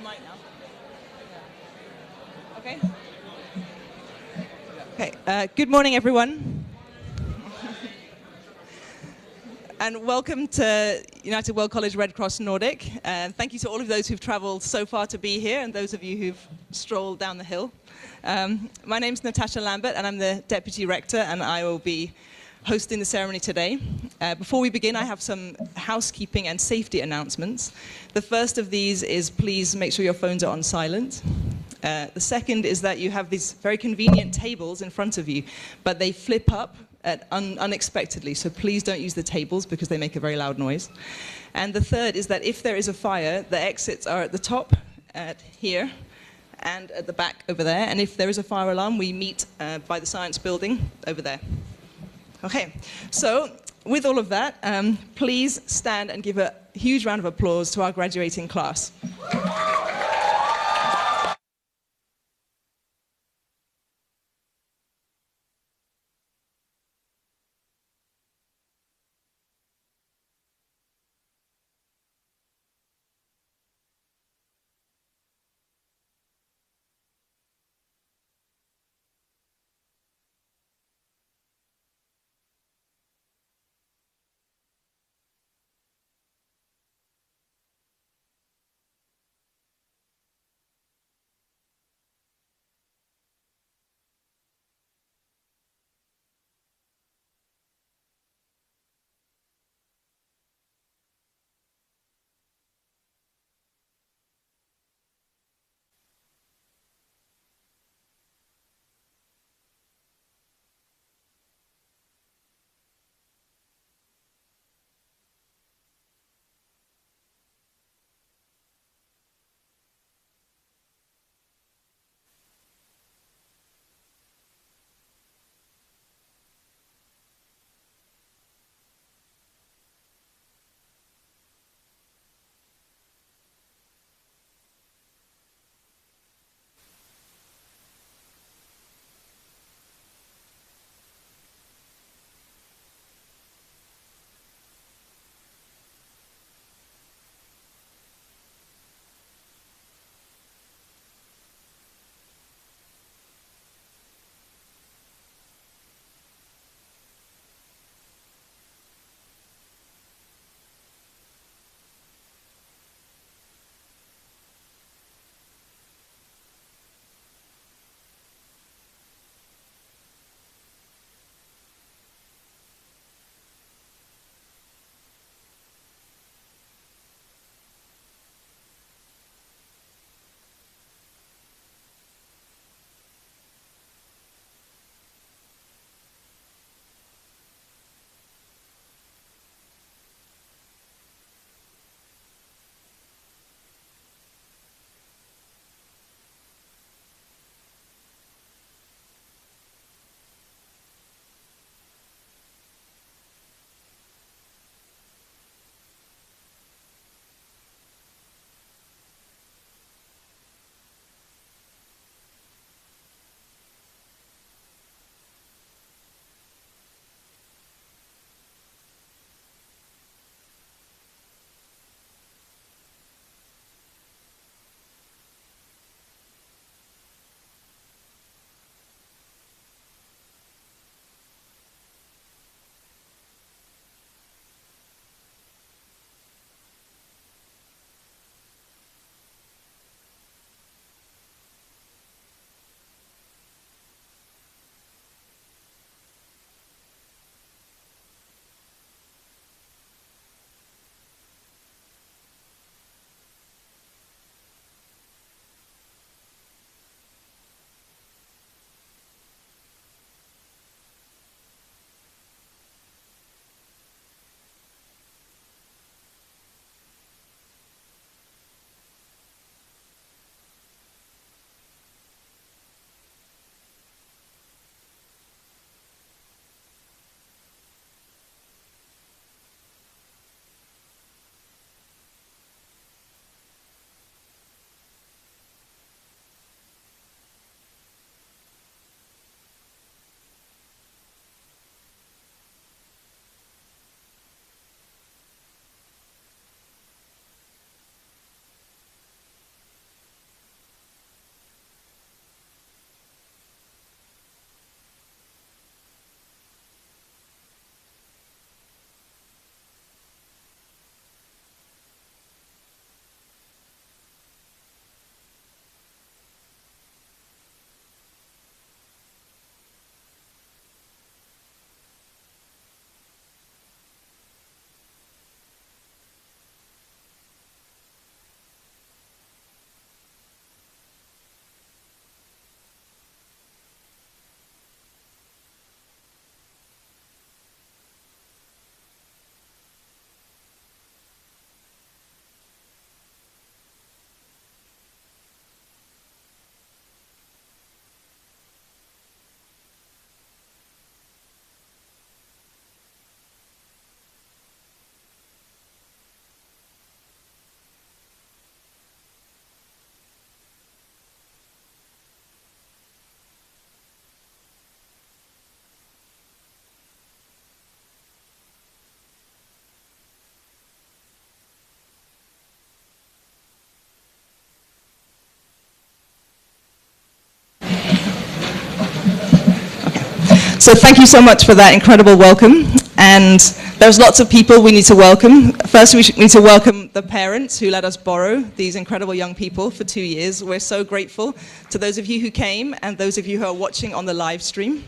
mic now. Okay. Okay. Good morning, everyone. And welcome to United World College Red Cross Nordic. And thank you to all of those who've traveled so far to be here and those of you who've strolled down the hill. My name's Natasha Lambert, and I'm the Deputy Rector, and I will be hosting the ceremony today. Before we begin, I have some housekeeping and safety announcements. The first of these is please make sure your phones are on silent. The second is that you have these very convenient tables in front of you, but they flip up unexpectedly, so please don't use the tables because they make a very loud noise. And the third is that if there is a fire, the exits are at the top, here, and at the back over there. And if there is a fire alarm, we meet by the science building over there. Okay, so with all of that, please stand and give a huge round of applause to our graduating class. So thank you so much for that incredible welcome. And there's lots of people we need to welcome. First, we need to welcome the parents who let us borrow these incredible young people for 2 years. We're so grateful to those of you who came and those of you who are watching on the live stream.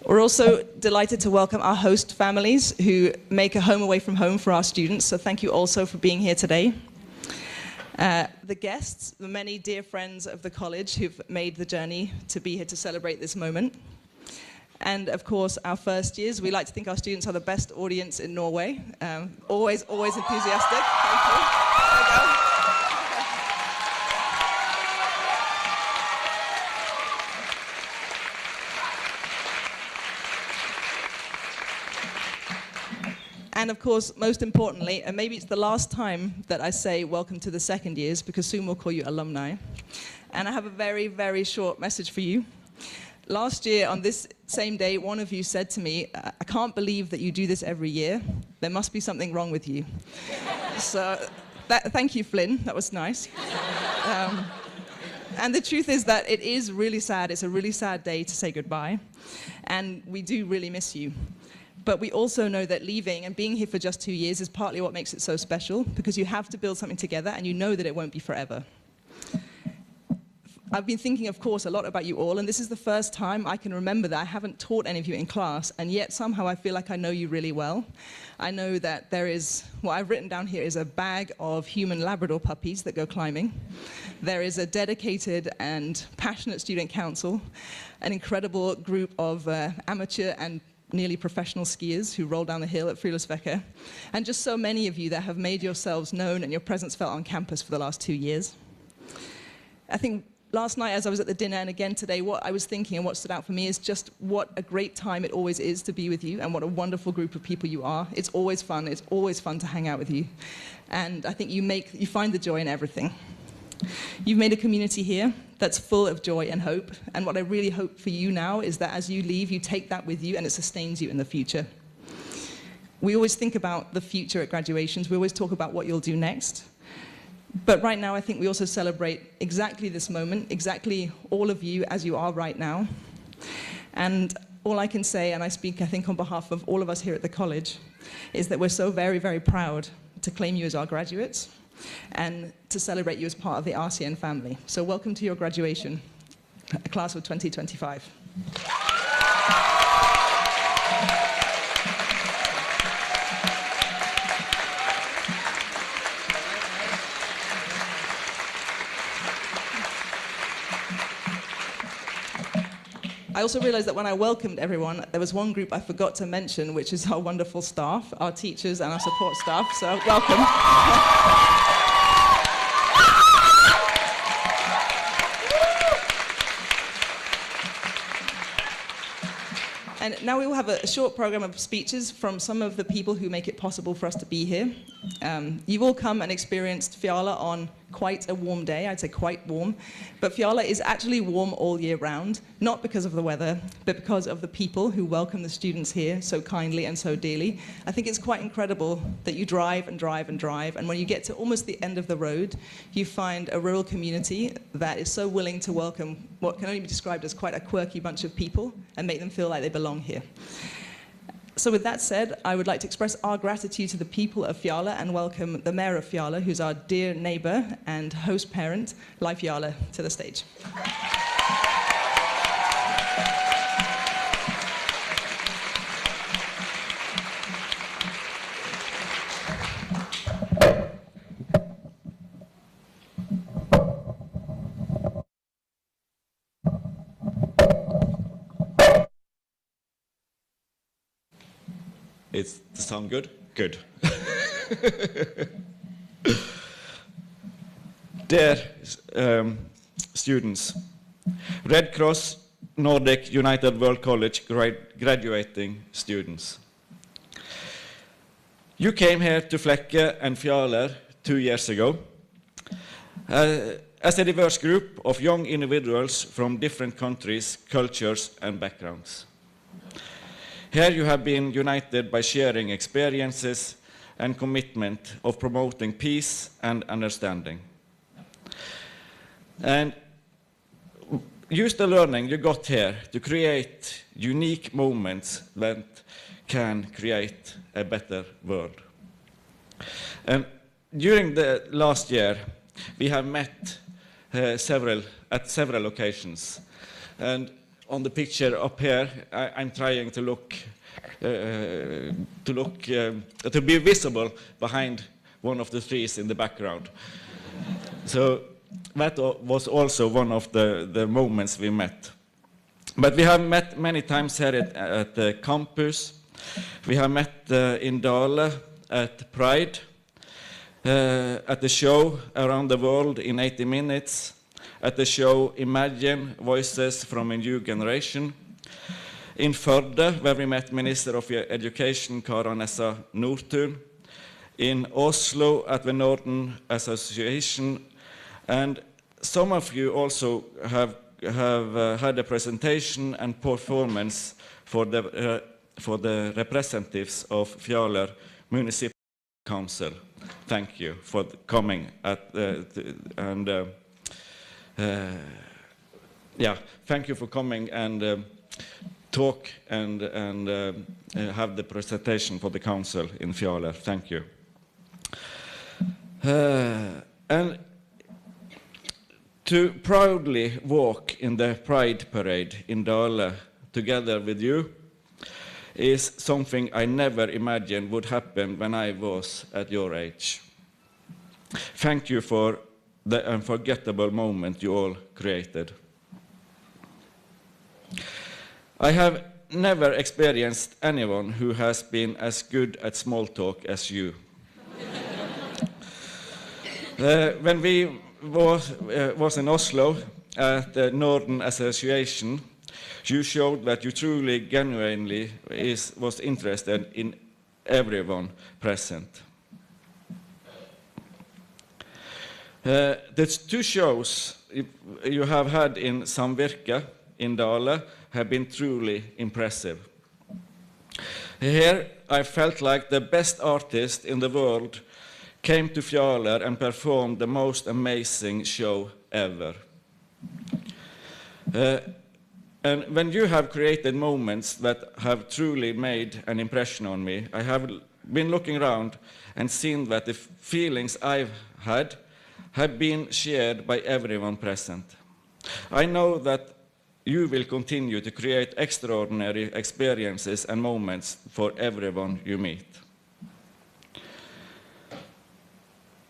We're also delighted to welcome our host families who make a home away from home for our students. So thank you also for being here today. The guests, the many dear friends of the college who've made the journey to be here to celebrate this moment. And of course, our first years. We like to think our students are the best audience in Norway. Always enthusiastic. Thank you. There we go. And of course, most importantly, and maybe it's the last time that I say welcome to the second years, because soon we'll call you alumni. And I have a very, very short message for you. Last year, on this same day, one of you said to me, I can't believe that you do this every year. There must be something wrong with you. So thank you, Flynn. That was nice. And the truth is that it is really sad. It's a really sad day to say goodbye. And we do really miss you. But we also know that leaving and being here for just 2 years is partly what makes it so special, because you have to build something together and you know that it won't be forever. I've been thinking, of course, a lot about you all, and this is the first time I can remember that I haven't taught any of you in class, and yet somehow I feel like I know you really well. I know that there is, what I've written down here is a bag of human Labrador puppies that go climbing. There is a dedicated and passionate student council, an incredible group of amateur and nearly professional skiers who roll down the hill at Fjaler, and just so many of you that have made yourselves known and your presence felt on campus for the last 2 years. I think last night, as I was at the dinner, and again today, what I was thinking and what stood out for me is just what a great time it always is to be with you, and what a wonderful group of people you are. It's always fun to hang out with you. And I think you find the joy in everything. You've made a community here that's full of joy and hope, and what I really hope for you now is that as you leave, you take that with you and it sustains you in the future. We always think about the future at graduations. We always talk about what you'll do next. But right now, I think we also celebrate exactly this moment, exactly all of you as you are right now. And all I can say, and I speak, I think, on behalf of all of us here at the college, is that we're so very, very proud to claim you as our graduates and to celebrate you as part of the RCN family. So welcome to your graduation, class of 2025. I also realized that when I welcomed everyone, there was one group I forgot to mention, which is our wonderful staff, our teachers and our support staff, so welcome. And now we will have a short program of speeches from some of the people who make it possible for us to be here. You've all come and experienced Fjaler on quite a warm day, I'd say quite warm. But Fjaler is actually warm all year round, not because of the weather, but because of the people who welcome the students here so kindly and so dearly. I think it's quite incredible that you drive and drive and drive, and when you get to almost the end of the road, you find a rural community that is so willing to welcome what can only be described as quite a quirky bunch of people and make them feel like they belong here. So with that said, I would like to express our gratitude to the people of Fjaler and welcome the mayor of Fjaler, who's our dear neighbor and host parent, Leif Fjaler, to the stage. Does it sound good? Good. Dear students, Red Cross, Nordic, United World College graduating students. You came here to Flekke and Fjaler 2 years ago as a diverse group of young individuals from different countries, cultures and backgrounds. Here you have been united by sharing experiences and commitment of promoting peace and understanding. And use the learning you got here to create unique moments that can create a better world. And during the last year, we have met at several occasions. And on the picture up here, I'm trying to be visible behind one of the trees in the background. So that was also one of the moments we met. But we have met many times here at the campus. We have met in Dale at Pride, at the show Around the World in 80 Minutes, at the show Imagine Voices from a New Generation, in Førde, where we met Minister of Education Kara Nessa Nordtun, in Oslo at the Northern Association, and some of you also have had a presentation and performance for the representatives of Fjaler Municipal Council. Thank you for coming thank you for coming and talk and have the presentation for the council in Fjaler. Thank you. And to proudly walk in the Pride Parade in Dale together with you is something I never imagined would happen when I was at your age. Thank you for the unforgettable moment you all created. I have never experienced anyone who has been as good at small talk as you. When we was in Oslo at the Northern Association, you showed that you truly, genuinely was interested in everyone present. The two shows you have had in Samvirke in Dale have been truly impressive. Here I felt like the best artist in the world came to Fjaler and performed the most amazing show ever. And when you have created moments that have truly made an impression on me, I have been looking around and seen that the feelings I've had have been shared by everyone present. I know that you will continue to create extraordinary experiences and moments for everyone you meet.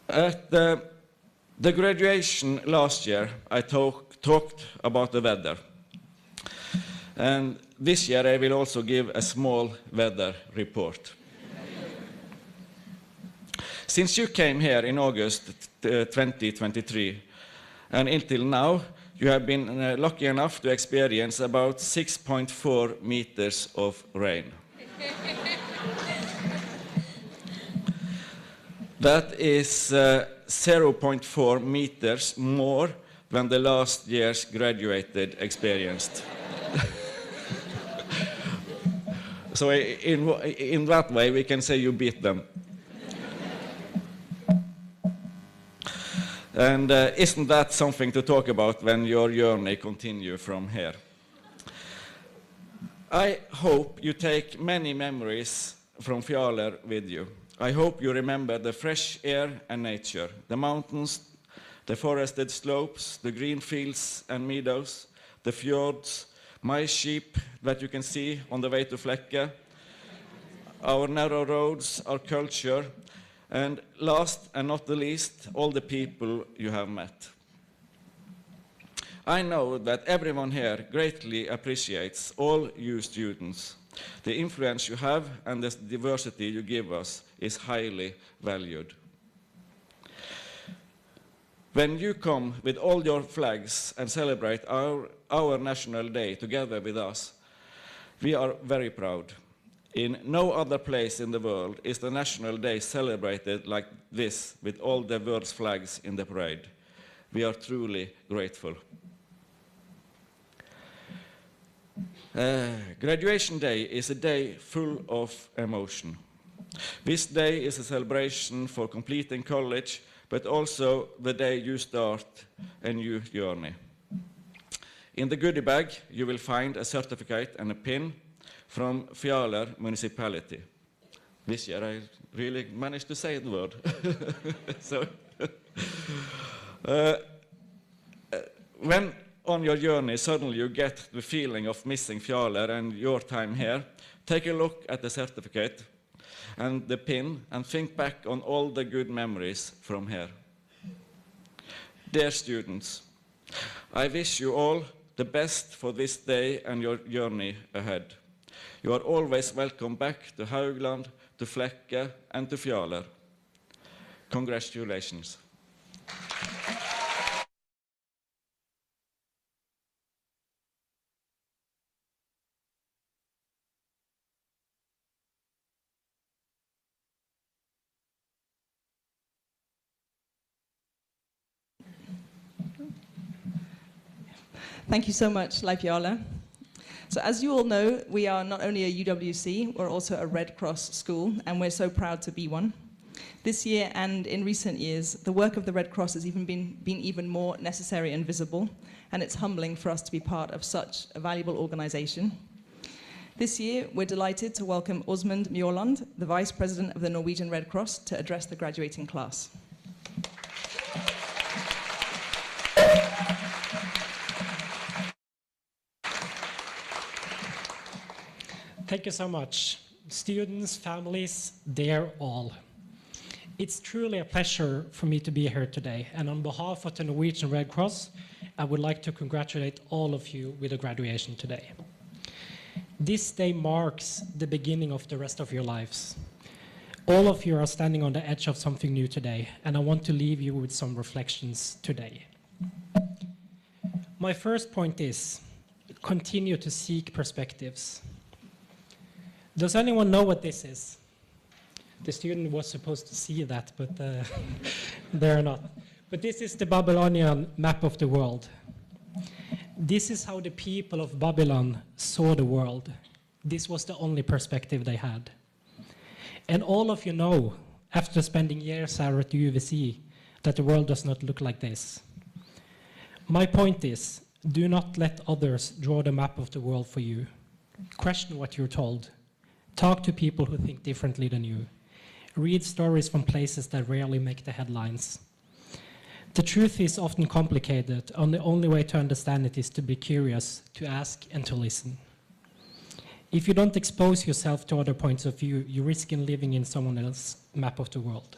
At the graduation last year, I talked about the weather. And this year I will also give a small weather report. Since you came here in August 2023, and until now, you have been lucky enough to experience about 6.4 meters of rain. That is 0.4 meters more than the last year's graduated experienced. So in that way, we can say you beat them. And isn't that something to talk about when your journey continues from here? I hope you take many memories from Fjaler with you. I hope you remember the fresh air and nature, the mountains, the forested slopes, the green fields and meadows, the fjords, my sheep that you can see on the way to Flekke, our narrow roads, our culture, and last and not the least, all the people you have met. I know that everyone here greatly appreciates all you students. The influence you have and the diversity you give us is highly valued. When you come with all your flags and celebrate our National Day together with us, we are very proud. In no other place in the world is the National Day celebrated like this with all the world's flags in the parade. We are truly grateful. Graduation Day is a day full of emotion. This day is a celebration for completing college, but also the day you start a new journey. In the goodie bag, you will find a certificate and a pin from Fjaler municipality. This year I really managed to say the word. So, when on your journey suddenly you get the feeling of missing Fjaler and your time here, take a look at the certificate and the pin and think back on all the good memories from here. Dear students, I wish you all the best for this day and your journey ahead. You are always welcome back to Haugland, to Flekke, and to Fjaler. Congratulations. Thank you so much, Fjaler. So as you all know, we are not only a UWC, we're also a Red Cross school, and we're so proud to be one. This year and in recent years, the work of the Red Cross has even been even more necessary and visible, and it's humbling for us to be part of such a valuable organization. This year, we're delighted to welcome Åsmund Mjåland, the Vice President of the Norwegian Red Cross, to address the graduating class. Thank you so much. Students, families, dear all. It's truly a pleasure for me to be here today, and on behalf of the Norwegian Red Cross, I would like to congratulate all of you with a graduation today. This day marks the beginning of the rest of your lives. All of you are standing on the edge of something new today, and I want to leave you with some reflections today. My first point is, continue to seek perspectives. Does anyone know what this is? The student was supposed to see that, but they're not. But this is the Babylonian map of the world. This is how the people of Babylon saw the world. This was the only perspective they had. And all of you know, after spending years here at UWC, that the world does not look like this. My point is, do not let others draw the map of the world for you. Question what you're told. Talk to people who think differently than you. Read stories from places that rarely make the headlines. The truth is often complicated, and the only way to understand it is to be curious, to ask, and to listen. If you don't expose yourself to other points of view, you risk in living in someone else's map of the world.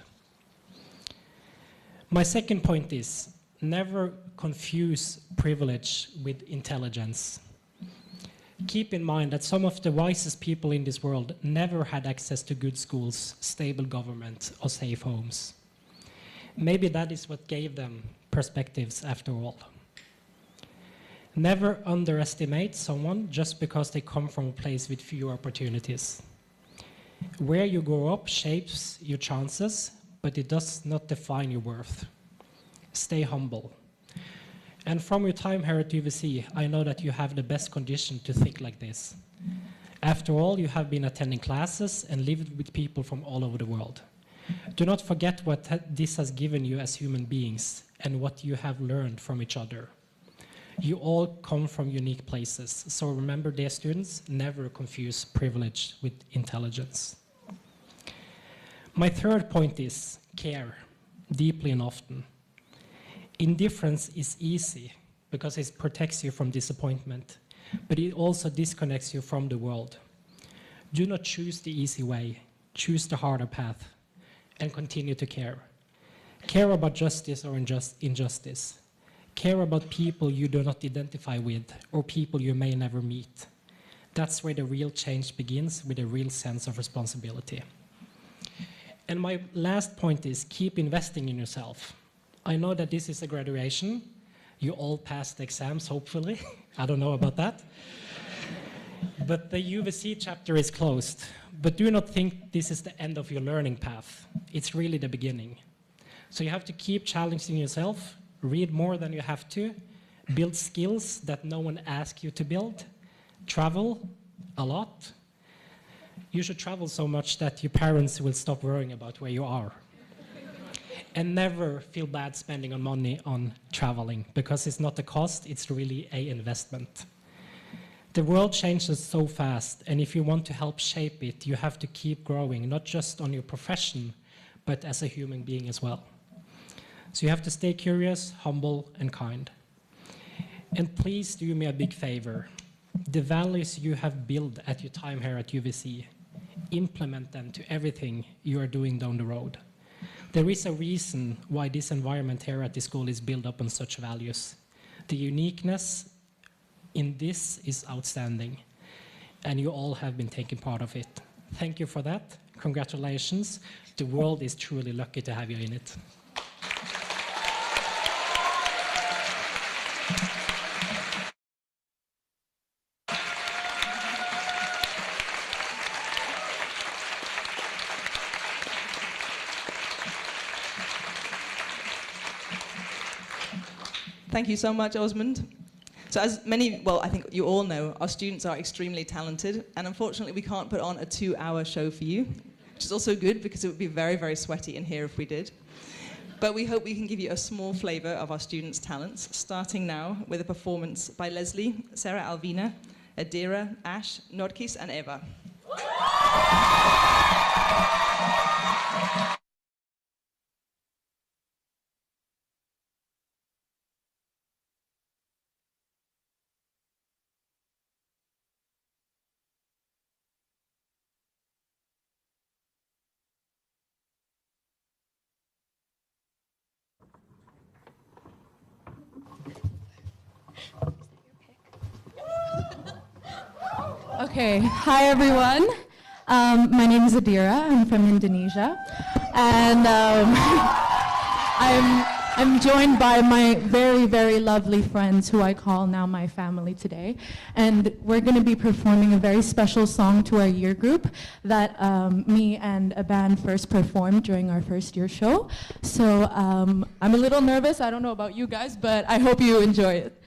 My second point is, never confuse privilege with intelligence. Keep in mind that some of the wisest people in this world never had access to good schools, stable government, or safe homes. Maybe that is what gave them perspectives after all. Never underestimate someone just because they come from a place with few opportunities. Where you grow up shapes your chances, but it does not define your worth. Stay humble. And from your time here at UWC, I know that you have the best condition to think like this. After all, you have been attending classes and lived with people from all over the world. Do not forget what this has given you as human beings and what you have learned from each other. You all come from unique places, so remember, dear students, never confuse privilege with intelligence. My third point is care, deeply and often. Indifference is easy because it protects you from disappointment, but it also disconnects you from the world. Do not choose the easy way, choose the harder path, and continue to care. Care about justice or injustice. Care about people you do not identify with or people you may never meet. That's where the real change begins, with a real sense of responsibility. And my last point is, keep investing in yourself. I know that this is a graduation. You all passed the exams, hopefully. I don't know about that. But the UWC chapter is closed. But do not think this is the end of your learning path. It's really the beginning. So you have to keep challenging yourself, read more than you have to, build skills that no one asks you to build, travel a lot. You should travel so much that your parents will stop worrying about where you are. And never feel bad spending on money on traveling, because it's not a cost, it's really an investment. The world changes so fast, and if you want to help shape it, you have to keep growing, not just on your profession, but as a human being as well. So you have to stay curious, humble, and kind. And please do me a big favor. The values you have built at your time here at UWC, implement them to everything you are doing down the road. There is a reason why this environment here at the school is built up on such values. The uniqueness in this is outstanding, and you all have been taking part of it. Thank you for that. Congratulations. The world is truly lucky to have you in it. Thank you so much, Osmond. So as many, well, I think you all know, our students are extremely talented, and unfortunately we can't put on a 2-hour show for you, which is also good because it would be very, very sweaty in here if we did. But we hope we can give you a small flavour of our students' talents, starting now with a performance by Leslie, Sarah Alvina, Adira, Ash, Nordkis, and Eva. Okay, hi everyone. My name is Adira. I'm from Indonesia, and I'm joined by my very, very lovely friends who I call now my family today, and we're going to be performing a very special song to our year group that me and a band first performed during our first year show. So I'm a little nervous. I don't know about you guys, but I hope you enjoy it.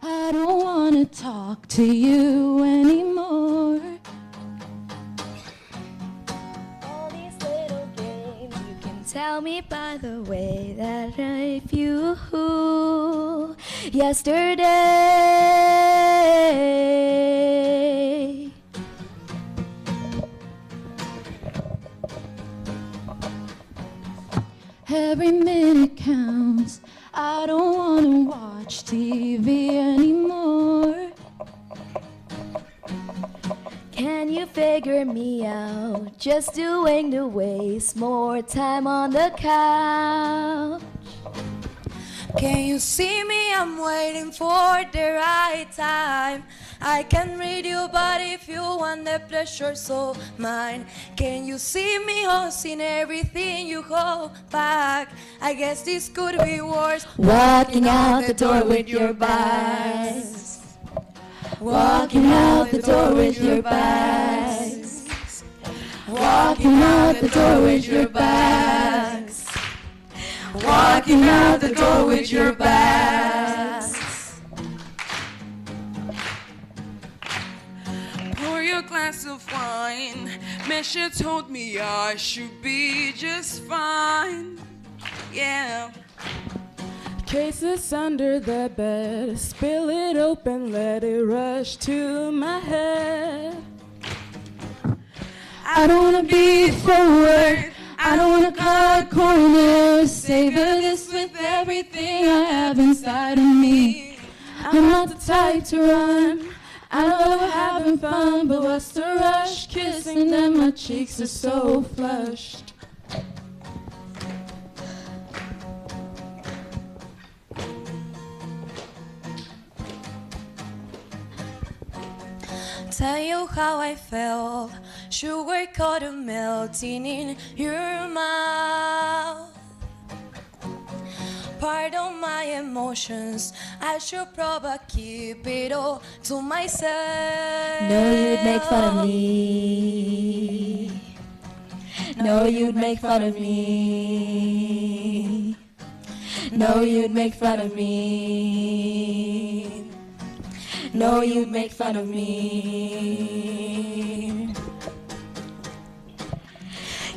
I don't want to talk to you anymore. All these little games, you can tell me by the way that if you yesterday. Every minute counts. I don't want to watch TV anymore. Can you figure me out? Just doing to waste more time on the couch. Can you see me? I'm waiting for the right time. I can read you, but if you want the pleasure, so mine. Can you see me? Hosting everything you hold back. I guess this could be worse. Walking out the door with your bags. Walking out the door with your bags. Walking out the door with your bags. Walking out the door with your bags. Pour your glass of wine. Misha told me I should be just fine. Yeah. Cases under the bed, spill it open, let it rush to my head. I don't wanna be forward, I don't wanna cut corners, savor this with everything I have inside of me. I'm not the type to run, I know we're having fun, but what's the rush? Kissing them, my cheeks are so flushed. tell you how I felt. Sugar caught melting in your mouth. Pardon my emotions, I should probably keep it all to myself. No, you'd make fun of me. No, you'd make fun of me. No, you'd make fun of me. No, you'd make fun of me.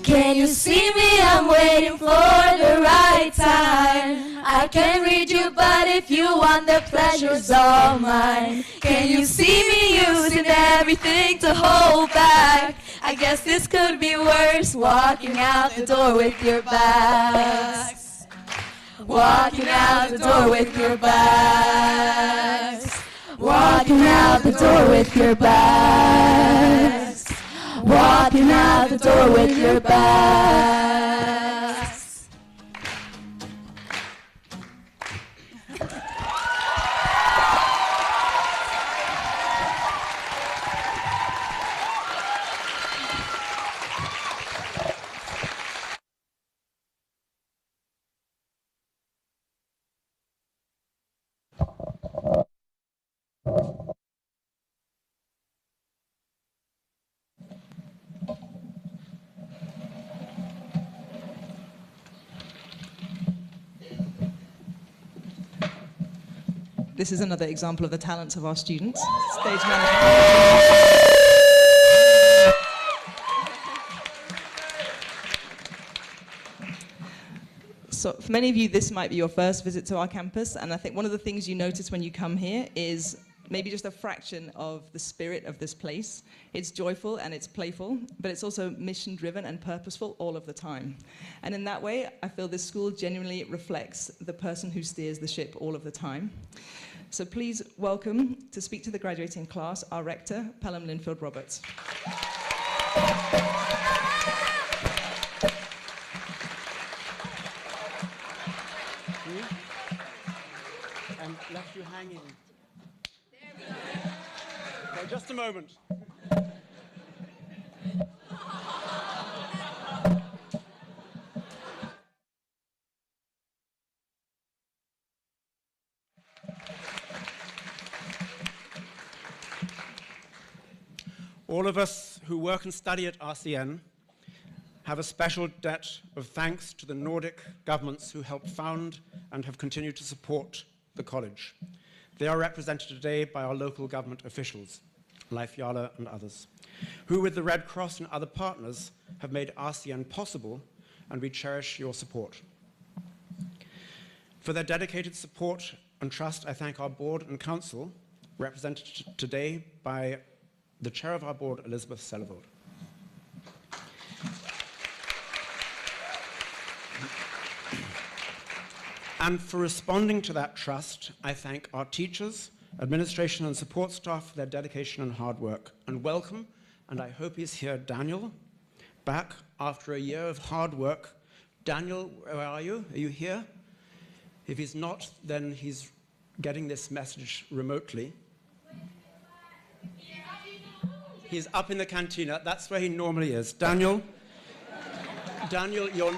Can you see me? I'm waiting for the right time. I can read you, but if you want, the pleasure's all mine. Can you see me using everything to hold back? I guess this could be worse, walking out the door with your bags. Walking out the door with your bags. Walking out the door with your bags. Walking out the door with your bags. This is another example of the talents of our students. Stage management. So for many of you, this might be your first visit to our campus, and I think one of the things you notice when you come here is maybe just a fraction of the spirit of this place. It's joyful and it's playful, but it's also mission-driven and purposeful all of the time. And in that way, I feel this school genuinely reflects the person who steers the ship all of the time. So please welcome to speak to the graduating class, our Rector, Pelham Linfield Roberts. And left you hanging. Okay, just a moment. All of us who work and study at RCN have a special debt of thanks to the Nordic governments who helped found and have continued to support the college. They are represented today by our local government officials, like Fjaler and others, who with the Red Cross and other partners have made RCN possible, and we cherish your support. For their dedicated support and trust, I thank our board and council, represented today by the chair of our board, Elizabeth Sellevold. And for responding to that trust, I thank our teachers, administration and support staff for their dedication and hard work. And welcome, and I hope he's here, Daniel, back after a year of hard work. Daniel, where are you? Are you here? If he's not, then he's getting this message remotely. He's up in the cantina. That's where he normally is. Daniel, you're...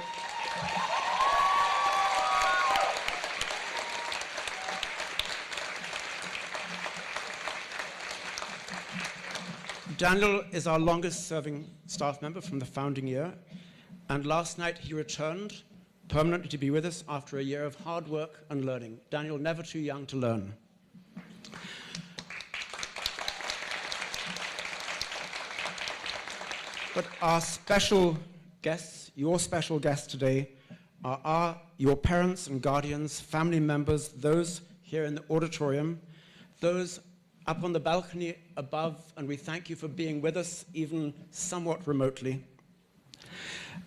Daniel is our longest-serving staff member from the founding year, and last night he returned permanently to be with us after a year of hard work and learning. Daniel, never too young to learn. But our special guests, your special guests today, are your parents and guardians, family members, those here in the auditorium, those up on the balcony above, and we thank you for being with us, even somewhat remotely.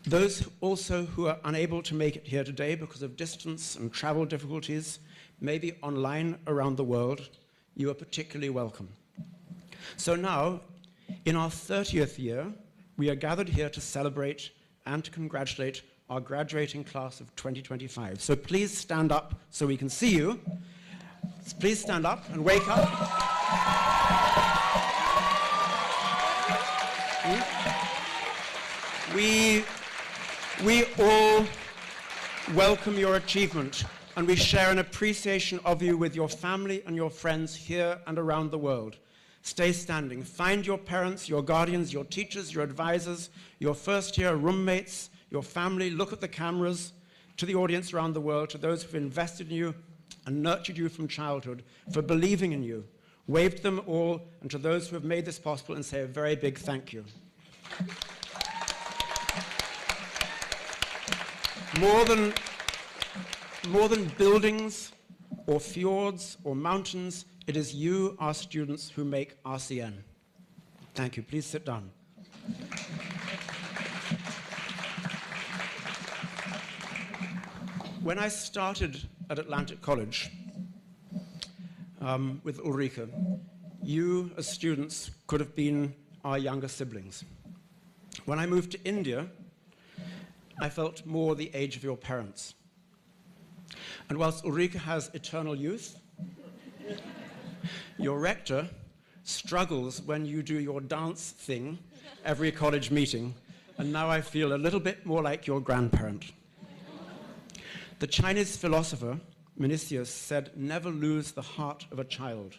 Those also who are unable to make it here today because of distance and travel difficulties, maybe online around the world, you are particularly welcome. So now, in our 30th year, we are gathered here to celebrate and to congratulate our graduating class of 2025. So please stand up so we can see you. Please stand up and wake up. We all welcome your achievement, and we share an appreciation of you with your family and your friends here and around the world. Stay standing. Find your parents, your guardians, your teachers, your advisors, your first-year roommates, your family. Look at the cameras, to the audience around the world, to those who've invested in you and nurtured you from childhood, for believing in you. Wave to them all, and to those who have made this possible, and say a very big thank you. More than buildings or fjords or mountains, it is you, our students, who make RCN. Thank you. Please sit down. When I started at Atlantic College with Ulrike, you as students could have been our younger siblings. When I moved to India, I felt more the age of your parents. And whilst Ulrike has eternal youth, your rector struggles when you do your dance thing every college meeting, and now I feel a little bit more like your grandparent. The Chinese philosopher Mencius said, "Never lose the heart of a child."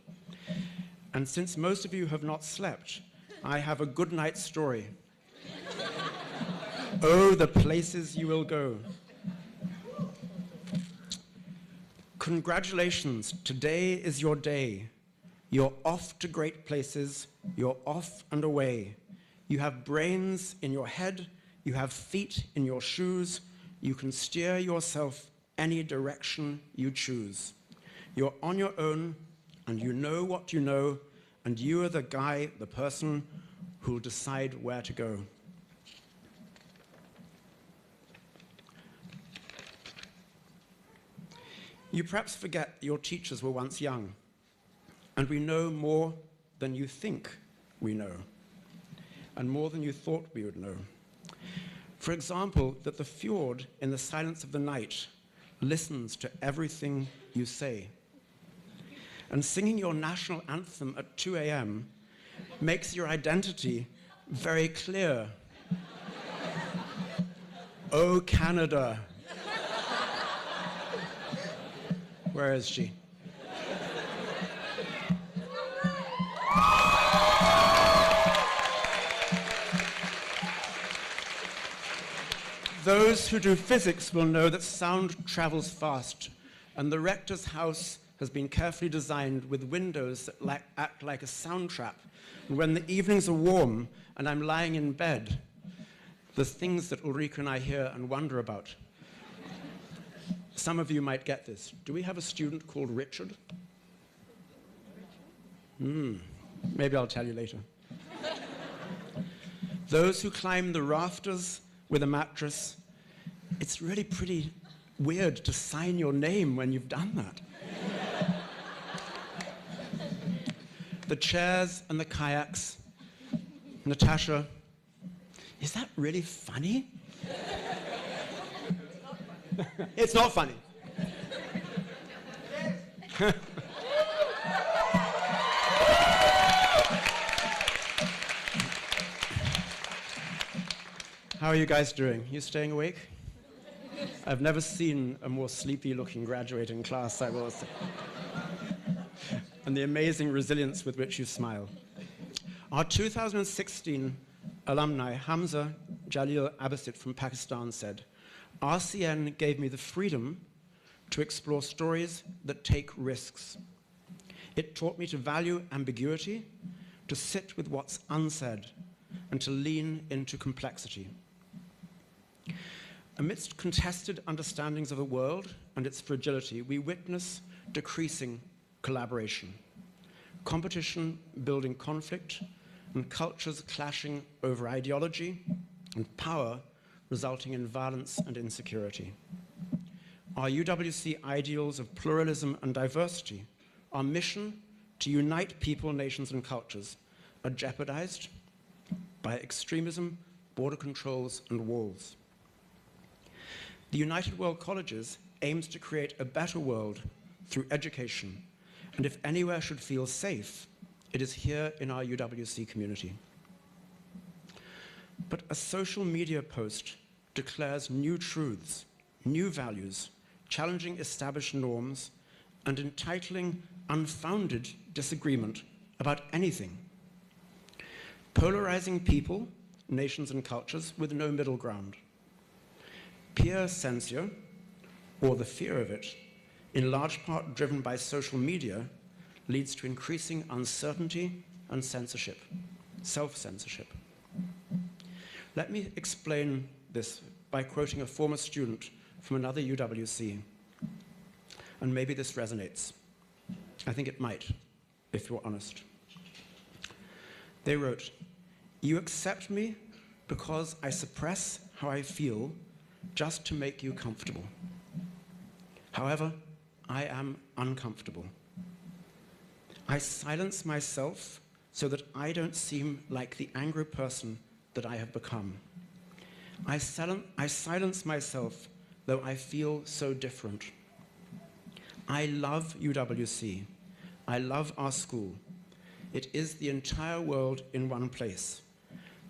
And since most of you have not slept, I have a good night story. Oh, the places you will go. Congratulations, today is your day. You're off to great places, you're off and away. You have brains in your head, you have feet in your shoes, you can steer yourself any direction you choose. You're on your own, and you know what you know, and you are the guy, the person, who'll decide where to go. You perhaps forget that your teachers were once young, and we know more than you think we know, and more than you thought we would know. For example, that the fjord in the silence of the night listens to everything you say. And singing your national anthem at 2 a.m. makes your identity very clear. Oh, Canada. Where is she? Those who do physics will know that sound travels fast, and the rector's house has been carefully designed with windows that act like a sound trap. And when the evenings are warm and I'm lying in bed, the things that Ulrike and I hear and wonder about. Some of you might get this. Do we have a student called Richard? Maybe I'll tell you later. Those who climb the rafters with a mattress, it's really pretty weird to sign your name when you've done that. The chairs and the kayaks. Natasha, is that really funny? It's not funny. How are you guys doing? You staying awake? I've never seen a more sleepy-looking graduating class, I will say. And the amazing resilience with which you smile. Our 2016 alumni, Hamza Jalil Abbasid from Pakistan, said, "RCN gave me the freedom to explore stories that take risks. It taught me to value ambiguity, to sit with what's unsaid, and to lean into complexity." Amidst contested understandings of the world and its fragility, we witness decreasing collaboration, competition building conflict, and cultures clashing over ideology and power, resulting in violence and insecurity. Our UWC ideals of pluralism and diversity, our mission to unite people, nations, and cultures, are jeopardized by extremism, border controls, and walls. The United World Colleges aims to create a better world through education, and if anywhere should feel safe, it is here in our UWC community. But a social media post declares new truths, new values, challenging established norms, and entitling unfounded disagreement about anything. Polarizing people, nations, and cultures with no middle ground. Peer censure, or the fear of it, in large part driven by social media, leads to increasing uncertainty and censorship, self-censorship. Let me explain this by quoting a former student from another UWC. And maybe this resonates. I think it might, if you're honest. They wrote, "You accept me because I suppress how I feel just to make you comfortable. However, I am uncomfortable. I silence myself so that I don't seem like the angry person that I have become. I silence myself though I feel so different. I love UWC. I love our school. It is the entire world in one place.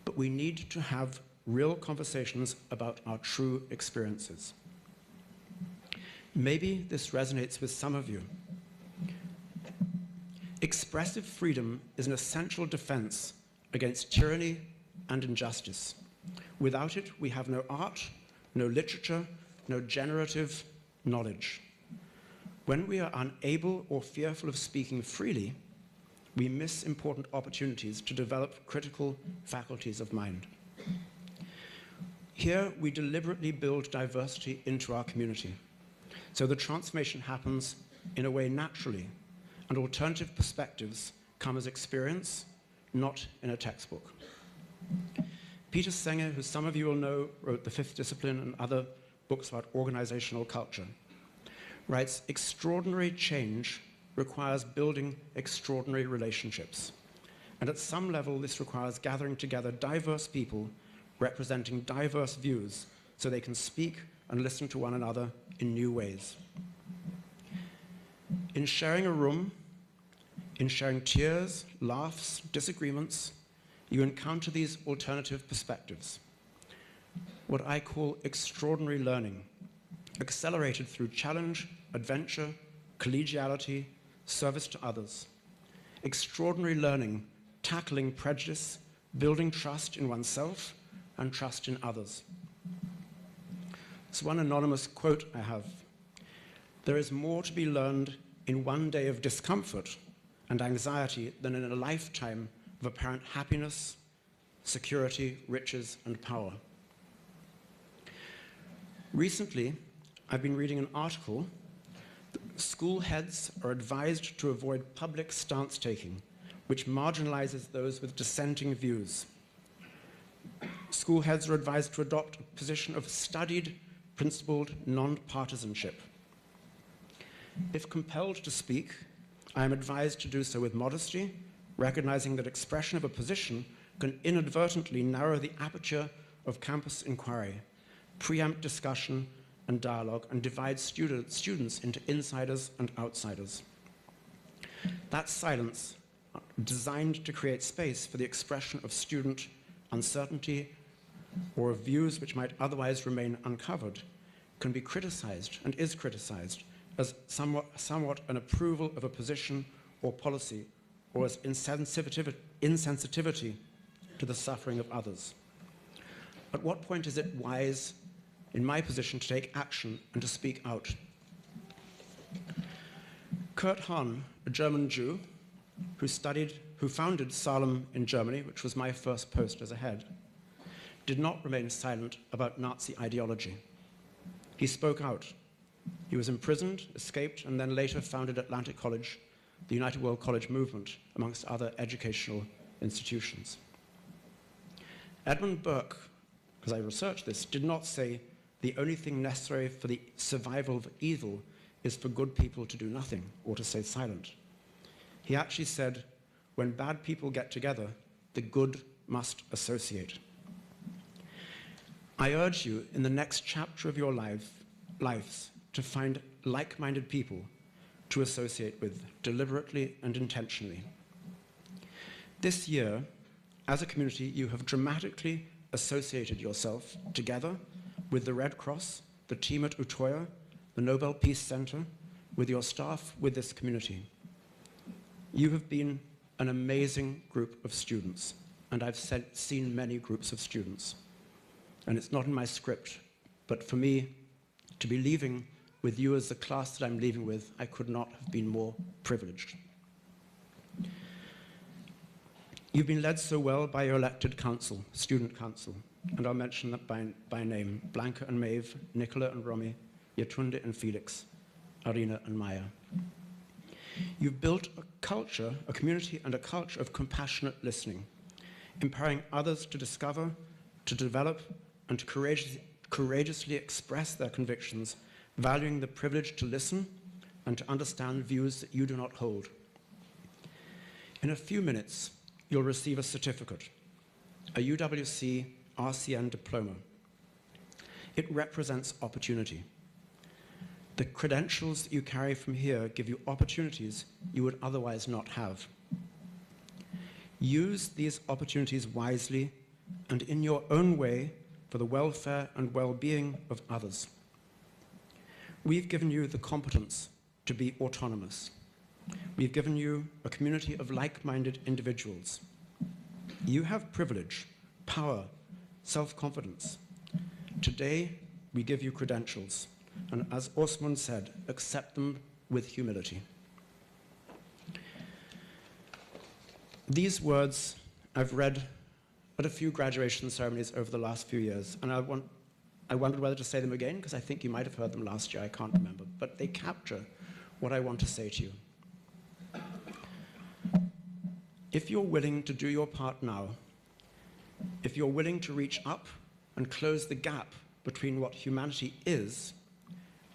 But we need to have real conversations about our true experiences." Maybe this resonates with some of you. Expressive freedom is an essential defense against tyranny and injustice. Without it, we have no art, no literature, no generative knowledge. When we are unable or fearful of speaking freely, we miss important opportunities to develop critical faculties of mind. Here, we deliberately build diversity into our community, so the transformation happens in a way naturally, and alternative perspectives come as experience, not in a textbook. Peter Senge, who some of you will know, wrote The Fifth Discipline and other books about organizational culture, writes, "Extraordinary change requires building extraordinary relationships. And at some level, this requires gathering together diverse people representing diverse views so they can speak and listen to one another in new ways. In sharing a room, in sharing tears, laughs, disagreements, you encounter these alternative perspectives, what I call extraordinary learning, accelerated through challenge, adventure, collegiality, service to others. Extraordinary learning, tackling prejudice, building trust in oneself and trust in others." It's one anonymous quote I have. "There is more to be learned in one day of discomfort and anxiety than in a lifetime of apparent happiness, security, riches, and power." Recently, I've been reading an article. School heads are advised to avoid public stance taking, which marginalizes those with dissenting views. School heads are advised to adopt a position of studied, principled non-partisanship. If compelled to speak, I am advised to do so with modesty, recognizing that expression of a position can inadvertently narrow the aperture of campus inquiry, preempt discussion and dialogue, and divide students into insiders and outsiders. That silence, designed to create space for the expression of student uncertainty or of views which might otherwise remain uncovered, can be criticized and is criticized as somewhat an approval of a position or policy, or as insensitivity to the suffering of others. At what point is it wise, in my position, to take action and to speak out? Kurt Hahn, a German Jew who founded Salem in Germany, which was my first post as a head, did not remain silent about Nazi ideology. He spoke out. He was imprisoned, escaped, and then later founded Atlantic College, the United World College movement, amongst other educational institutions. Edmund Burke, as I researched this, did not say the only thing necessary for the survival of evil is for good people to do nothing or to stay silent. He actually said, when bad people get together, the good must associate. I urge you, in the next chapter of your lives, to find like-minded people to associate with deliberately and intentionally. This year, as a community, you have dramatically associated yourself together with the Red Cross, the team at Utoya, the Nobel Peace Center, with your staff, with this community. You have been an amazing group of students, and I've seen many groups of students. And it's not in my script, but for me, to be leaving with you as the class that I'm leaving with, I could not have been more privileged. You've been led so well by your elected council, student council, and I'll mention that by name: Blanca and Maeve, Nicola and Romy, Yatunde and Felix, Arina and Maya. You've built a culture, a community and a culture of compassionate listening, empowering others to discover, to develop, and to courageously express their convictions, valuing the privilege to listen and to understand views that you do not hold. In a few minutes, you'll receive a certificate, a UWC RCN diploma. It represents opportunity. The credentials that you carry from here give you opportunities you would otherwise not have. Use these opportunities wisely and in your own way for the welfare and well-being of others. We've given you the competence to be autonomous. We've given you a community of like-minded individuals. You have privilege, power, self-confidence. Today, we give you credentials, and as Osman said, accept them with humility. These words I've read at a few graduation ceremonies over the last few years, and I wondered whether to say them again, because I think you might have heard them last year, I can't remember, but they capture what I want to say to you. If you're willing to do your part now, if you're willing to reach up and close the gap between what humanity is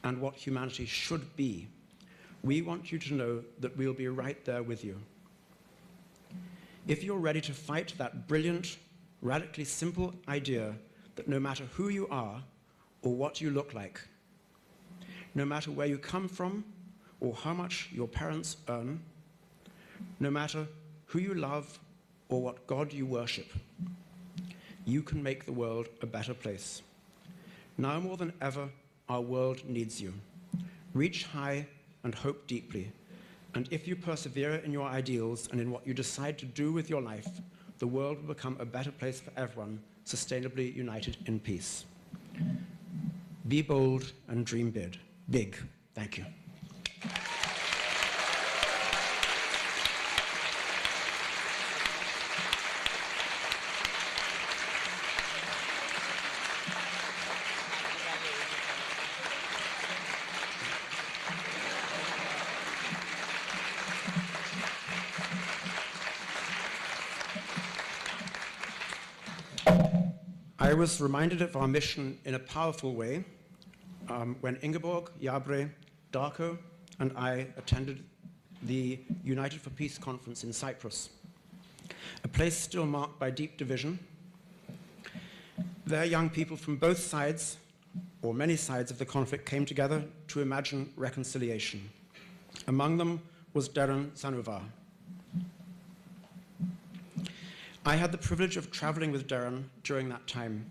and what humanity should be, we want you to know that we'll be right there with you. If you're ready to fight that brilliant, radically simple idea that no matter who you are or what you look like, no matter where you come from or how much your parents earn, no matter who you love or what God you worship, you can make the world a better place. Now more than ever, our world needs you. Reach high and hope deeply. And if you persevere in your ideals and in what you decide to do with your life, the world will become a better place for everyone, sustainably united in peace. Be bold and dream big. Thank you. I was reminded of our mission in a powerful way when Ingeborg, Jabre, Darko, and I attended the United for Peace conference in Cyprus, a place still marked by deep division. There, young people from both sides, or many sides of the conflict, came together to imagine reconciliation. Among them was Darren Sanuvar. I had the privilege of traveling with Darren during that time.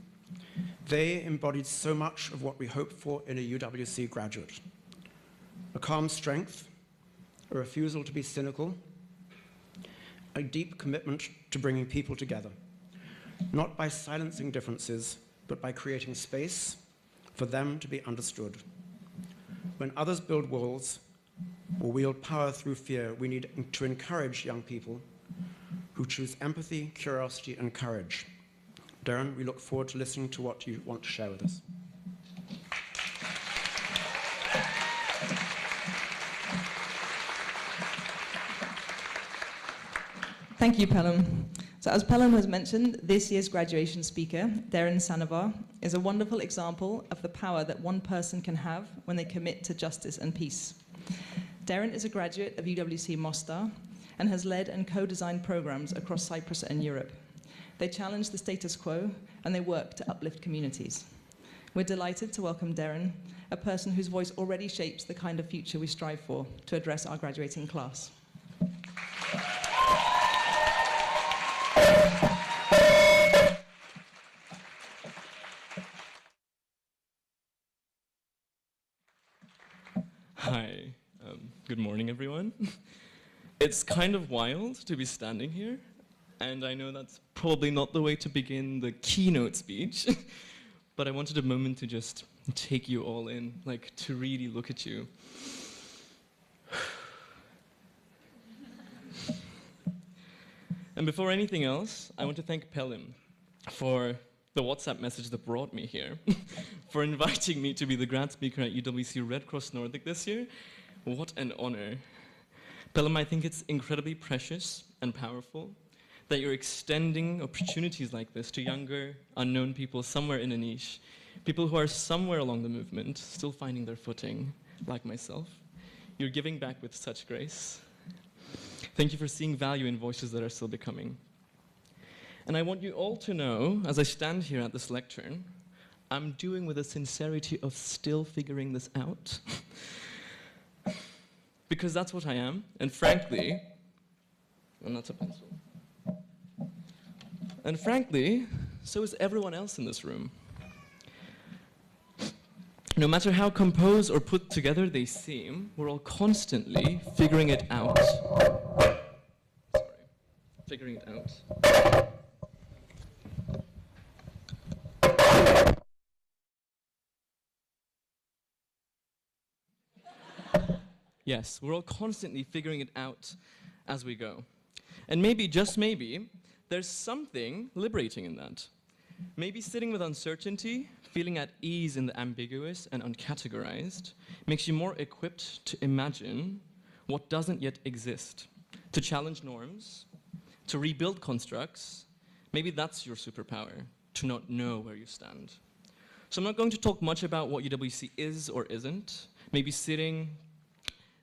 They embodied so much of what we hope for in a UWC graduate. A calm strength, a refusal to be cynical, a deep commitment to bringing people together, not by silencing differences, but by creating space for them to be understood. When others build walls or wield power through fear, we need to encourage young people who choose empathy, curiosity, and courage. Darren, we look forward to listening to what you want to share with us. Thank you, Pelham. So as Pelham has mentioned, this year's graduation speaker, Darren Sanuvar, is a wonderful example of the power that one person can have when they commit to justice and peace. Darren is a graduate of UWC Mostar and has led and co-designed programs across Cyprus and Europe. They challenge the status quo and they work to uplift communities. We're delighted to welcome Darren, a person whose voice already shapes the kind of future we strive for to address our graduating class. Hi. Good morning, everyone. It's kind of wild to be standing here, and I know that's probably not the way to begin the keynote speech, but I wanted a moment to just take you all in, like to really look at you. And before anything else, I want to thank Pelham for the WhatsApp message that brought me here, for inviting me to be the grad speaker at UWC Red Cross Nordic this year. What an honor. Pelham, I think it's incredibly precious and powerful that you're extending opportunities like this to younger, unknown people somewhere in a niche, people who are somewhere along the movement, still finding their footing, like myself. You're giving back with such grace. Thank you for seeing value in voices that are still becoming. And I want you all to know, as I stand here at this lectern, I'm doing with a sincerity of still figuring this out. Because that's what I am, and frankly, and that's a pencil. And frankly, so is everyone else in this room. No matter how composed or put together they seem, we're all constantly figuring it out. Sorry, figuring it out. Yes, we're all constantly figuring it out as we go. And maybe, just maybe, there's something liberating in that. Maybe sitting with uncertainty, feeling at ease in the ambiguous and uncategorized, makes you more equipped to imagine what doesn't yet exist, to challenge norms, to rebuild constructs. Maybe that's your superpower, to not know where you stand. So I'm not going to talk much about what UWC is or isn't. Maybe sitting,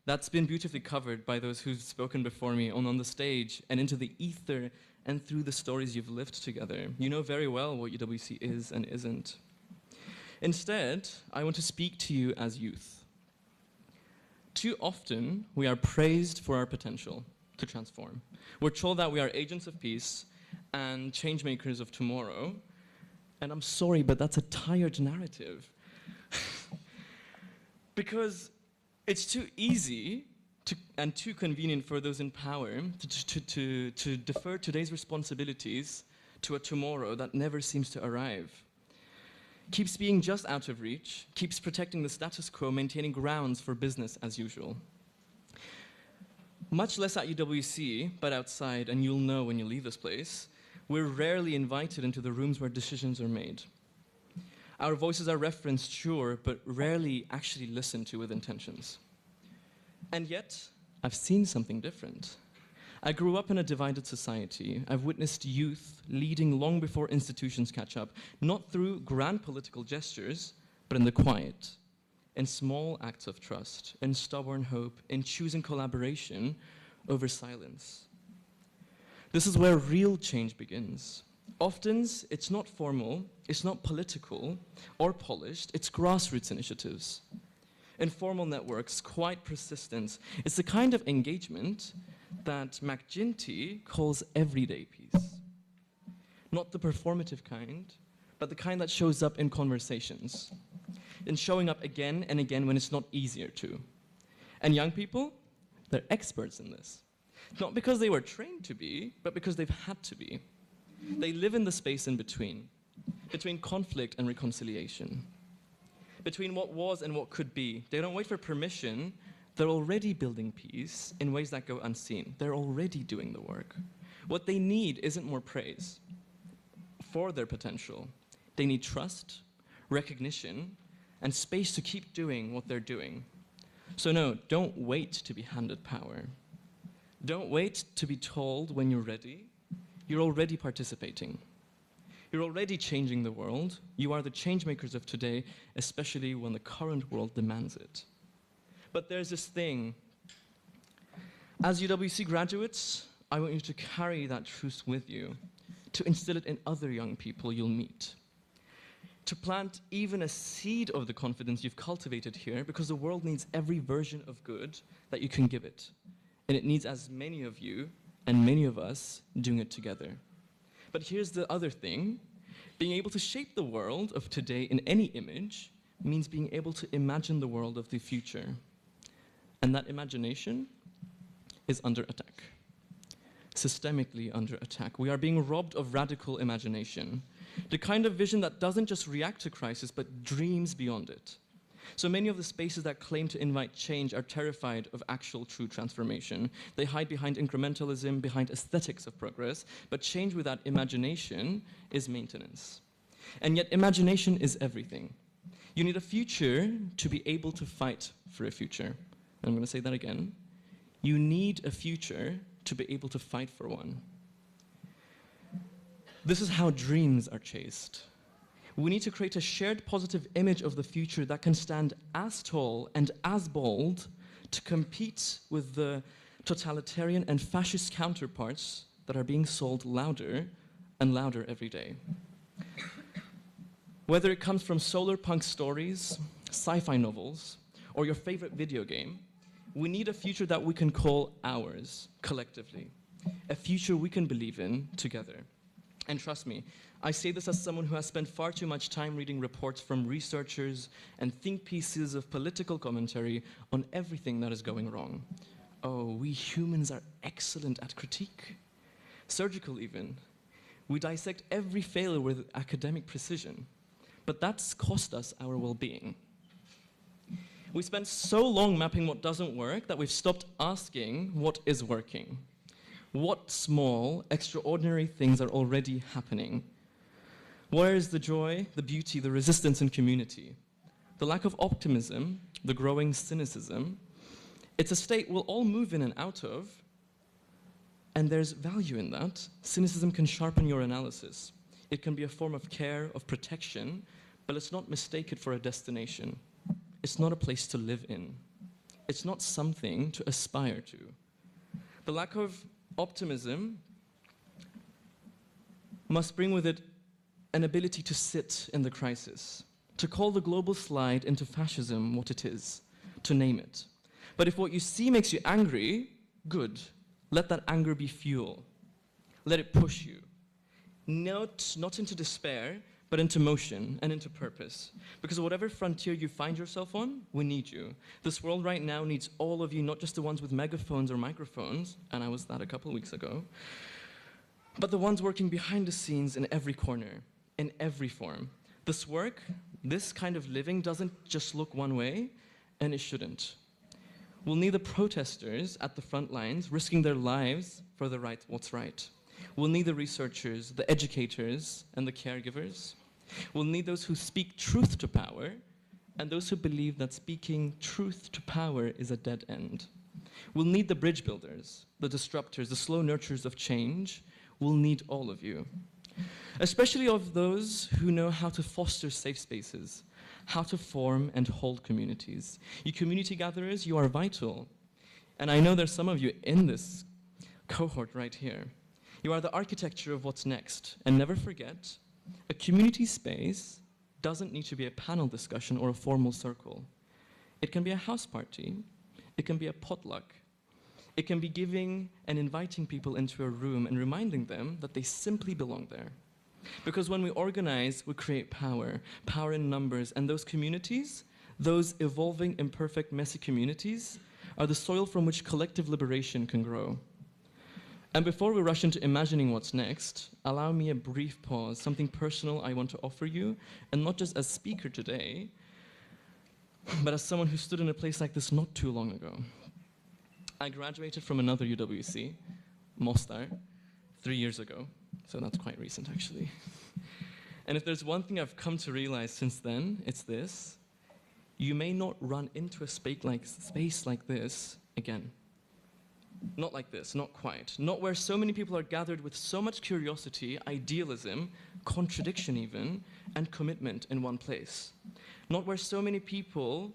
that's been beautifully covered by those who've spoken before me on the stage and into the ether and through the stories you've lived together. You know very well what UWC is and isn't. Instead, I want to speak to you as youth. Too often, we are praised for our potential to transform. We're told that we are agents of peace and change makers of tomorrow. And I'm sorry, but that's a tired narrative. Because it's too easy and too convenient for those in power to defer today's responsibilities to a tomorrow that never seems to arrive. Keeps being just out of reach, keeps protecting the status quo, maintaining grounds for business as usual. Much less at UWC, but outside, and you'll know when you leave this place, we're rarely invited into the rooms where decisions are made. Our voices are referenced, sure, but rarely actually listened to with intentions. And yet, I've seen something different. I grew up in a divided society. I've witnessed youth leading long before institutions catch up, not through grand political gestures, but in the quiet, in small acts of trust, in stubborn hope, in choosing collaboration over silence. This is where real change begins. Often, it's not formal, it's not political or polished, it's grassroots initiatives. Informal networks, quite persistent. It's the kind of engagement that McGinty calls everyday peace. Not the performative kind, but the kind that shows up in conversations, in showing up again and again when it's not easier to. And young people, they're experts in this. Not because they were trained to be, but because they've had to be. They live in the space in between conflict and reconciliation, between what was and what could be. They don't wait for permission. They're already building peace in ways that go unseen. They're already doing the work. What they need isn't more praise for their potential. They need trust, recognition, and space to keep doing what they're doing. So no, don't wait to be handed power. Don't wait to be told when you're ready. You're already participating. You're already changing the world. You are the change makers of today, especially when the current world demands it. But there's this thing. As UWC graduates, I want you to carry that truth with you, to instill it in other young people you'll meet, to plant even a seed of the confidence you've cultivated here, because the world needs every version of good that you can give it. And it needs as many of you and many of us doing it together. But here's the other thing. Being able to shape the world of today in any image means being able to imagine the world of the future. And that imagination is under attack, systemically under attack. We are being robbed of radical imagination, the kind of vision that doesn't just react to crisis, but dreams beyond it. So many of the spaces that claim to invite change are terrified of actual true transformation. They hide behind incrementalism, behind aesthetics of progress, but change without imagination is maintenance. And yet imagination is everything. You need a future to be able to fight for a future. And I'm going to say that again. You need a future to be able to fight for one. This is how dreams are chased. We need to create a shared positive image of the future that can stand as tall and as bold to compete with the totalitarian and fascist counterparts that are being sold louder and louder every day. Whether it comes from solar punk stories, sci-fi novels, or your favorite video game, we need a future that we can call ours, collectively. A future we can believe in together. And trust me, I say this as someone who has spent far too much time reading reports from researchers and think pieces of political commentary on everything that is going wrong. Oh, we humans are excellent at critique. Surgical even. We dissect every failure with academic precision. But that's cost us our well-being. We spent so long mapping what doesn't work that we've stopped asking what is working. What small, extraordinary things are already happening? Where is the joy, the beauty, the resistance in community? The lack of optimism, the growing cynicism, it's a state we'll all move in and out of, and there's value in that. Cynicism can sharpen your analysis. It can be a form of care, of protection, but let's not mistake it for a destination. It's not a place to live in. It's not something to aspire to. The lack of optimism must bring with it an ability to sit in the crisis, to call the global slide into fascism what it is, to name it. But if what you see makes you angry, good. Let that anger be fuel. Let it push you. Not into despair, but into motion and into purpose. Because whatever frontier you find yourself on, we need you. This world right now needs all of you, not just the ones with megaphones or microphones, and I was that a couple weeks ago, but the ones working behind the scenes in every corner, in every form. This work, this kind of living doesn't just look one way, and it shouldn't. We'll need the protesters at the front lines risking their lives for what's right. We'll need the researchers, the educators, and the caregivers. We'll need those who speak truth to power, and those who believe that speaking truth to power is a dead end. We'll need the bridge builders, the disruptors, the slow nurturers of change. We'll need all of you. Especially of those who know how to foster safe spaces, how to form and hold communities. You community gatherers, you are vital. And I know there's some of you in this cohort right here. You are the architecture of what's next. And never forget, a community space doesn't need to be a panel discussion or a formal circle. It can be a house party. It can be a potluck. It can be giving and inviting people into a room and reminding them that they simply belong there. Because when we organize, we create power, power in numbers, and those communities, those evolving, imperfect, messy communities, are the soil from which collective liberation can grow. And before we rush into imagining what's next, allow me a brief pause, something personal I want to offer you, and not just as speaker today, but as someone who stood in a place like this not too long ago. I graduated from another UWC, Mostar, 3 years ago, so that's quite recent actually. And if there's one thing I've come to realize since then, it's this: you may not run into a space like this again. Not like this, not quite. Not where so many people are gathered with so much curiosity, idealism, contradiction even, and commitment in one place. Not where so many people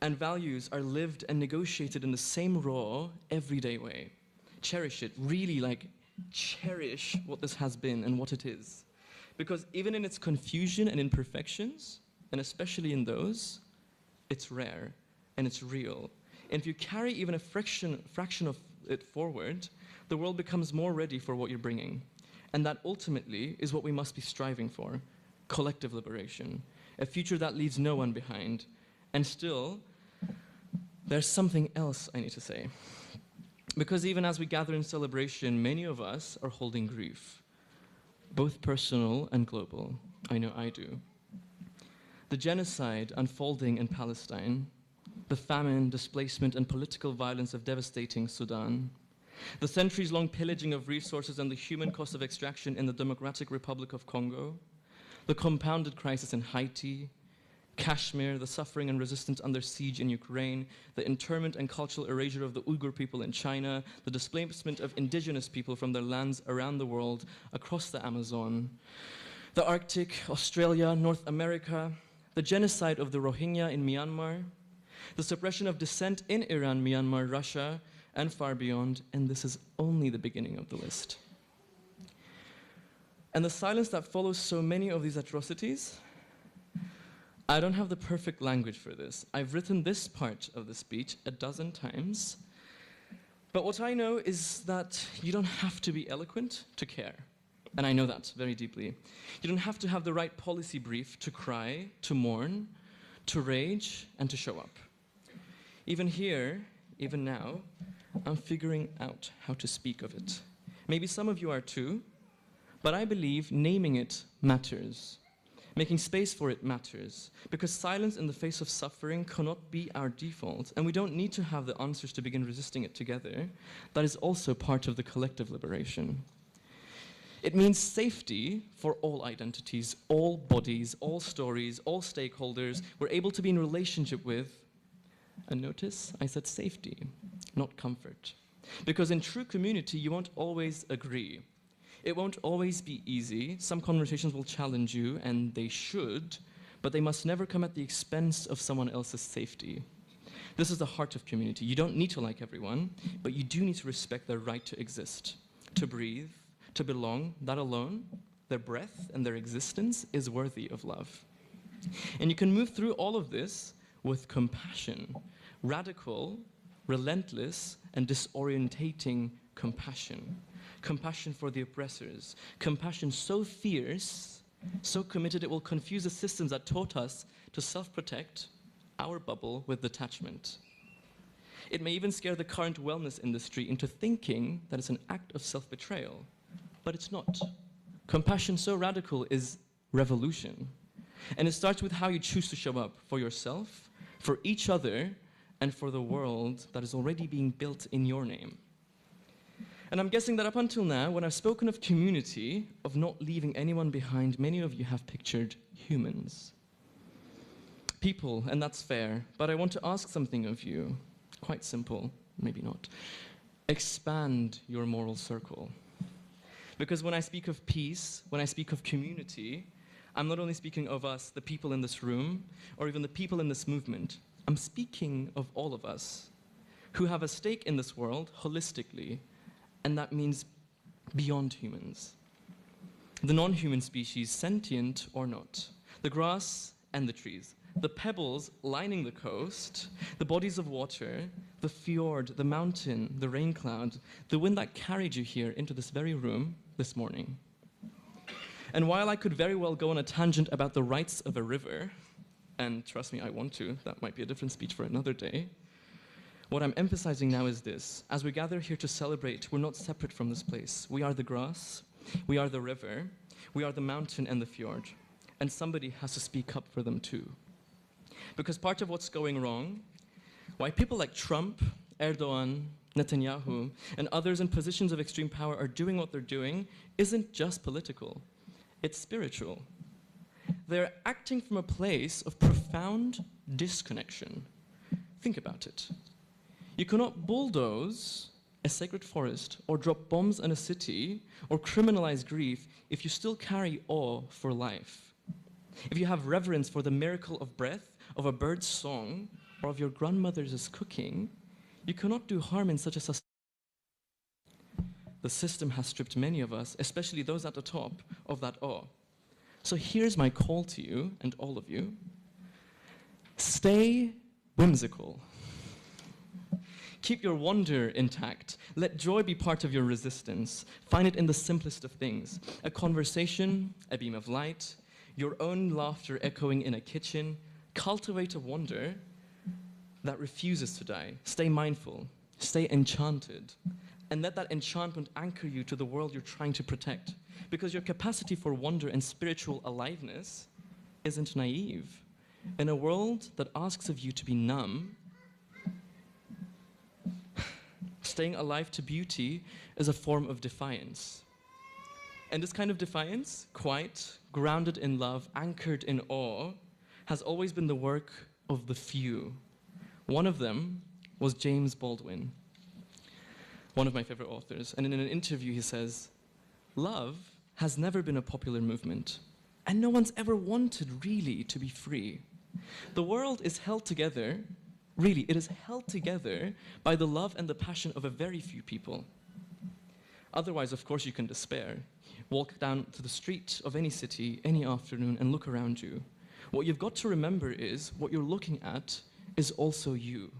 and values are lived and negotiated in the same raw, everyday way. Cherish it, really cherish what this has been and what it is. Because even in its confusion and imperfections, and especially in those, it's rare and it's real. And if you carry even a fraction of it forward, the world becomes more ready for what you're bringing. And that ultimately is what we must be striving for: collective liberation, a future that leaves no one behind. And still, there's something else I need to say. Because even as we gather in celebration, many of us are holding grief, both personal and global. I know I do. The genocide unfolding in Palestine, the famine, displacement, and political violence of devastating Sudan, the centuries-long pillaging of resources and the human cost of extraction in the Democratic Republic of Congo, the compounded crisis in Haiti, Kashmir, the suffering and resistance under siege in Ukraine, the internment and cultural erasure of the Uyghur people in China, the displacement of indigenous people from their lands around the world, across the Amazon, the Arctic, Australia, North America, the genocide of the Rohingya in Myanmar, the suppression of dissent in Iran, Myanmar, Russia, and far beyond, and this is only the beginning of the list. And the silence that follows so many of these atrocities, I don't have the perfect language for this. I've written this part of the speech a dozen times, but what I know is that you don't have to be eloquent to care, and I know that very deeply. You don't have to have the right policy brief to cry, to mourn, to rage, and to show up. Even here, even now, I'm figuring out how to speak of it. Maybe some of you are too, but I believe naming it matters. Making space for it matters, because silence in the face of suffering cannot be our default, and we don't need to have the answers to begin resisting it together. That is also part of the collective liberation. It means safety for all identities, all bodies, all stories, all stakeholders we're able to be in relationship with. And notice, I said safety, not comfort. Because in true community, you won't always agree. It won't always be easy. Some conversations will challenge you, and they should, but they must never come at the expense of someone else's safety. This is the heart of community. You don't need to like everyone, but you do need to respect their right to exist, to breathe, to belong. That alone, their breath and their existence is worthy of love. And you can move through all of this with compassion, radical, relentless, and disorientating compassion. Compassion for the oppressors. Compassion so fierce, so committed it will confuse the systems that taught us to self-protect our bubble with detachment. It may even scare the current wellness industry into thinking that it's an act of self-betrayal, but it's not. Compassion so radical is revolution. And it starts with how you choose to show up for yourself, for each other, and for the world that is already being built in your name. And I'm guessing that up until now, when I've spoken of community, of not leaving anyone behind, many of you have pictured humans. People, and that's fair, but I want to ask something of you. Quite simple, maybe not. Expand your moral circle. Because when I speak of peace, when I speak of community, I'm not only speaking of us, the people in this room, or even the people in this movement. I'm speaking of all of us who have a stake in this world holistically, and that means beyond humans. The non-human species, sentient or not, the grass and the trees, the pebbles lining the coast, the bodies of water, the fjord, the mountain, the rain cloud, the wind that carried you here into this very room this morning. And while I could very well go on a tangent about the rights of a river, and trust me, I want to, that might be a different speech for another day, what I'm emphasizing now is this. As we gather here to celebrate, we're not separate from this place. We are the grass, we are the river, we are the mountain and the fjord, and somebody has to speak up for them too. Because part of what's going wrong, why people like Trump, Erdogan, Netanyahu, and others in positions of extreme power are doing what they're doing, isn't just political, it's spiritual. They're acting from a place of profound disconnection. Think about it. You cannot bulldoze a sacred forest or drop bombs on a city or criminalize grief if you still carry awe for life. If you have reverence for the miracle of breath, of a bird's song, or of your grandmother's cooking, you cannot do harm in such a society. The system has stripped many of us, especially those at the top, of that awe. So here's my call to you and all of you. Stay whimsical. Keep your wonder intact. Let joy be part of your resistance. Find it in the simplest of things. A conversation, a beam of light, your own laughter echoing in a kitchen. Cultivate a wonder, that refuses to die. Stay mindful, stay enchanted, and let that enchantment anchor you to the world you're trying to protect. Because your capacity for wonder and spiritual aliveness isn't naive. In a world that asks of you to be numb, staying alive to beauty is a form of defiance. And this kind of defiance, quiet, grounded in love, anchored in awe, has always been the work of the few. One of them was James Baldwin, one of my favorite authors. And in an interview he says, "Love has never been a popular movement, and no one's ever wanted really to be free. The world is held together, really, it is held together by the love and the passion of a very few people. Otherwise, of course, you can despair. Walk down to the street of any city, any afternoon, and look around you. What you've got to remember is what you're looking at is also you.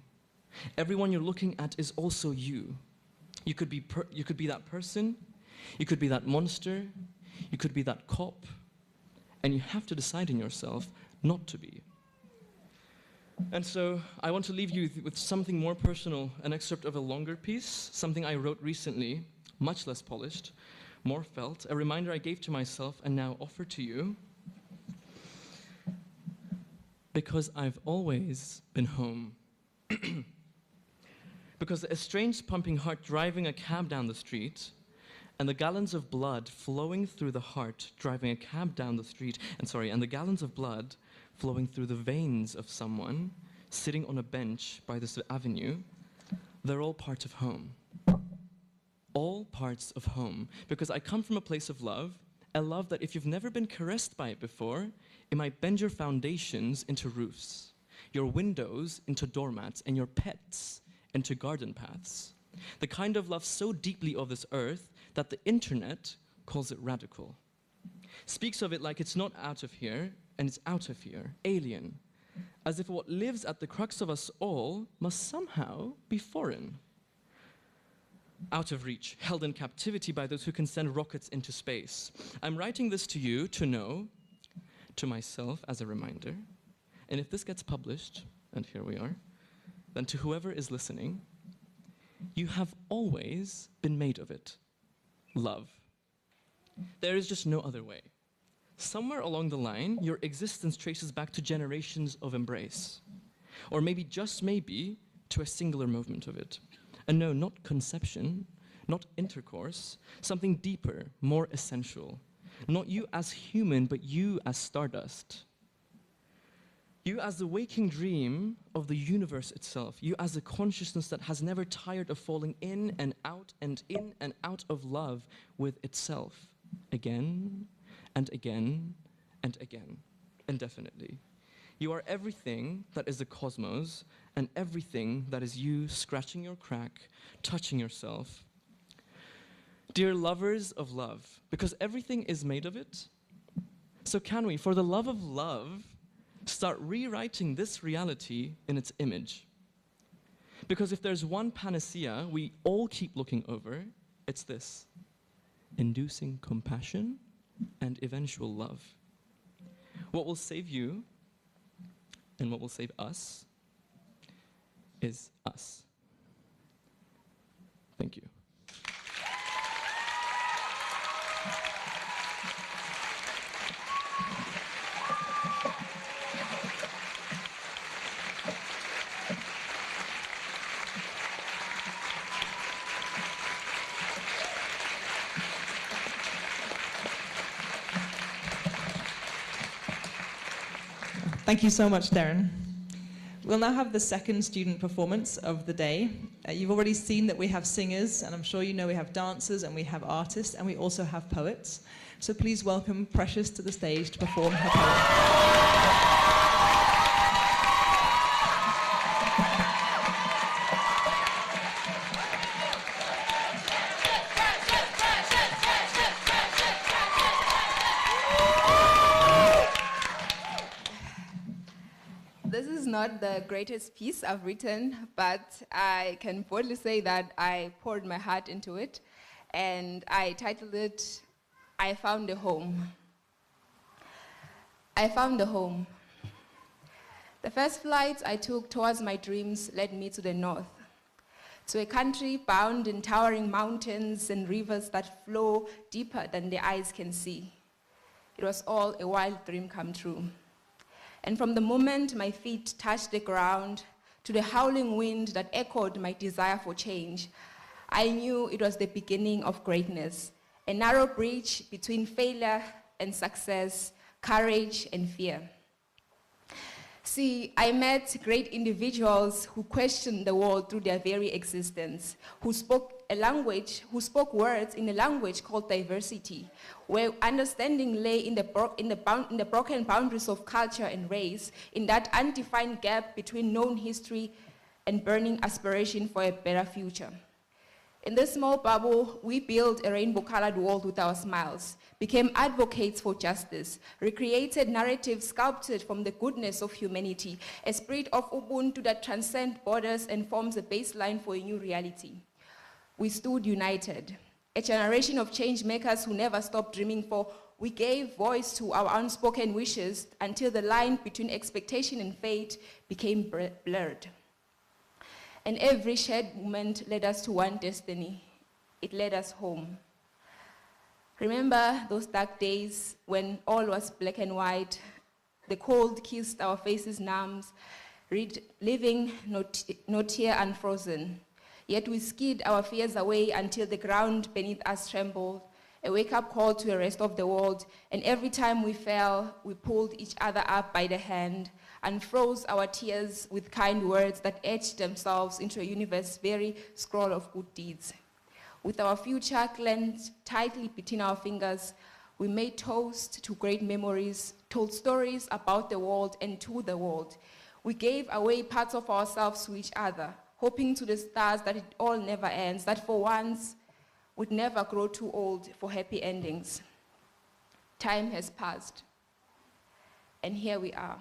Everyone you're looking at is also you. You could be that person, you could be that monster, you could be that cop, and you have to decide in yourself not to be." And so I want to leave you with something more personal, an excerpt of a longer piece, something I wrote recently, much less polished, more felt, a reminder I gave to myself and now offer to you. Because I've always been home. Because the estranged pumping heart driving a cab down the street, and the gallons of blood flowing through the heart driving a cab down the street, and the gallons of blood flowing through the veins of someone sitting on a bench by this avenue, they're all part of home. All parts of home. Because I come from a place of love, a love that if you've never been caressed by it before, it might bend your foundations into roofs, your windows into doormats, and your pets into garden paths. The kind of love so deeply of this earth that the internet calls it radical. Speaks of it like it's not out of here, and it's out of here, alien, as if what lives at the crux of us all must somehow be foreign. Out of reach, held in captivity by those who can send rockets into space. I'm writing this to you to know, to myself as a reminder, and if this gets published, and here we are, then to whoever is listening, you have always been made of it. Love. There is just no other way. Somewhere along the line, your existence traces back to generations of embrace. Or maybe, just maybe, to a singular moment of it. And no, not conception, not intercourse, something deeper, more essential. Not you as human, but you as stardust. You as the waking dream of the universe itself. You as a consciousness that has never tired of falling in and out of love with itself. Again and again and again, indefinitely. You are everything that is the cosmos and everything that is you scratching your crack, touching yourself. Dear lovers of love, because everything is made of it, so can we, for the love of love, start rewriting this reality in its image? Because if there's one panacea we all keep looking over, it's this: inducing compassion and eventual love. What will save you and what will save us is us. Thank you. Thank you so much, Darren. We'll now have the second student performance of the day. You've already seen that we have singers, and I'm sure you know we have dancers, and we have artists, and we also have poets. So please welcome Precious to the stage to perform her poem. This is not the greatest piece I've written, but I can boldly say that I poured my heart into it, and I titled it, I Found a Home. I found a home. The first flight I took towards my dreams led me to the north, to a country bound in towering mountains and rivers that flow deeper than the eyes can see. It was all a wild dream come true. And from the moment my feet touched the ground to the howling wind that echoed my desire for change, I knew it was the beginning of greatness, a narrow bridge between failure and success, courage and fear. See, I met great individuals who questioned the world through their very existence, who spoke words in a language called diversity, where understanding lay in the broken boundaries of culture and race, in that undefined gap between known history and burning aspiration for a better future. In this small bubble, we built a rainbow-colored world with our smiles, became advocates for justice, recreated narratives sculpted from the goodness of humanity, a spirit of Ubuntu that transcends borders and forms a baseline for a new reality. We stood united, a generation of change makers who never stopped dreaming, for we gave voice to our unspoken wishes until the line between expectation and fate became blurred. And every shared moment led us to one destiny. It led us home. Remember those dark days when all was black and white, the cold kissed our faces numb, leaving no tear unfrozen. Yet we skid our fears away until the ground beneath us trembled, a wake-up call to the rest of the world, and every time we fell, we pulled each other up by the hand and froze our tears with kind words that etched themselves into a universe's very scroll of good deeds. With our future clenched tightly between our fingers, we made toast to great memories, told stories about the world and to the world. We gave away parts of ourselves to each other, hoping to the stars that it all never ends, that for once we'd never grow too old for happy endings. Time has passed, and here we are.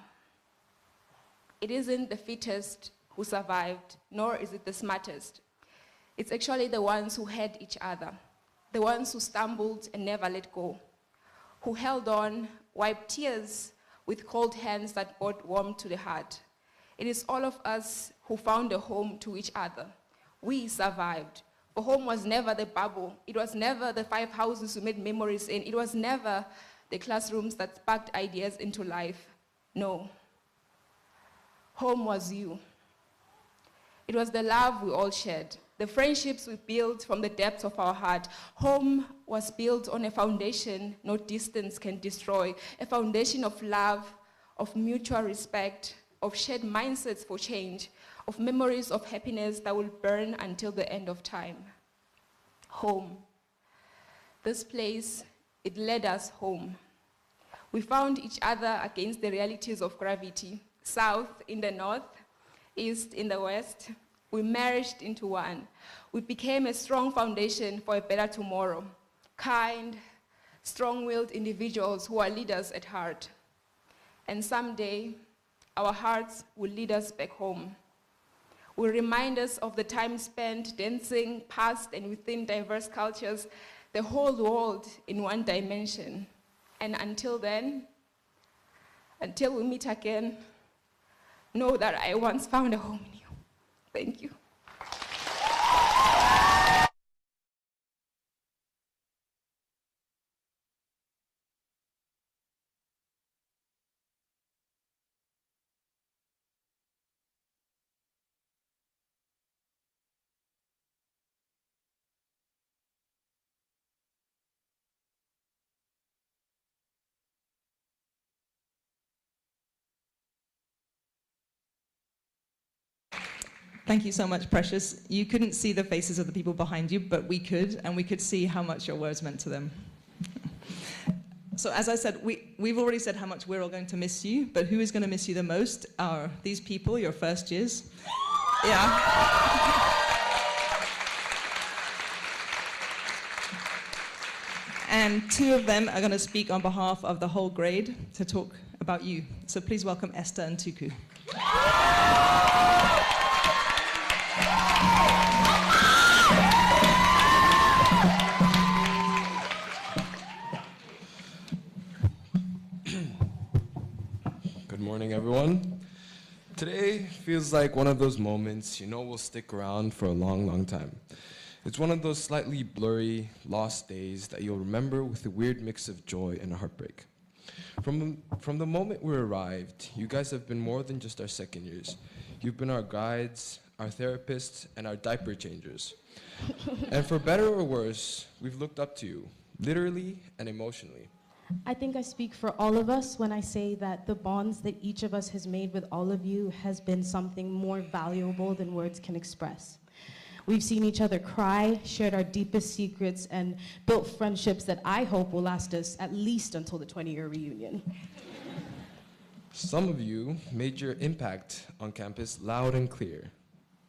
It isn't the fittest who survived, nor is it the smartest. It's actually the ones who had each other, the ones who stumbled and never let go, who held on, wiped tears with cold hands that brought warmth to the heart. It is all of us who found a home to each other. We survived. For home was never the bubble. It was never the 5 houses we made memories in. It was never the classrooms that sparked ideas into life. No. Home was you. It was the love we all shared, the friendships we built from the depths of our heart. Home was built on a foundation no distance can destroy, a foundation of love, of mutual respect, of shared mindsets for change, of memories of happiness that will burn until the end of time. Home. This place, it led us home. We found each other against the realities of gravity. South in the north, east in the west, we merged into one. We became a strong foundation for a better tomorrow. Kind, strong-willed individuals who are leaders at heart. And someday, our hearts will lead us back home. Will remind us of the time spent dancing past and within diverse cultures, the whole world in one dimension. And until then, until we meet again, know that I once found a home in you. Thank you. Thank you so much, Precious. You couldn't see the faces of the people behind you, but we could, and we could see how much your words meant to them. So as I said, we've already said how much we're all going to miss you, but who is going to miss you the most are these people, your first years. Yeah. And 2 of them are going to speak on behalf of the whole grade to talk about you. So please welcome Esther and Tuku. Good morning, everyone. feels like one of those moments you know will stick around for a long, long time. It's one of those slightly blurry, lost days that you'll remember with a weird mix of joy and heartbreak. From the moment we arrived, you guys have been more than just our second years. You've been our guides, our therapists, and our diaper changers. And for better or worse, we've looked up to you, literally and emotionally. I think I speak for all of us when I say that the bonds that each of us has made with all of you has been something more valuable than words can express. We've seen each other cry, shared our deepest secrets, and built friendships that I hope will last us at least until the 20-year reunion. Some of you made your impact on campus loud and clear,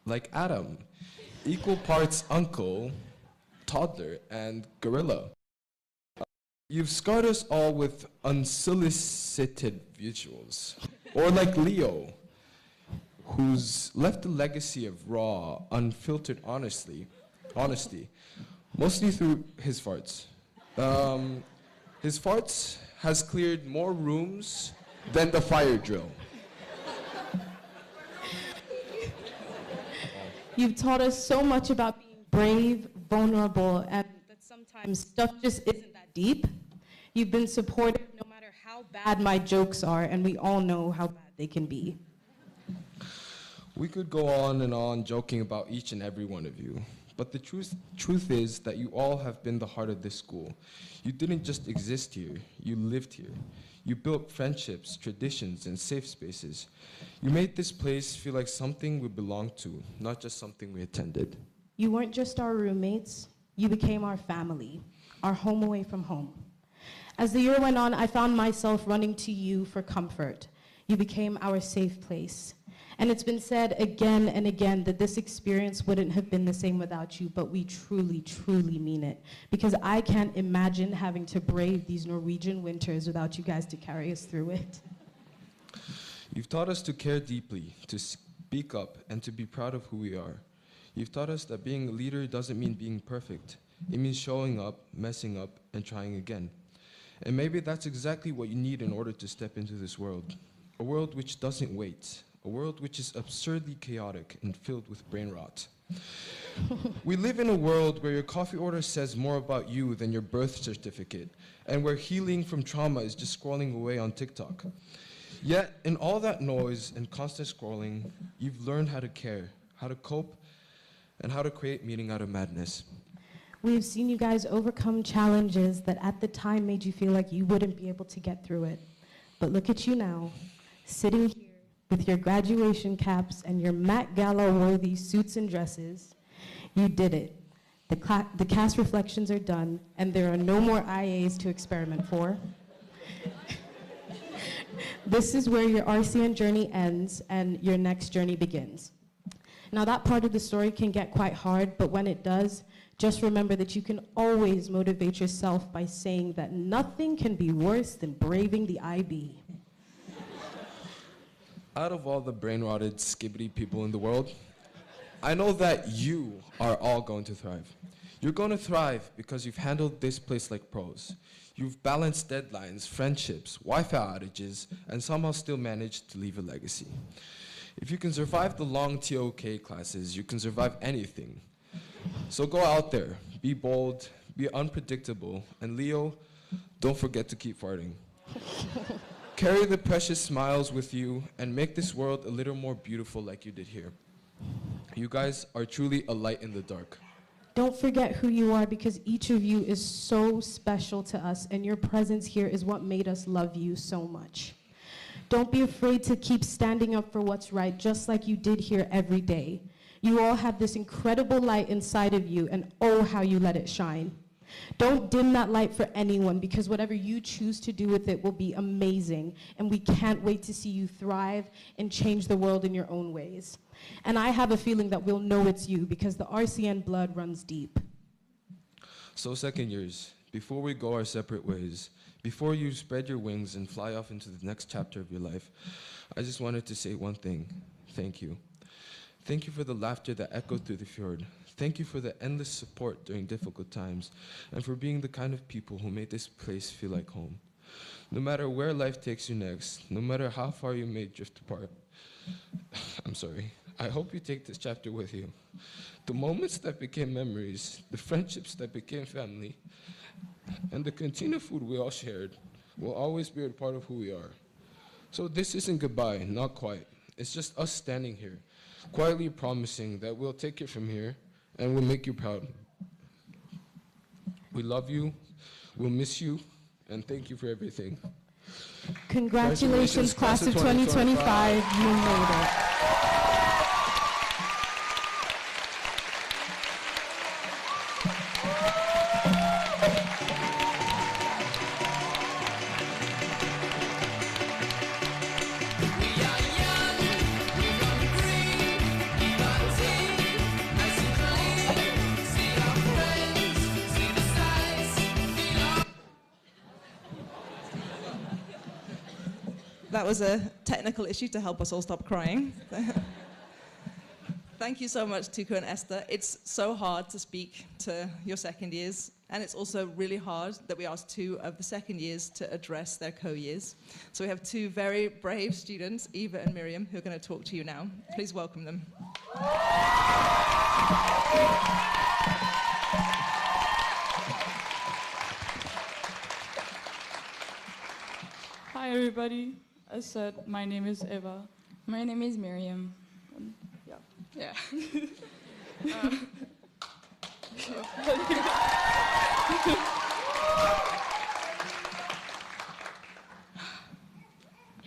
like Adam, equal parts uncle, toddler, and gorilla. You've scarred us all with unsolicited visuals, or like Leo, who's left a legacy of raw, unfiltered honesty, mostly through his farts. His farts has cleared more rooms than the fire drill. You've taught us so much about being brave, vulnerable, and that sometimes stuff just isn't that deep. You've been supportive no matter how bad my jokes are, and we all know how bad they can be. We could go on and on joking about each and every one of you, but the truth is that you all have been the heart of this school. You didn't just exist here, you lived here. You built friendships, traditions, and safe spaces. You made this place feel like something we belonged to, not just something we attended. You weren't just our roommates, you became our family, our home away from home. As the year went on, I found myself running to you for comfort. You became our safe place. And it's been said again and again that this experience wouldn't have been the same without you, but we truly, truly mean it. Because I can't imagine having to brave these Norwegian winters without you guys to carry us through it. You've taught us to care deeply, to speak up, and to be proud of who we are. You've taught us that being a leader doesn't mean being perfect. It means showing up, messing up, and trying again. And maybe that's exactly what you need in order to step into this world. A world which doesn't wait. A world which is absurdly chaotic and filled with brain rot. We live in a world where your coffee order says more about you than your birth certificate, and where healing from trauma is just scrolling away on TikTok. Yet, in all that noise and constant scrolling, you've learned how to care, how to cope, and how to create meaning out of madness. We've seen you guys overcome challenges that at the time made you feel like you wouldn't be able to get through it. But look at you now, sitting here with your graduation caps and your Met Gala-worthy suits and dresses. You did it. The cast reflections are done, and there are no more IAs to experiment for. This is where your RCN journey ends and your next journey begins. Now, that part of the story can get quite hard, but when it does, just remember that you can always motivate yourself by saying that nothing can be worse than braving the IB. Out of all the brain-rotted, skibbity people in the world, I know that you are all going to thrive. You're going to thrive because you've handled this place like pros. You've balanced deadlines, friendships, Wi-Fi outages, and somehow still managed to leave a legacy. If you can survive the long TOK classes, you can survive anything. So go out there, be bold, be unpredictable, and Leo, don't forget to keep farting. Carry the precious smiles with you and make this world a little more beautiful like you did here. You guys are truly a light in the dark. Don't forget who you are, because each of you is so special to us, and your presence here is what made us love you so much. Don't be afraid to keep standing up for what's right, just like you did here every day. You all have this incredible light inside of you, and oh, how you let it shine. Don't dim that light for anyone, because whatever you choose to do with it will be amazing, and we can't wait to see you thrive and change the world in your own ways. And I have a feeling that we'll know it's you, because the RCN blood runs deep. So second years, before we go our separate ways, before you spread your wings and fly off into the next chapter of your life, I just wanted to say one thing. Thank you. Thank you for the laughter that echoed through the fjord. Thank you for the endless support during difficult times, and for being the kind of people who made this place feel like home. No matter where life takes you next, no matter how far you may drift apart, I'm sorry. I hope you take this chapter with you. The moments that became memories, the friendships that became family, and the cantina food we all shared will always be a part of who we are. So this isn't goodbye, not quite. It's just us standing here, quietly promising that we'll take it from here and we'll make you proud. We love you, we'll miss you, and thank you for everything. Congratulations, class of 2025, you made it. That was a technical issue to help us all stop crying. Thank you so much, Tuku and Esther. It's so hard to speak to your second years, and it's also really hard that we asked 2 of the second years to address their co-years. So we have 2 very brave students, Eva and Miriam, who are going to talk to you now. Please welcome them. Hi everybody. As said, my name is Eva. My name is Miriam. Yeah.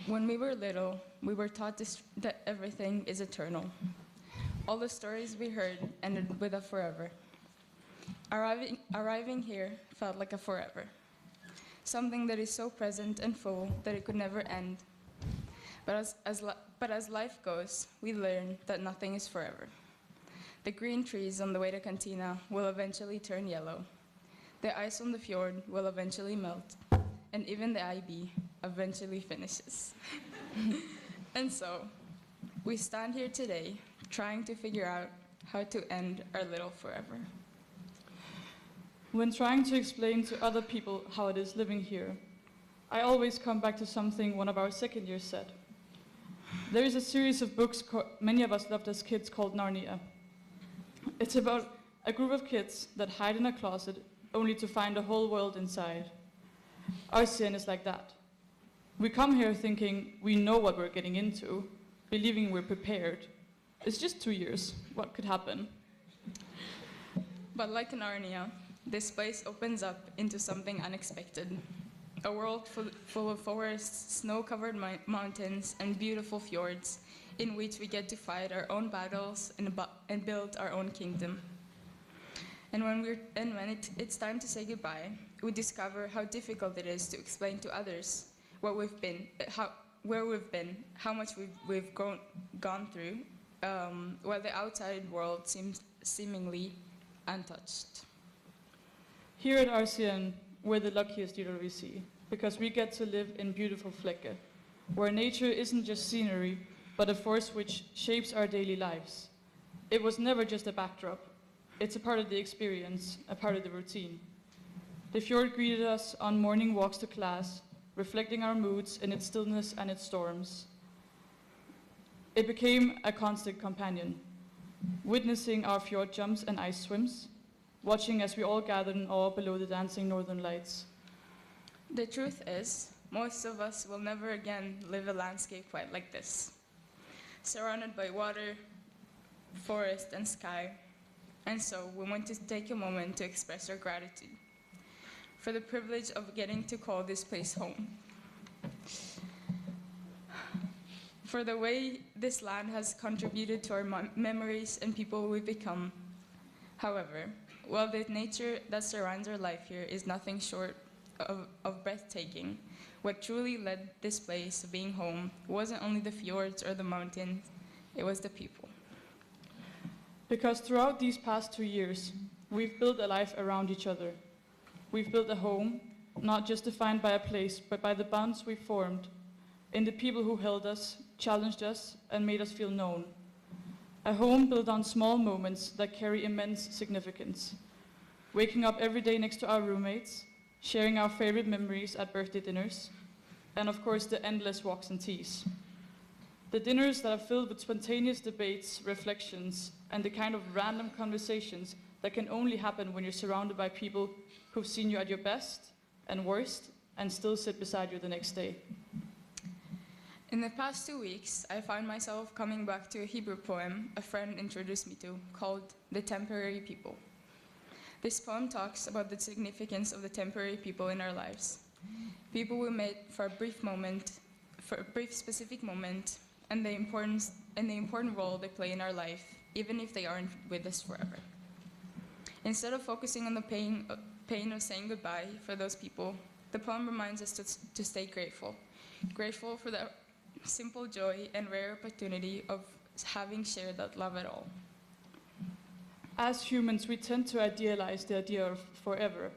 When we were little, we were taught that everything is eternal. All the stories we heard ended with a forever. Arriving here felt like a forever. Something that is so present and full that it could never end. But as life goes, we learn that nothing is forever. The green trees on the way to Cantina will eventually turn yellow. The ice on the fjord will eventually melt, and even the IB eventually finishes. And so, we stand here today trying to figure out how to end our little forever. When trying to explain to other people how it is living here, I always come back to something one of our second years said. There is a series of books many of us loved as kids called Narnia. It's about a group of kids that hide in a closet only to find a whole world inside. RCN is like that. We come here thinking we know what we're getting into, believing we're prepared. It's just 2 years. What could happen? But like Narnia, this place opens up into something unexpected. A world full of forests, snow-covered mountains, and beautiful fjords, in which we get to fight our own battles and build our own kingdom. And when it's time to say goodbye, we discover how difficult it is to explain to others what we've been, where we've been, how much we've gone through, while the outside world seems seemingly untouched. Here at RCN, we're the luckiest UWC, because we get to live in beautiful Flekke, where nature isn't just scenery, but a force which shapes our daily lives. It was never just a backdrop. It's a part of the experience, a part of the routine. The fjord greeted us on morning walks to class, reflecting our moods in its stillness and its storms. It became a constant companion, witnessing our fjord jumps and ice swims, watching as we all gathered in awe below the dancing northern lights. The truth is, most of us will never again live a landscape quite like this. Surrounded by water, forest, and sky. And so we want to take a moment to express our gratitude for the privilege of getting to call this place home. For the way this land has contributed to our memories and people we've become. However, while the nature that surrounds our life here is nothing short of breathtaking, what truly led this place to being home wasn't only the fjords or the mountains, it was the people. Because throughout these past 2 years, we've built a life around each other. We've built a home, not just defined by a place, but by the bonds we formed, in the people who held us, challenged us, and made us feel known. A home built on small moments that carry immense significance. Waking up every day next to our roommates, sharing our favorite memories at birthday dinners, and of course the endless walks and teas. The dinners that are filled with spontaneous debates, reflections, and the kind of random conversations that can only happen when you're surrounded by people who've seen you at your best and worst and still sit beside you the next day. In the past 2 weeks, I found myself coming back to a Hebrew poem a friend introduced me to called The Temporary People. This poem talks about the significance of the temporary people in our lives. People we met for a brief moment, for a brief specific moment, and the important role they play in our life, even if they aren't with us forever. Instead of focusing on the pain of saying goodbye for those people, the poem reminds us to stay grateful. Grateful for the simple joy and rare opportunity of having shared that love at all. As humans, we tend to idealize the idea of forever.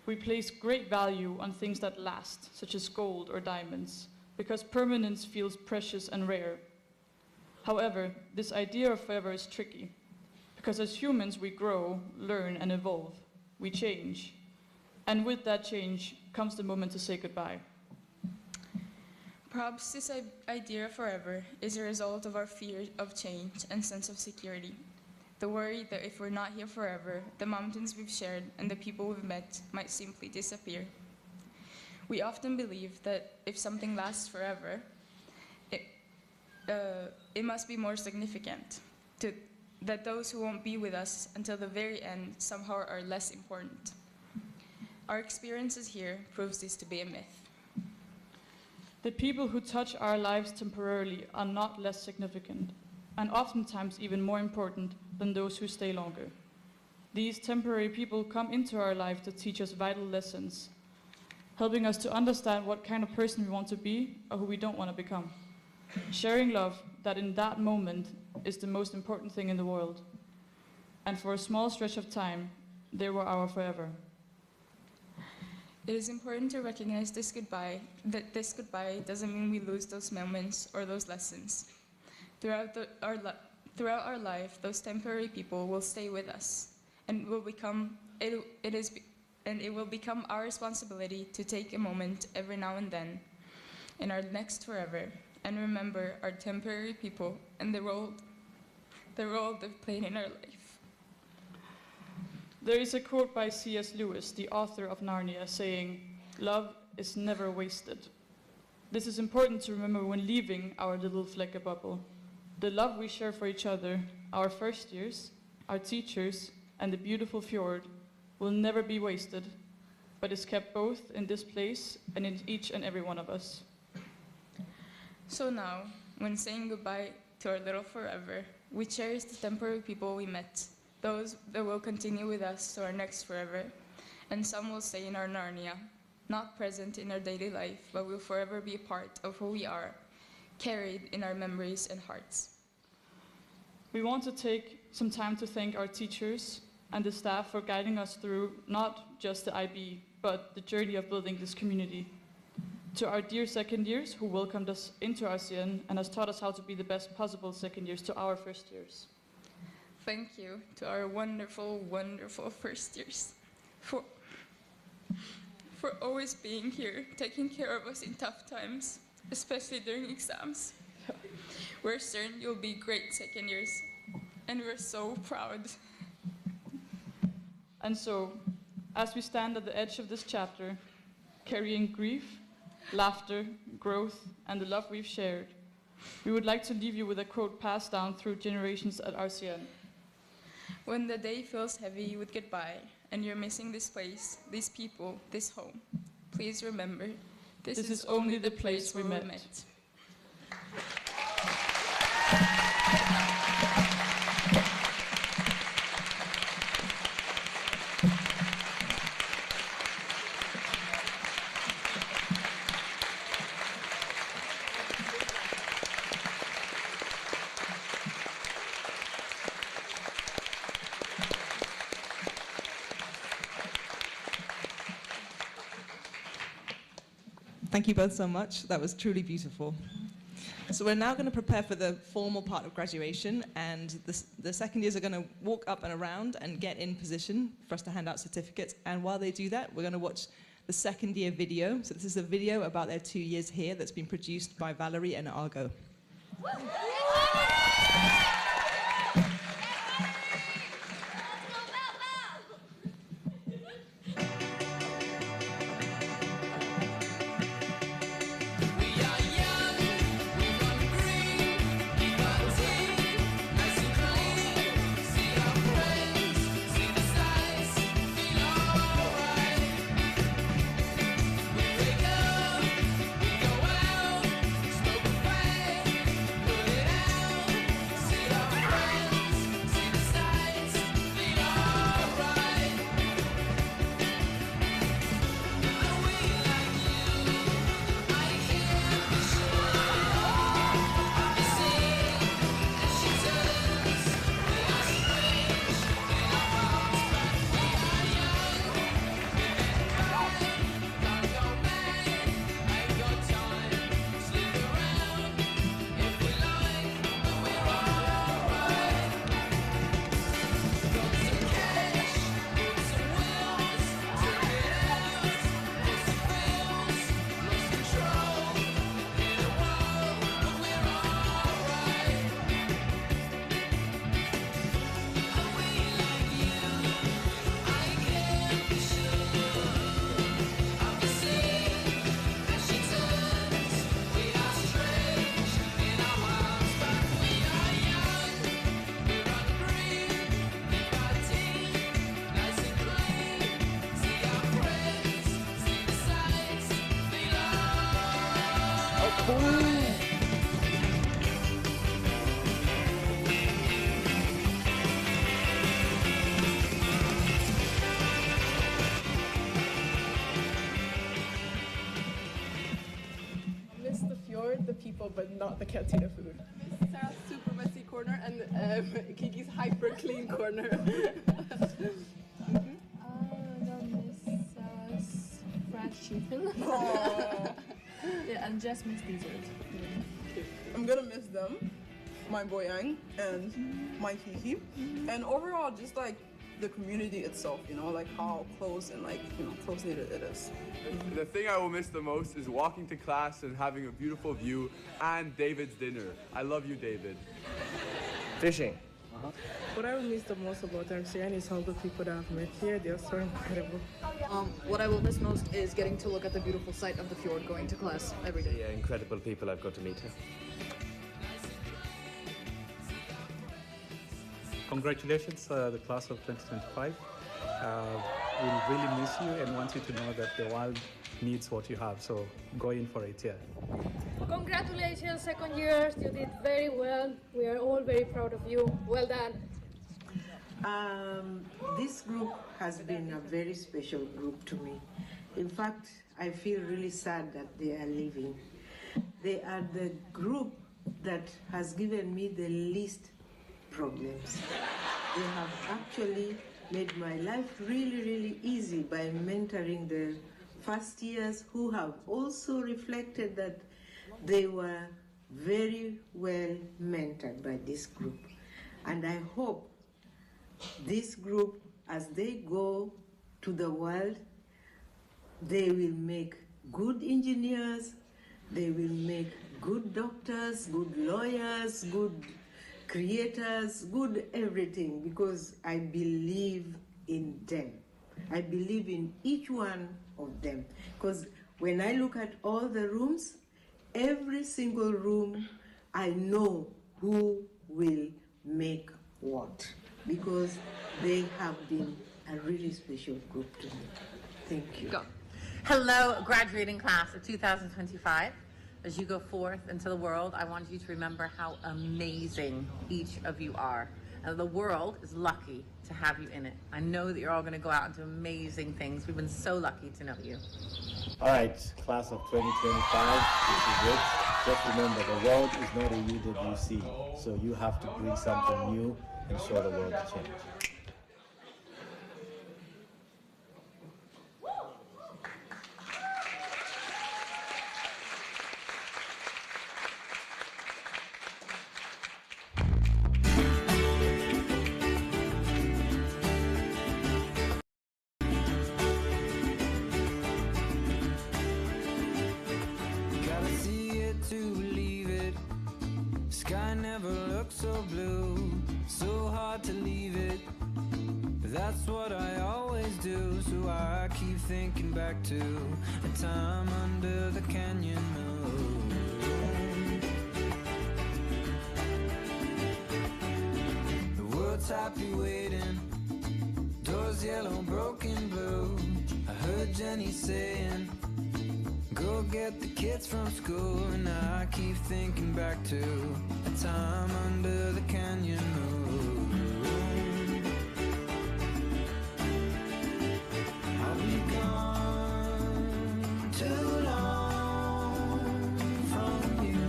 We place great value on things that last, such as gold or diamonds, because permanence feels precious and rare. However, this idea of forever is tricky, because as humans we grow, learn, and evolve. We change. And with that change comes the moment to say goodbye. Perhaps this idea of forever is a result of our fear of change and sense of security. The worry that if we're not here forever, the mountains we've shared and the people we've met might simply disappear. We often believe that if something lasts forever, it must be more significant, that those who won't be with us until the very end somehow are less important. Our experiences here proves this to be a myth. The people who touch our lives temporarily are not less significant, and oftentimes even more important than those who stay longer. These temporary people come into our life to teach us vital lessons, helping us to understand what kind of person we want to be or who we don't want to become. Sharing love that in that moment is the most important thing in the world. And for a small stretch of time, they were our forever. It is important to recognize that this goodbye doesn't mean we lose those moments or those lessons. Throughout our life, those temporary people will stay with us, and it will become our responsibility to take a moment every now and then in our next forever and remember our temporary people and the role they've played in our life. There is a quote by C.S. Lewis, the author of Narnia, saying, "Love is never wasted." This is important to remember when leaving our little Flekke bubble. The love we share for each other, our first years, our teachers, and the beautiful fjord will never be wasted, but is kept both in this place and in each and every one of us. So now, when saying goodbye to our little forever, we cherish the temporary people we met, those that will continue with us to our next forever, and some will stay in our Narnia, not present in our daily life, but will forever be a part of who we are, carried in our memories and hearts. We want to take some time to thank our teachers and the staff for guiding us through not just the IB, but the journey of building this community. To our dear second years who welcomed us into RCN and has taught us how to be the best possible second years to our first years. Thank you to our wonderful, wonderful first years for always being here, taking care of us in tough times, especially during exams. We're certain you'll be great second years, and we're so proud. And so, as we stand at the edge of this chapter, carrying grief, laughter, growth, and the love we've shared, we would like to leave you with a quote passed down through generations at RCN. When the day feels heavy with goodbye, and you're missing this place, these people, this home, please remember, this is only the place where we met. Thank you both so much. That was truly beautiful. So we're now going to prepare for the formal part of graduation, and the second years are going to walk up and around and get in position for us to hand out certificates. And while they do that, we're going to watch the second year video. So this is a video about their 2 years here that's been produced by Valerie and Argo. Miss the fjord, the people, but not the cantina food. Sarah's super messy corner and Kiki's hyper clean corner. Don't miss Sarah's fried chicken. Yeah, and just miss dessert. I'm gonna miss them, my Boyang and my Kiki, and overall just like the community itself, you know, like how close and like, you know, close-knit it is. The thing I will miss the most is walking to class and having a beautiful view and David's dinner. I love you, David. Fishing. What I will miss the most about RCN is all the people that I've met here. They are so incredible. What I will miss most is getting to look at the beautiful sight of the fjord going to class every day. Yeah, incredible people I've got to meet here. Congratulations, the class of 2025. We'll really miss you and want you to know that the world needs what you have, so go in for it, yeah. Congratulations, second years. You did very well. We are all very proud of you. Well done. This group has been a very special group to me. In fact, I feel really sad that they are leaving. They are the group that has given me the least problems. They have actually made my life really, really easy by mentoring the first years who have also reflected that they were very well mentored by this group. And I hope this group, as they go to the world, they will make good engineers, they will make good doctors, good lawyers, good creators, good everything, because I believe in them. I believe in each one of them. Because when I look at all the rooms, every single room, I know who will make what, because they have been a really special group to me. Thank you. Go. Hello, graduating class of 2025. As you go forth into the world, I want you to remember how amazing each of you are. And the world is lucky to have you in it. I know that you're all going to go out and do amazing things. We've been so lucky to know you. All right, class of 2025, this is it. Just remember, the world is not a UWC, so you have to bring something new and show the world a change. So hard to leave it, but that's what I always do. So I keep thinking back to a time under the canyon moon. The world's happy waiting, doors yellow, broken blue. I heard Jenny saying, go get the kids from school. And I keep thinking back to a time under the canyon moon. I'll be gone too long from you.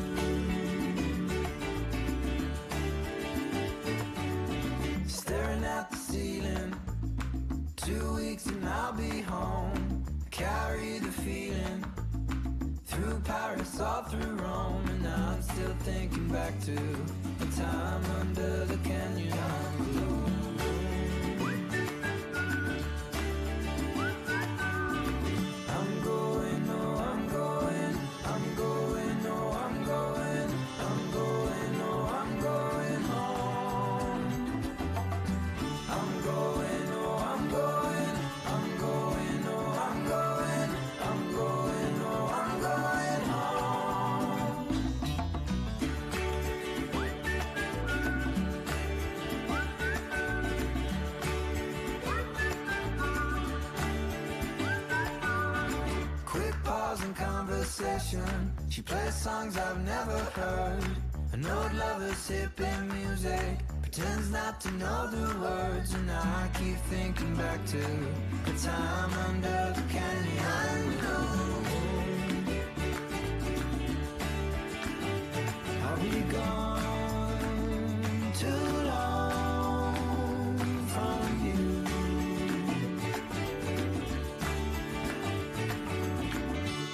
Staring at the ceiling, 2 weeks and I'll be home. Carry the feeling through Paris, all through Rome. And I'm still thinking back to a time under the canyon moon. I'm going, oh, I'm going, I'm going, oh, I'm going, I'm going, oh, I'm going home. I'm going, oh, I'm going, I'm going, oh, I'm going, I'm going, oh, I'm going home. Quick pause in conversation. She plays songs I've never heard. An old lover's hippie music, pretends not to know the words. And I keep thinking back to the time under the canyon moon. I'll be gone too long from you.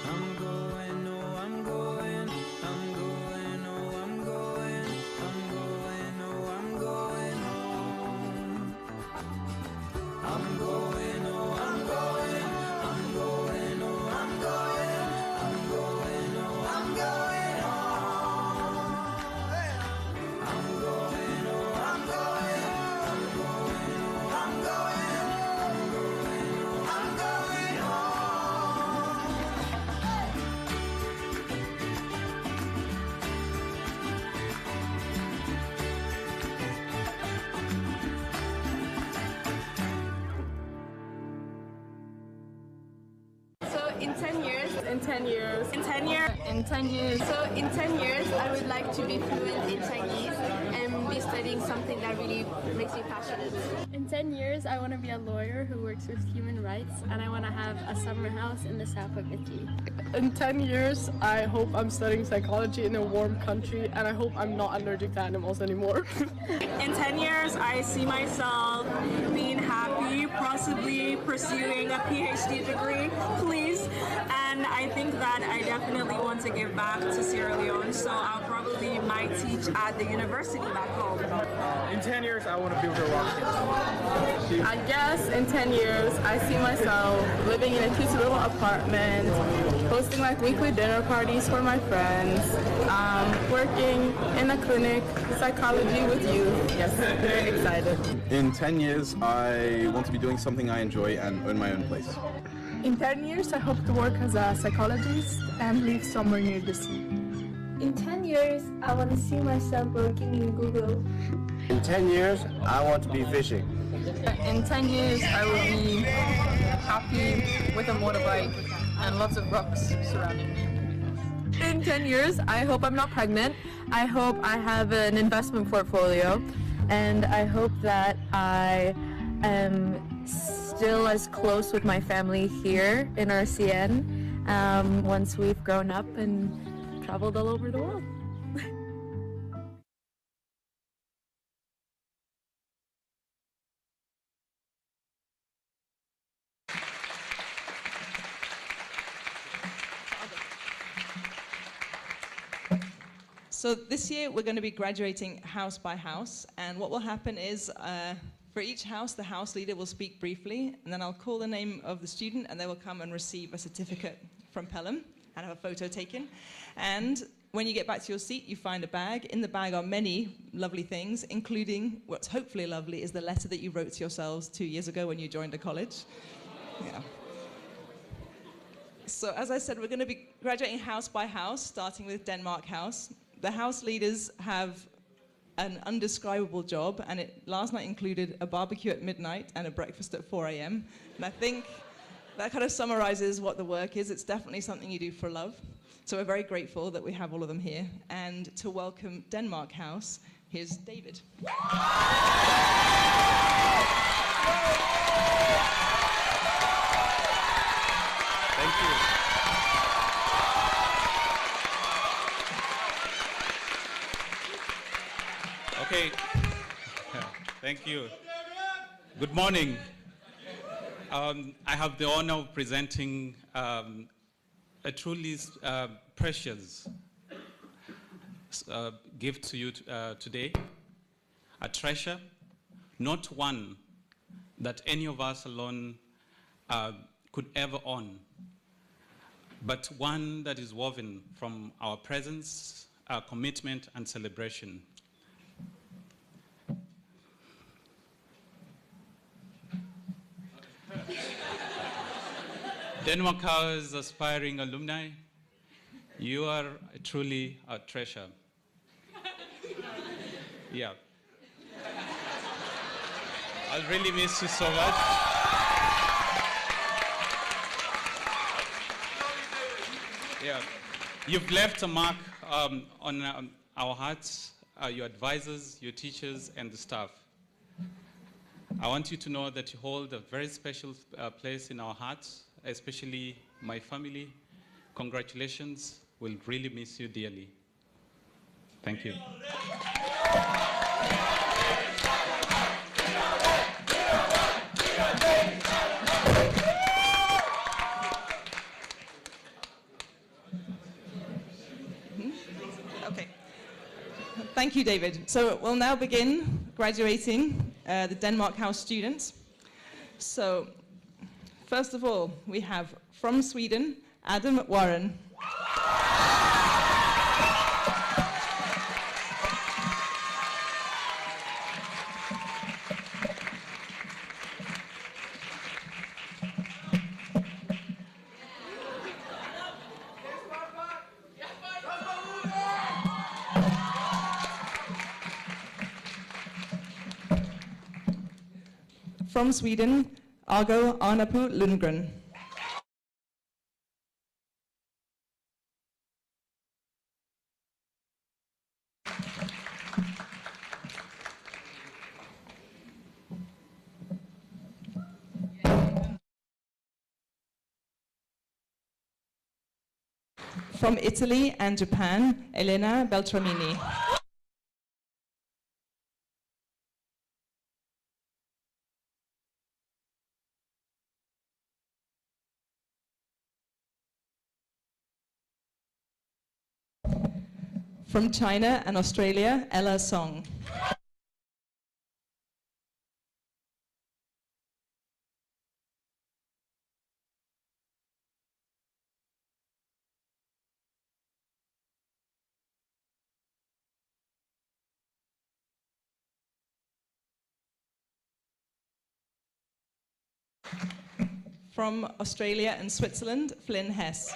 I'm going, oh, I'm going, I'm going, oh, I'm going, I'm going, oh, I'm going home. I'm going, oh, I'm going, I'm going, oh, I'm going, I'm going, oh, I'm going home. I'm going, oh, I'm going, I'm going, oh, I'm going, I'm going, oh, I'm going home. So in 10 years, in 10 years, in 10 years, in 10 years. So in 10 years, I would like to be fluent in Chinese and be studying something that really makes me passionate. In 10 years, I want to be a lawyer who works with human rights, and I want to have a summer house in the south of Italy. In 10 years, I hope I'm studying psychology in a warm country, and I hope I'm not allergic to animals anymore. In 10 years, I see myself being happy, possibly pursuing a PhD degree, please. And I think that I definitely want to give back to Sierra Leone, so I'll probably might teach at the university back home. In 10 years, I want to build a rocket. I guess in 10 years, I see myself living in a cute little apartment, hosting like weekly dinner parties for my friends, working in a clinic, psychology with you. Yes, very excited. In 10 years, I want to be doing something I enjoy and own my own place. In 10 years, I hope to work as a psychologist and live somewhere near the sea. In 10 years, I want to see myself working in Google. In 10 years, I want to be fishing. In 10 years, I will be happy with a motorbike and lots of rocks surrounding me. In 10 years, I hope I'm not pregnant. I hope I have an investment portfolio. And I hope that I am still as close with my family here in RCN once we've grown up and traveled all over the world. So this year we're going to be graduating house by house, and what will happen is for each house, the house leader will speak briefly, and then I'll call the name of the student, and they will come and receive a certificate from Pelham and have a photo taken. And When you get back to your seat, you find a bag. In the bag are many lovely things, including what's hopefully lovely is the letter that you wrote to yourselves 2 years ago when you joined a college. Yeah. So as I said, we're going to be graduating house by house, starting with Denmark House. The house leaders have an undescribable job, and it last night included a barbecue at midnight and a breakfast at 4 a.m. And I think that kind of summarizes what the work is. It's definitely something you do for love. So we're very grateful that we have all of them here. And to welcome Denmark House, here's David. Thank you. Okay. Thank you. Good morning. I have the honor of presenting a truly precious gift to you today. A treasure, not one that any of us alone could ever own, but one that is woven from our presence, our commitment, and celebration. Denmark House aspiring alumni, you are truly a treasure. Yeah. I'll really miss you so much. Yeah. You've left a mark on our hearts, your advisors, your teachers, and the staff. I want you to know that you hold a very special place in our hearts, especially my family. Congratulations. We'll really miss you dearly. Thank you. Okay. Thank you, David. So we'll now begin graduating the Denmark House students. So first of all, we have from Sweden, Adam Warren. From Sweden, Argo Arnapu Lundgren. From Italy and Japan, Elena Beltramini. From China and Australia, Ella Song. From Australia and Switzerland, Flynn Hess.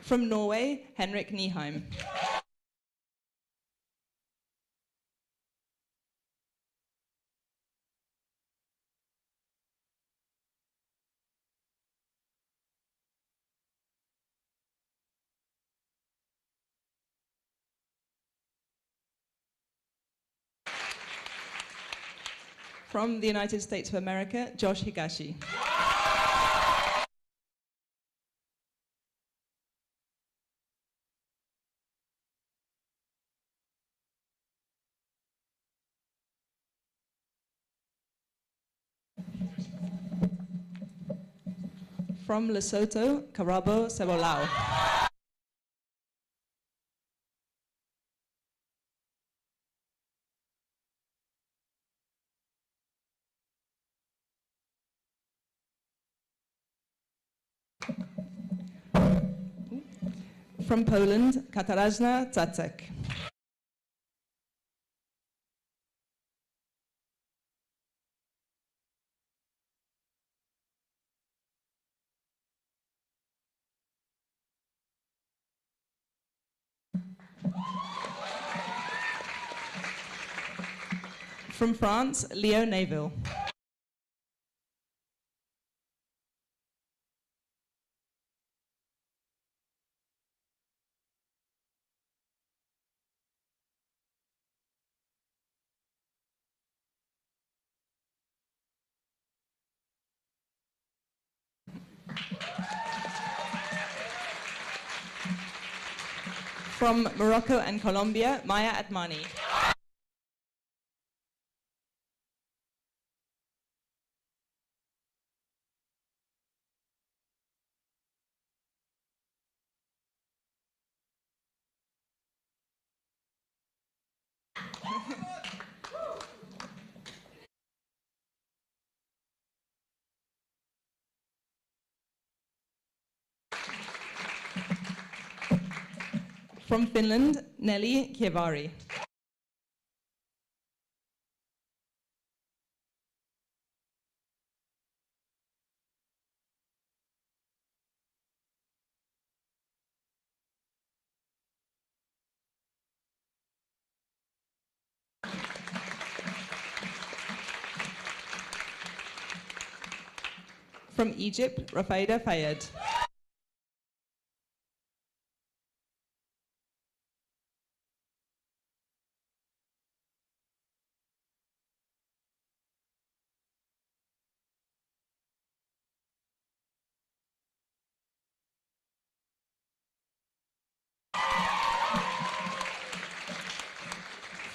From Norway, Henrik Nyheim. From the United States of America, Josh Higashi. From Lesotho, Karabo Sebolao. From Poland, Katarzyna Zacek. From France, Leo Neville. From Morocco and Colombia, Maya Atmani. From Finland, Nelly Kievari. From Egypt, Rafaida Fayed.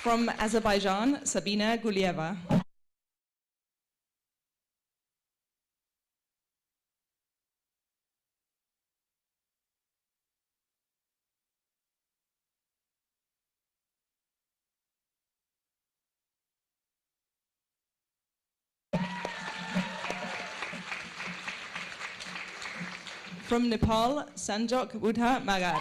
From Azerbaijan, Sabina Gulieva. From Nepal, Sanjok Buddha Magad.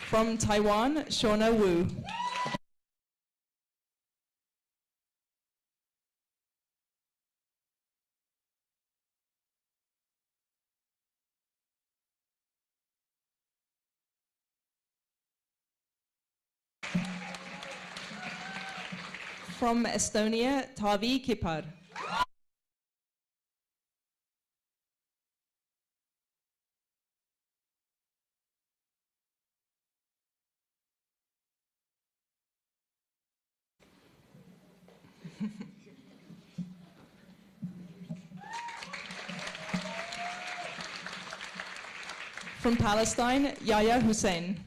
From Taiwan, Shauna Wu. From Estonia, Tavi Kipar. From Palestine, Yahya Hussein.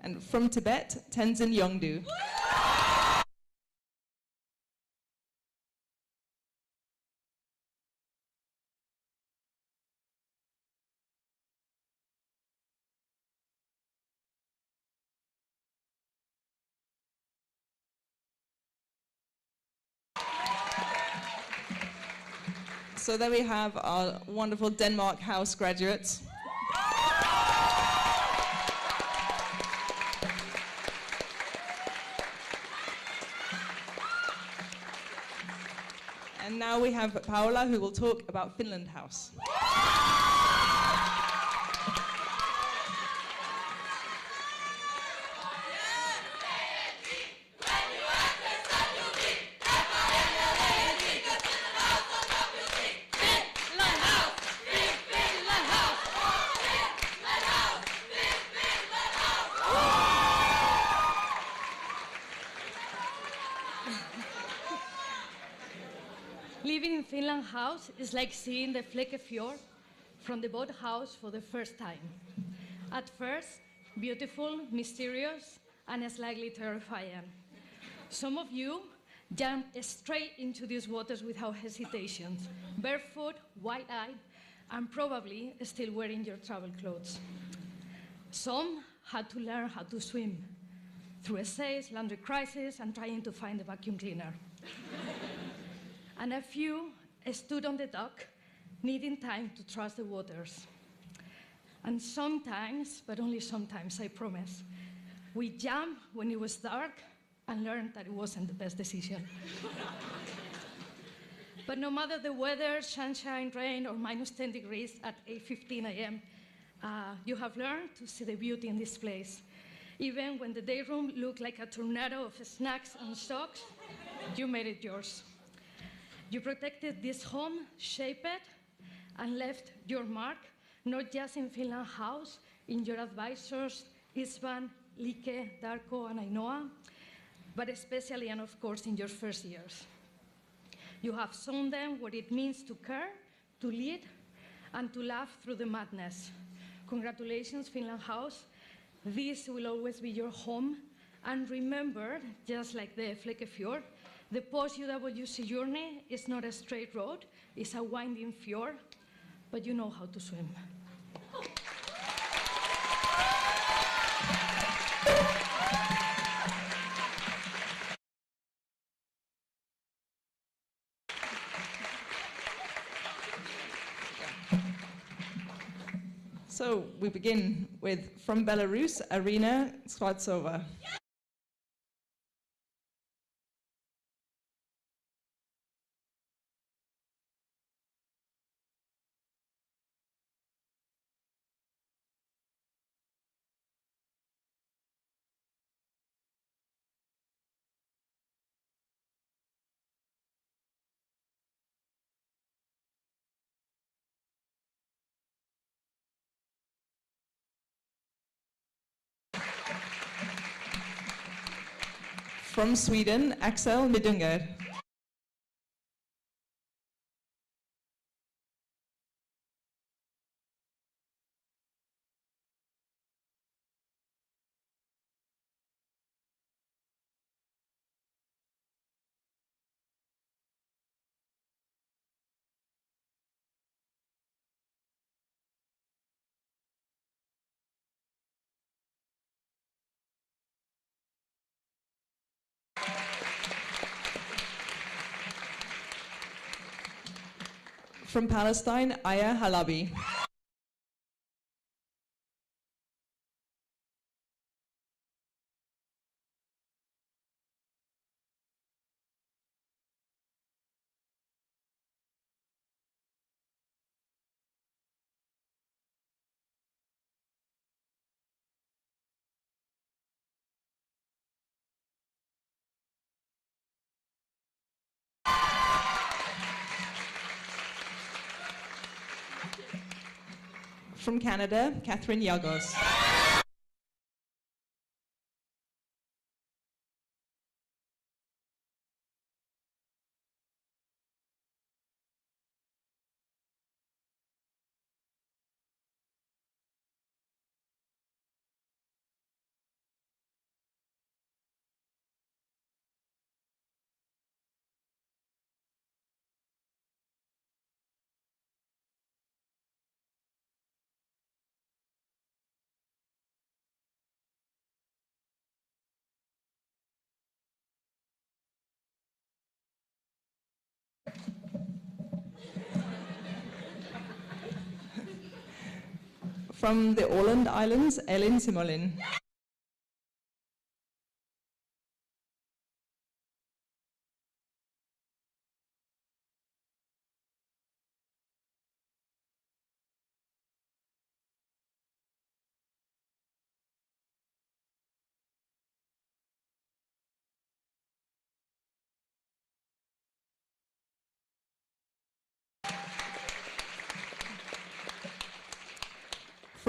And from Tibet, Tenzin Yongdu. So there we have our wonderful Denmark House graduates. And now we have Paola, who will talk about Finland House. Living in Finland House is like seeing the Flekke Fjord from the boathouse for the first time. At first, beautiful, mysterious, and slightly terrifying. Some of you jumped straight into these waters without hesitation, barefoot, wide-eyed, and probably still wearing your travel clothes. Some had to learn how to swim through essays, laundry crisis, and trying to find a vacuum cleaner. And a few stood on the dock, needing time to trust the waters. And sometimes, but only sometimes, I promise, we jumped when it was dark and learned that it wasn't the best decision. But no matter the weather, sunshine, rain, or minus 10 degrees at 8:15 a.m., you have learned to see the beauty in this place. Even when the day room looked like a tornado of snacks and socks, you made it yours. You protected this home, shaped it, and left your mark, not just in Finland House, in your advisors, Isvan, Like, Darko, and Ainoa, but especially and of course in your first years. You have shown them what it means to care, to lead, and to laugh through the madness. Congratulations, Finland House. This will always be your home. And remember, just like the Flekke Fjord, the post-UWC journey is not a straight road, it's a winding fjord, but you know how to swim. So we begin with, from Belarus, Arina Skvartsova. From Sweden, Axel Midunger. From Palestine, Aya Halabi. From Canada, Catherine Yagos. From the Åland Islands, Elin Simolin.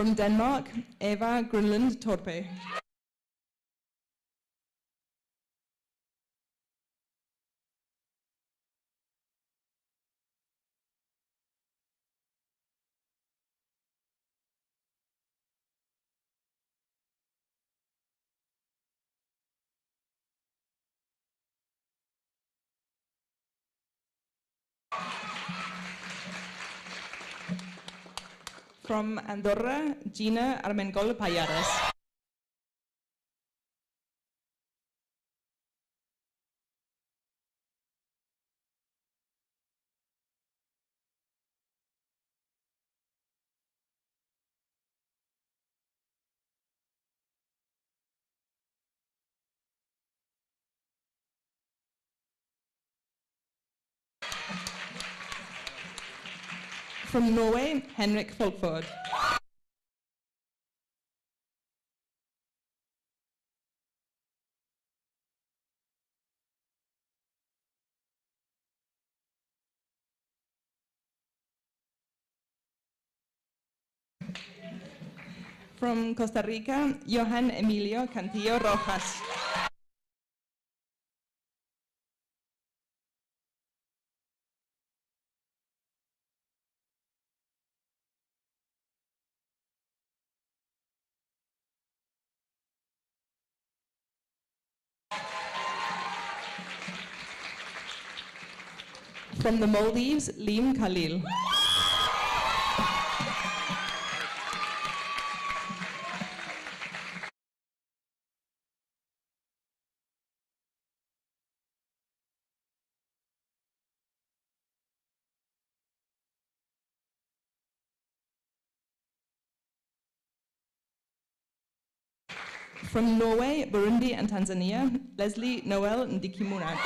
From Denmark, Eva Grunlund Torpe. From Andorra, Gina Armengol Payares. From Norway, Henrik Folkford. From Costa Rica, Johan Emilio Cantillo Rojas. From the Maldives, Liam Khalil. From Norway, Burundi, and Tanzania, Leslie Noel Ndikimuna.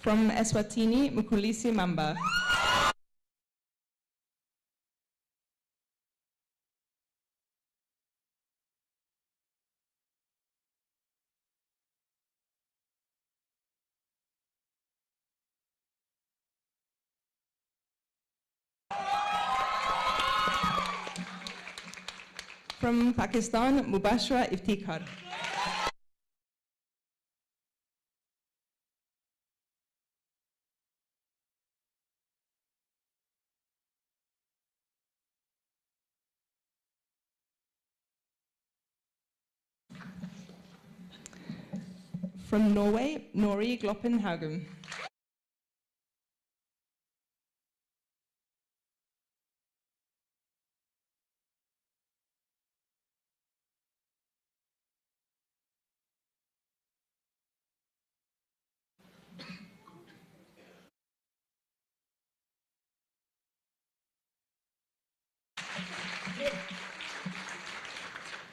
From Eswatini, Mukulisi Mamba. From Pakistan, Mubashra Iftikhar. From Norway, Nori Gloppenhaugum.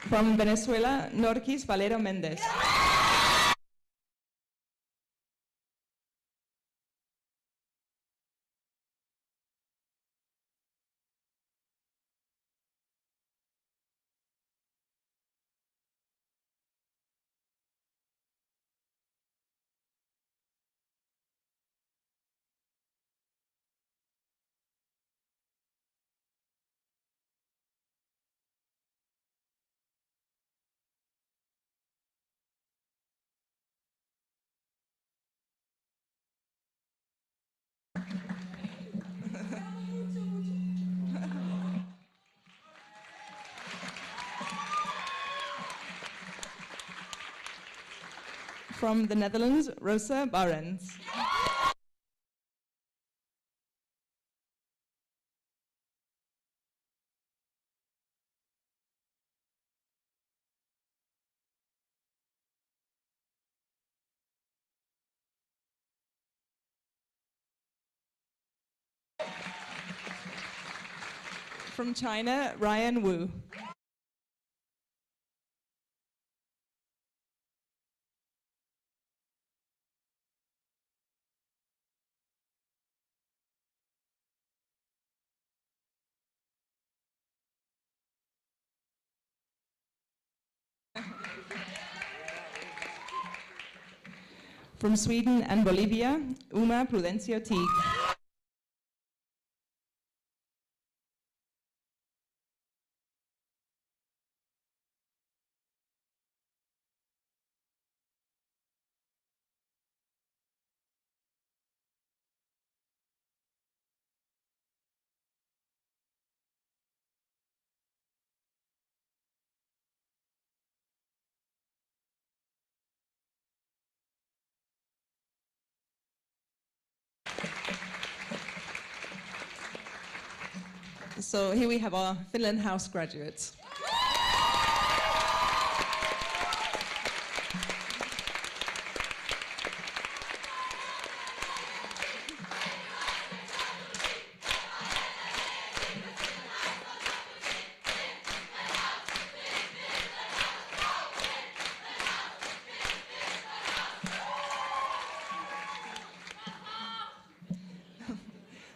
From Venezuela, Norquis Valero Mendez. From the Netherlands, Rosa Barends. From China, Ryan Wu. From Sweden and Bolivia, Uma Prudencio Teague. So here we have our Finland House graduates.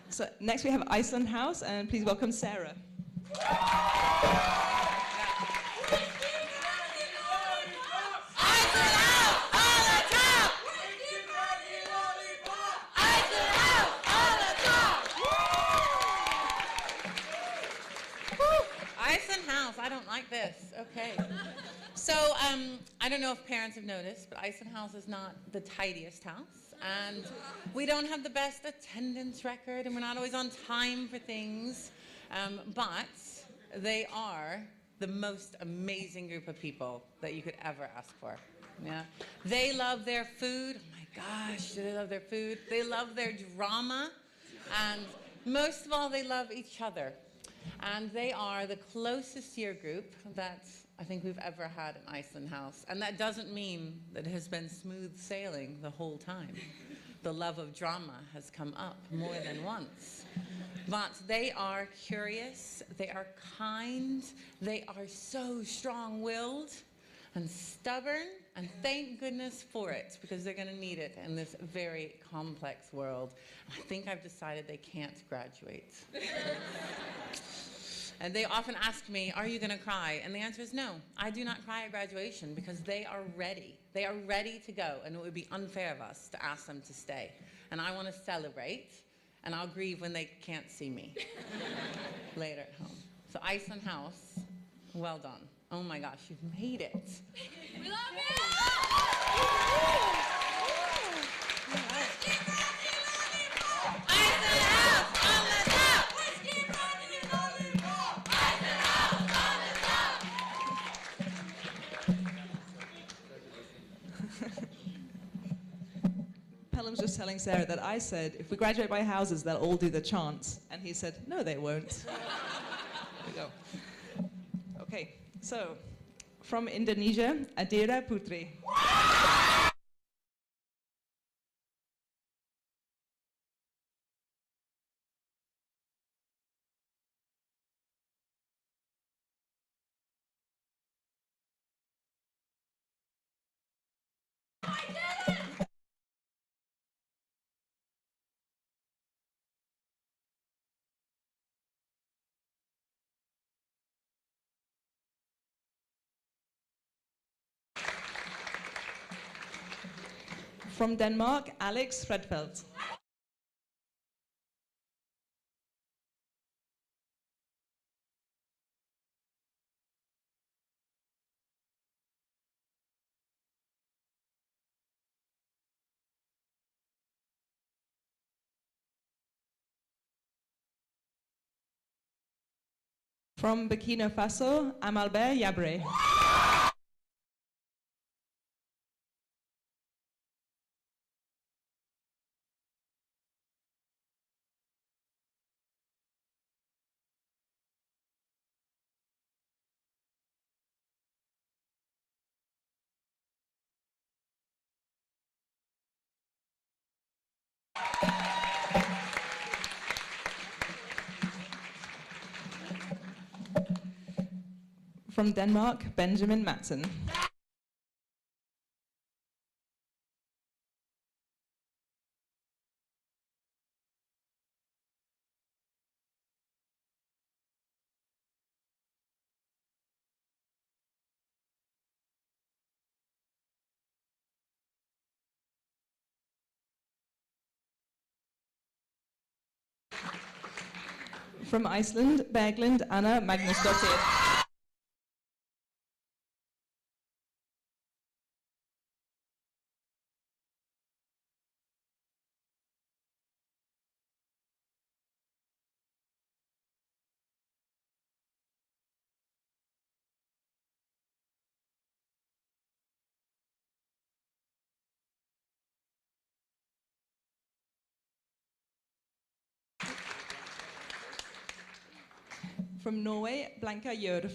So next we have Iceland House, and please welcome Sarah. Iceland House, I don't like this. Okay. So, I don't know if parents have noticed, but Iceland House is not the tidiest house. And we don't have the best attendance record, and we're not always on time for things. But they are the most amazing group of people that you could ever ask for. Yeah. They love their food. Oh my gosh, do they love their food? They love their drama. And most of all, they love each other. And they are the closest year group that I think we've ever had in Iceland House. And that doesn't mean that it has been smooth sailing the whole time. The love of drama has come up more than once. But they are curious, they are kind, they are so strong-willed and stubborn, and thank goodness for it, because they're going to need it in this very complex world. I think I've decided they can't graduate. And they often ask me, are you going to cry? And the answer is no. I do not cry at graduation because they are ready. They are ready to go, and it would be unfair of us to ask them to stay. And I want to celebrate, and I'll grieve when they can't see me later at home. So Iceland House, well done. Oh my gosh, you've made it. We love you! Pelham's just telling Sarah that I said, if we graduate by houses, they'll all do the chant. And he said, no, they won't. There we go. Okay, so from Indonesia, Adira Putri. From Denmark, Alex Fredfeldt. From Burkina Faso, Amalbert Yabre. From Denmark, Benjamin Madsen. From Iceland, Berglind Anna Magnusdottir. From Norway, Blanca Jørv.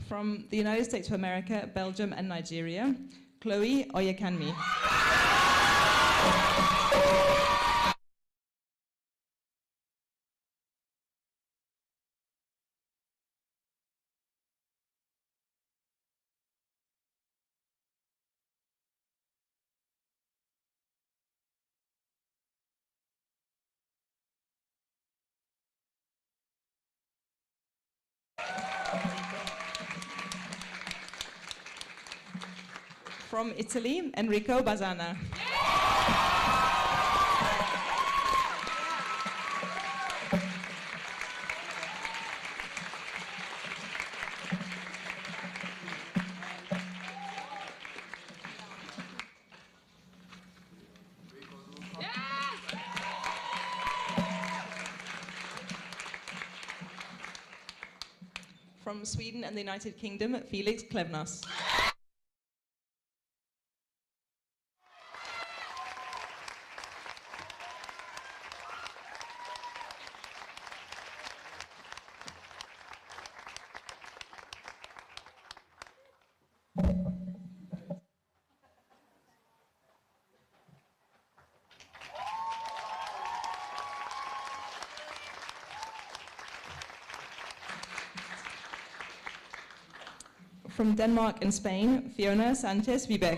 From the United States of America, Belgium, and Nigeria, Chloe Oyekanmi. From Italy, Enrico Bazana. From Sweden and the United Kingdom, Felix Klevnas. From Denmark and Spain, Fiona Sanchez Vibec.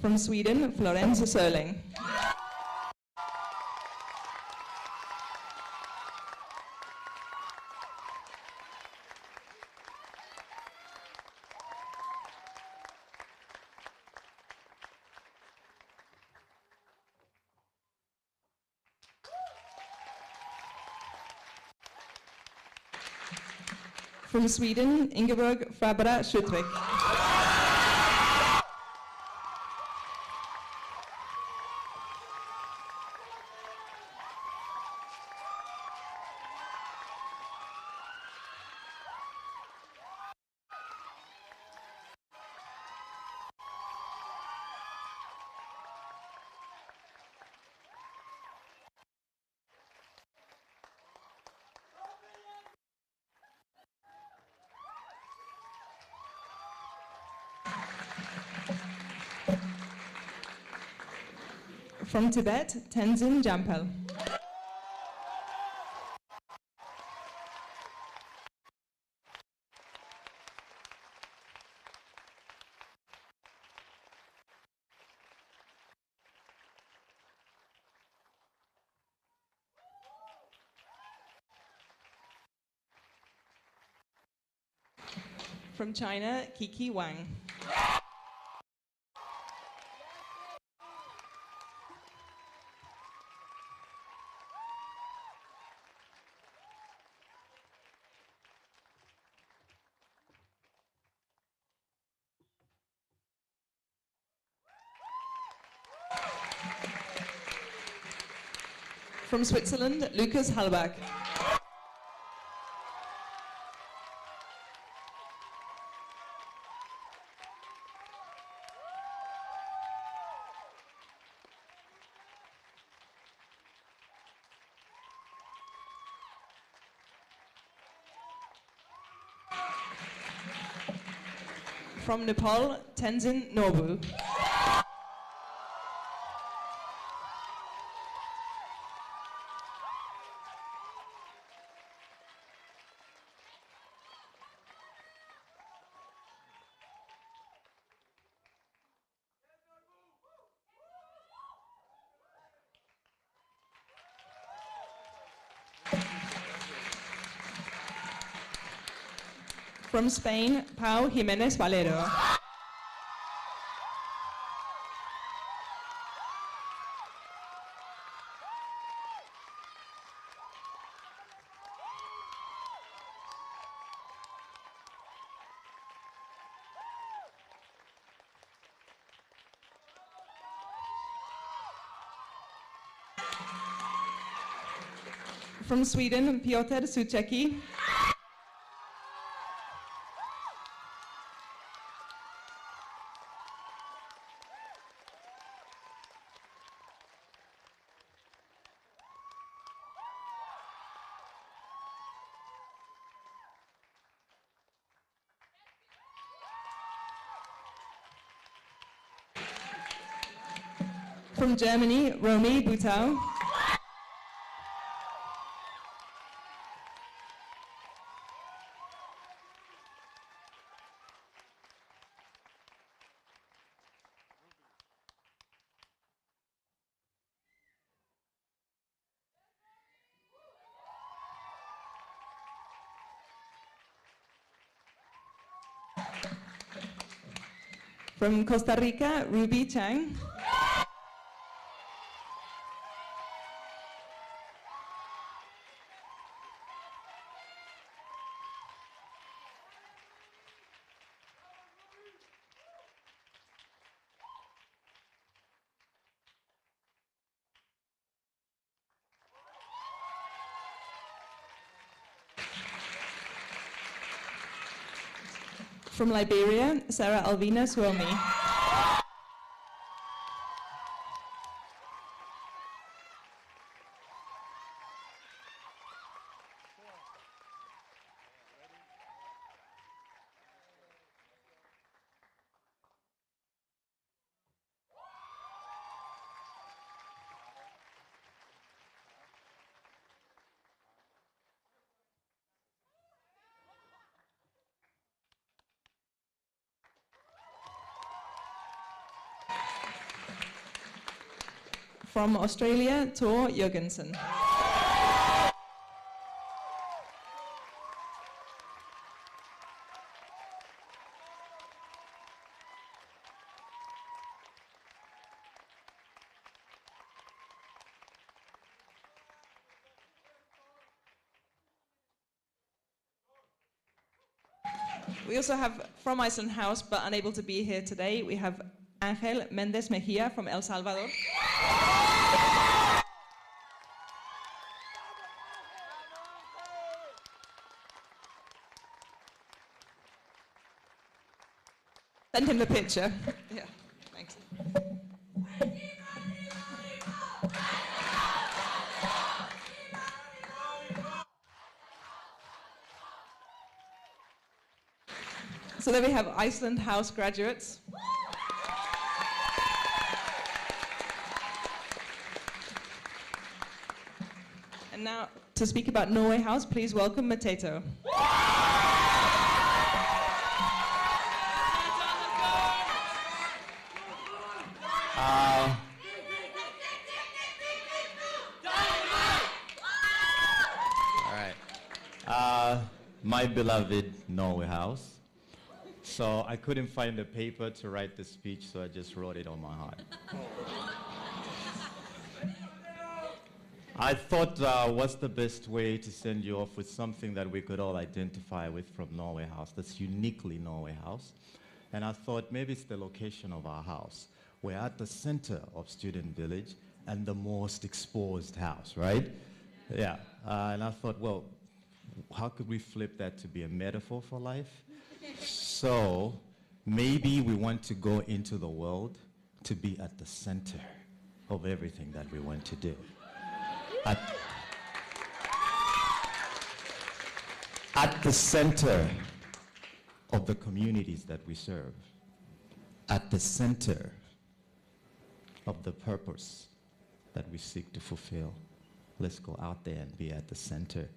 From Sweden, Florence Sörling. From Sweden, Ingeborg Fabra Schutwick. From Tibet, Tenzin Jampel. From China, Kiki Wang. From Switzerland, Lucas Halbach. From Nepal, Tenzin Norbu. From Spain, Pau Jimenez Valero. From Sweden, Piotr Suchecki. From Germany, Romy Butau. From Costa Rica, Ruby Chang. From Liberia, Sarah Alvina Suomi. From Australia, Tor Jørgensen. We also have from Iceland House, but unable to be here today, we have Ángel Méndez Mejía from El Salvador. Send him the picture. Yeah, thanks. So then we have Iceland House graduates. And now to speak about Norway House, please welcome Mateto. My beloved Norway House. So I couldn't find a paper to write the speech, so I just wrote it on my heart. I thought, what's the best way to send you off with something that we could all identify with from Norway House, that's uniquely Norway House. And I thought maybe it's the location of our house. We're at the center of Student Village and the most exposed house, right? Yeah, and I thought, well, how could we flip that to be a metaphor for life? So maybe we want to go into the world to be at the center of everything that we want to do. At the center of the communities that we serve, at the center of the purpose that we seek to fulfill. Let's go out there and be at the center.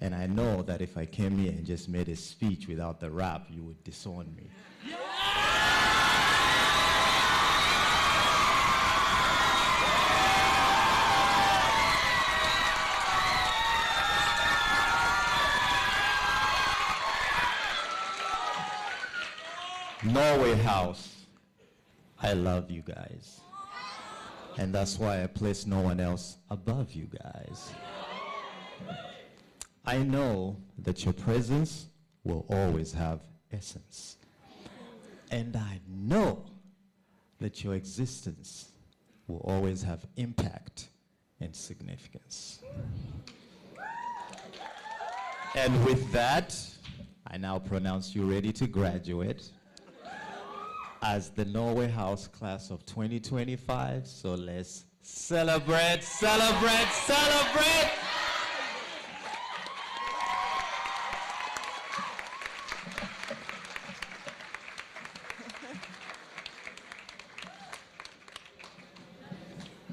And I know that if I came here and just made a speech without the rap, you would disown me. Norway House, I love you guys. And that's why I place no one else above you guys. I know that your presence will always have essence. And I know that your existence will always have impact and significance. And with that, I now pronounce you ready to graduate as the Norway House class of 2025. So let's celebrate, celebrate, celebrate!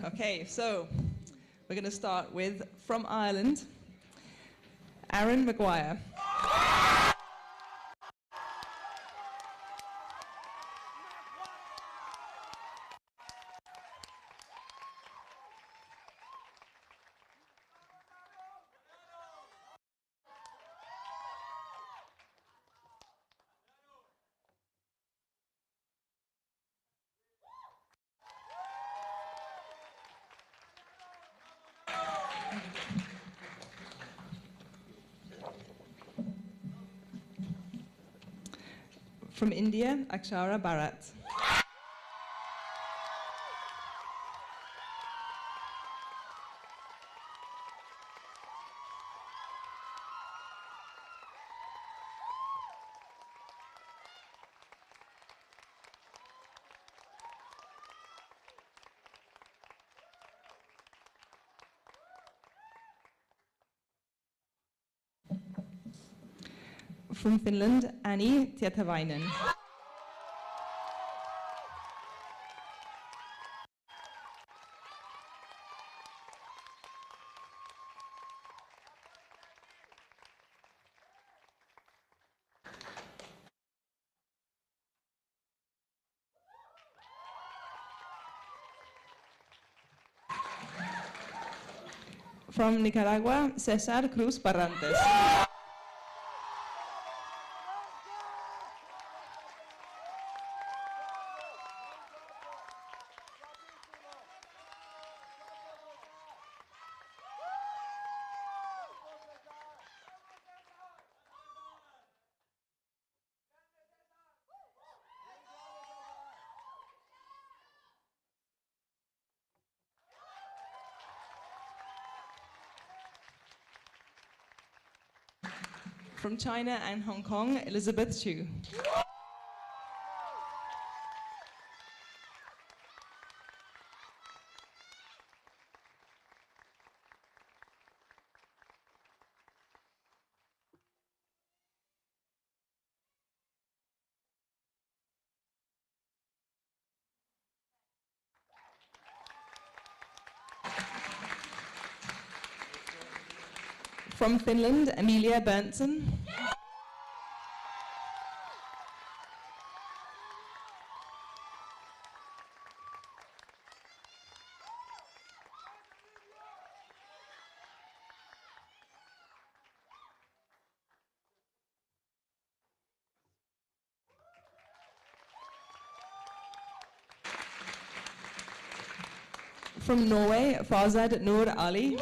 Okay, so we're going to start with, from Ireland, Aaron Maguire. From India, Akshara Bharat. From Finland, Annie Tietavainen. From Nicaragua, Cesar Cruz Barrantes. From China and Hong Kong, Elizabeth Chu. From Finland, Emilia Berntsen. From Norway, Farzad Noor Ali.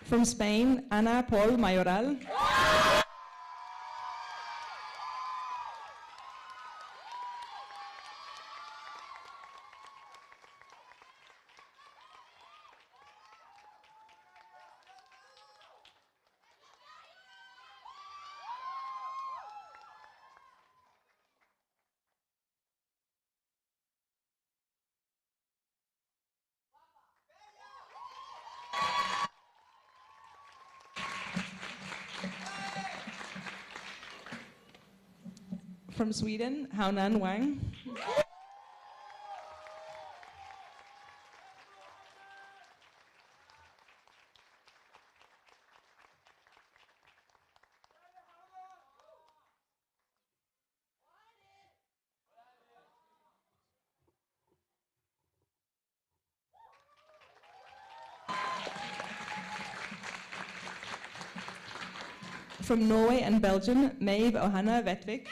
From Spain, Ana Paul Mayoral. From Sweden, Haunan Wang. From Norway and Belgium, Maeve Ohanna Vetvik.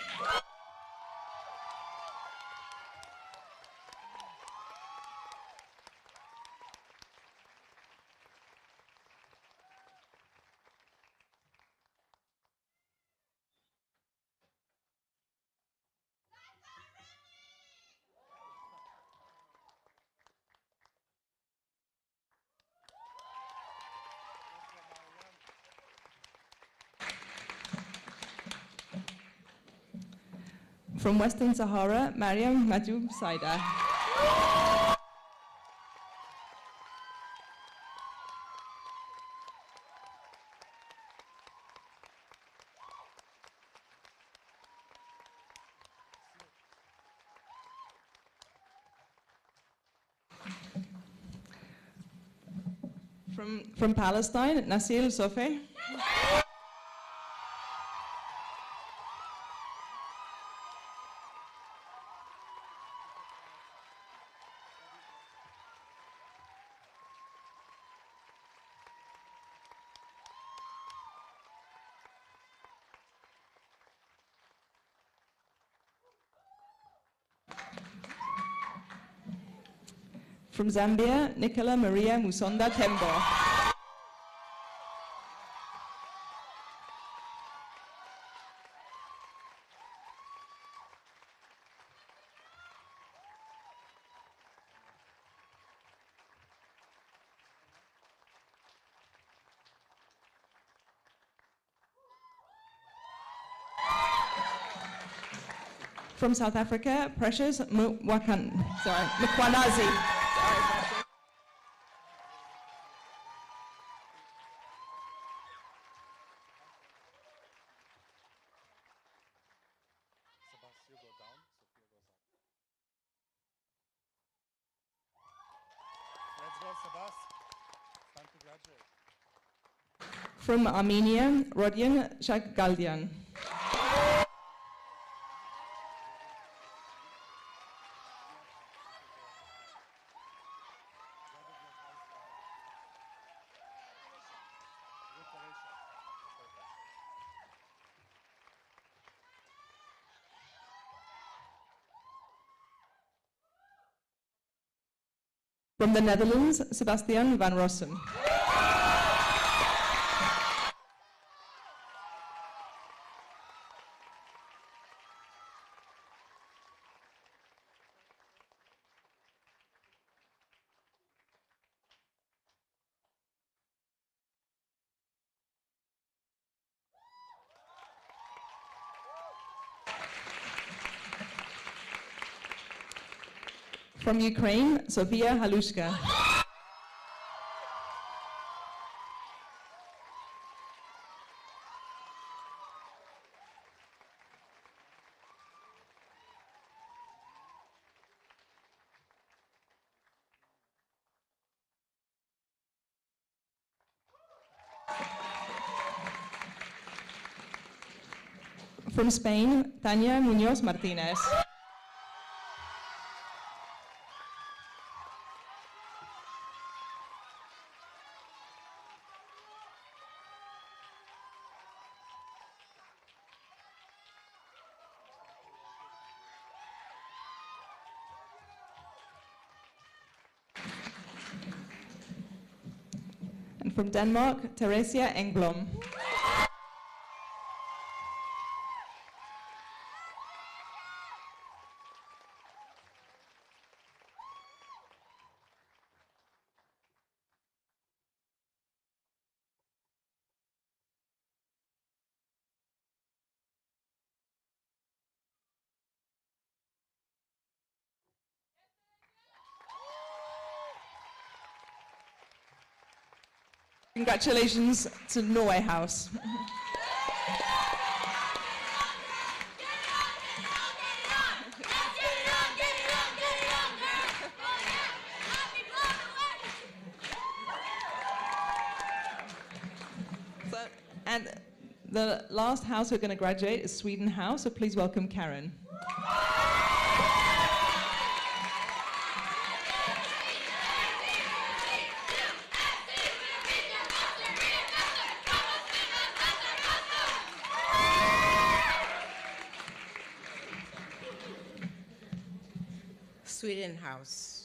From Western Sahara, Mariam Majoub Saida. From Palestine, Nasil Sofe. From Zambia, Nicola Maria Musonda Tembo. From South Africa, Precious Mkwanazi. From Armenia, Rodion Shakgaldian. From the Netherlands, Sebastian van Rossum. From Ukraine, Sofia Halushka. From Spain, Tania Muñoz Martinez. And from Denmark, Theresia Engblom. Congratulations to Norway House. The last house we're going to graduate is Sweden House, so please welcome Karen. Sweden House.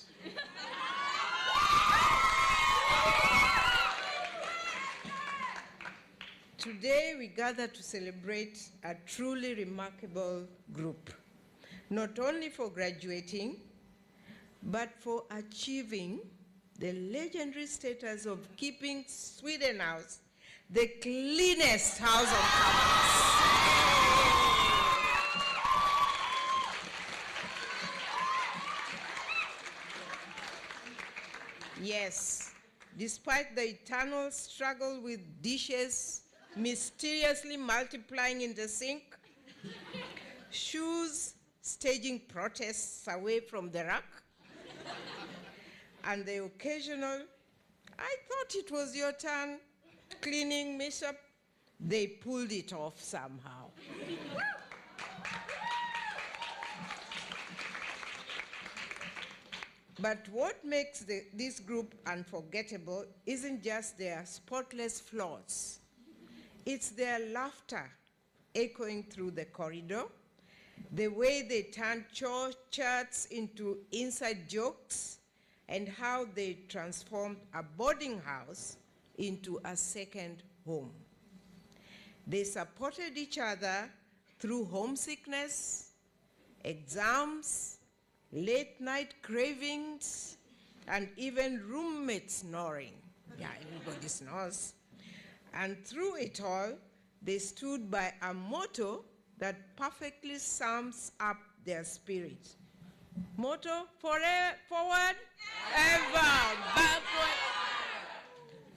Today we gather to celebrate a truly remarkable group, not only for graduating, but for achieving the legendary status of keeping Sweden House the cleanest house on campus. Yes, despite the eternal struggle with dishes mysteriously multiplying in the sink, shoes staging protests away from the rack, and the occasional, "I thought it was your turn," cleaning mishap, they pulled it off somehow. But what makes this group unforgettable isn't just their spotless flaws. It's their laughter echoing through the corridor, the way they turn chore chats into inside jokes, and how they transformed a boarding house into a second home. They supported each other through homesickness, exams, late night cravings, and even roommate snoring. Yeah, everybody snores. And through it all, they stood by a motto that perfectly sums up their spirit. Motto: forward, ever, backward.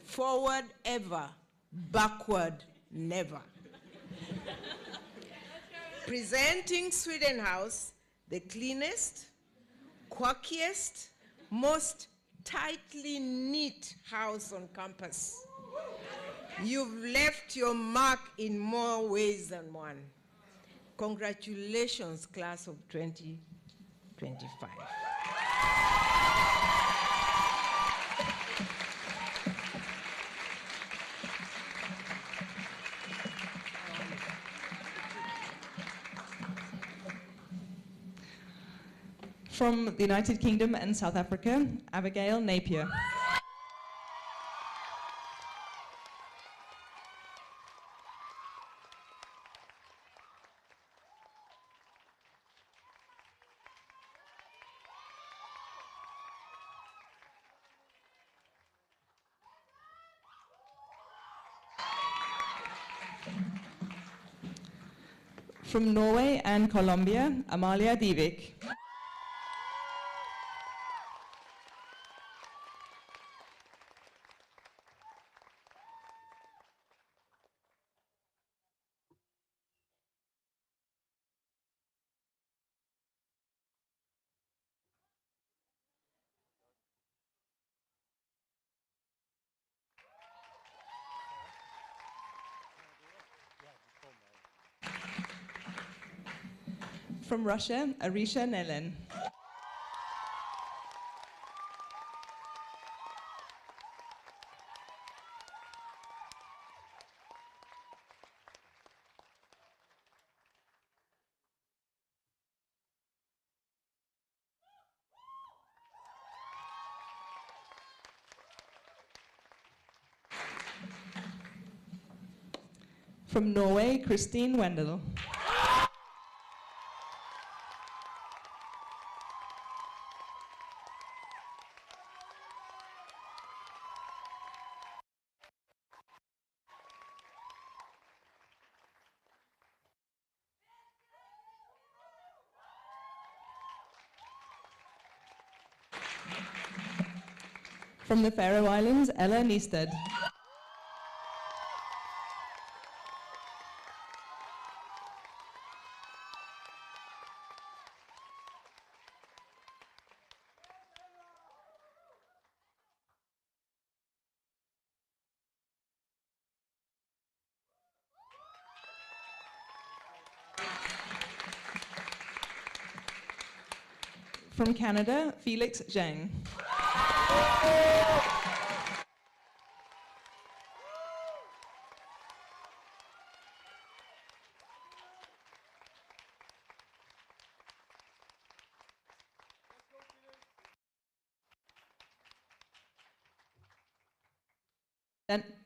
Forward, ever, backward, never. Presenting Sweden House, the cleanest, quirkiest, most tightly knit house on campus. You've left your mark in more ways than one. Congratulations, class of 2025. From the United Kingdom and South Africa, Abigail Napier. From Norway and Colombia, Amalia Divik. From Russia, Arisha Nelen. From Norway, Christine Wendell. From the Faroe Islands, Ella Niested. From Canada, Felix Zhang.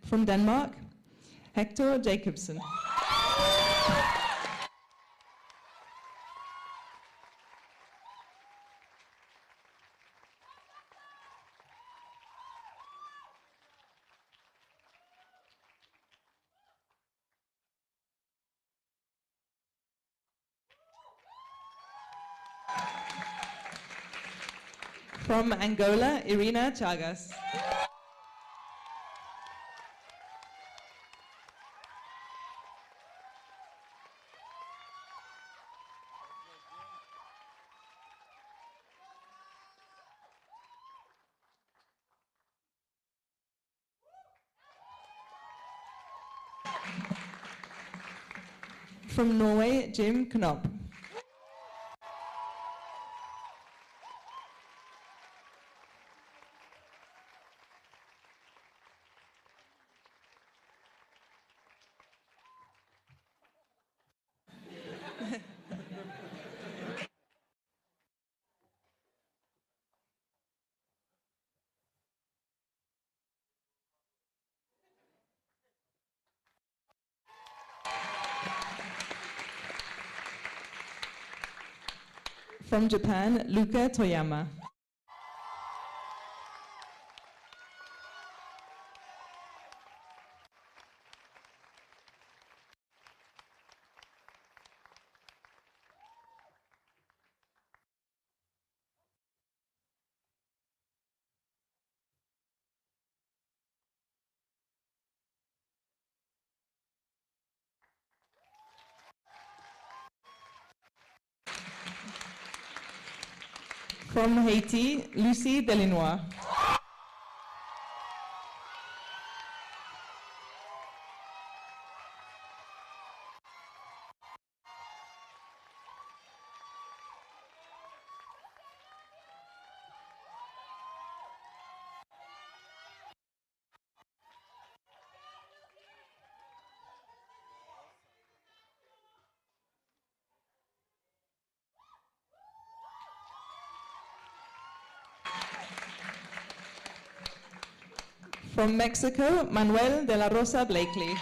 From Denmark, Hector Jacobsen. From Angola, Irina Chagas. From Norway, Jim Knopp. From Japan, Luca Toyama. From Haiti, Lucie Delinois. From Mexico, Manuel de la Rosa Blakely.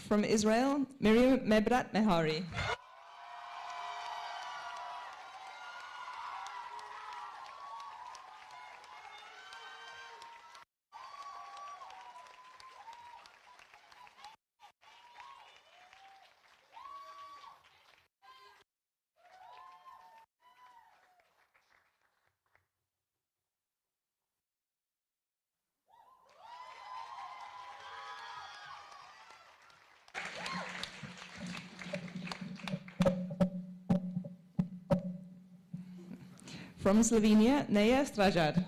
From Israel, Miriam Mebrat Mehari. From Slovenia, Neja Stražar.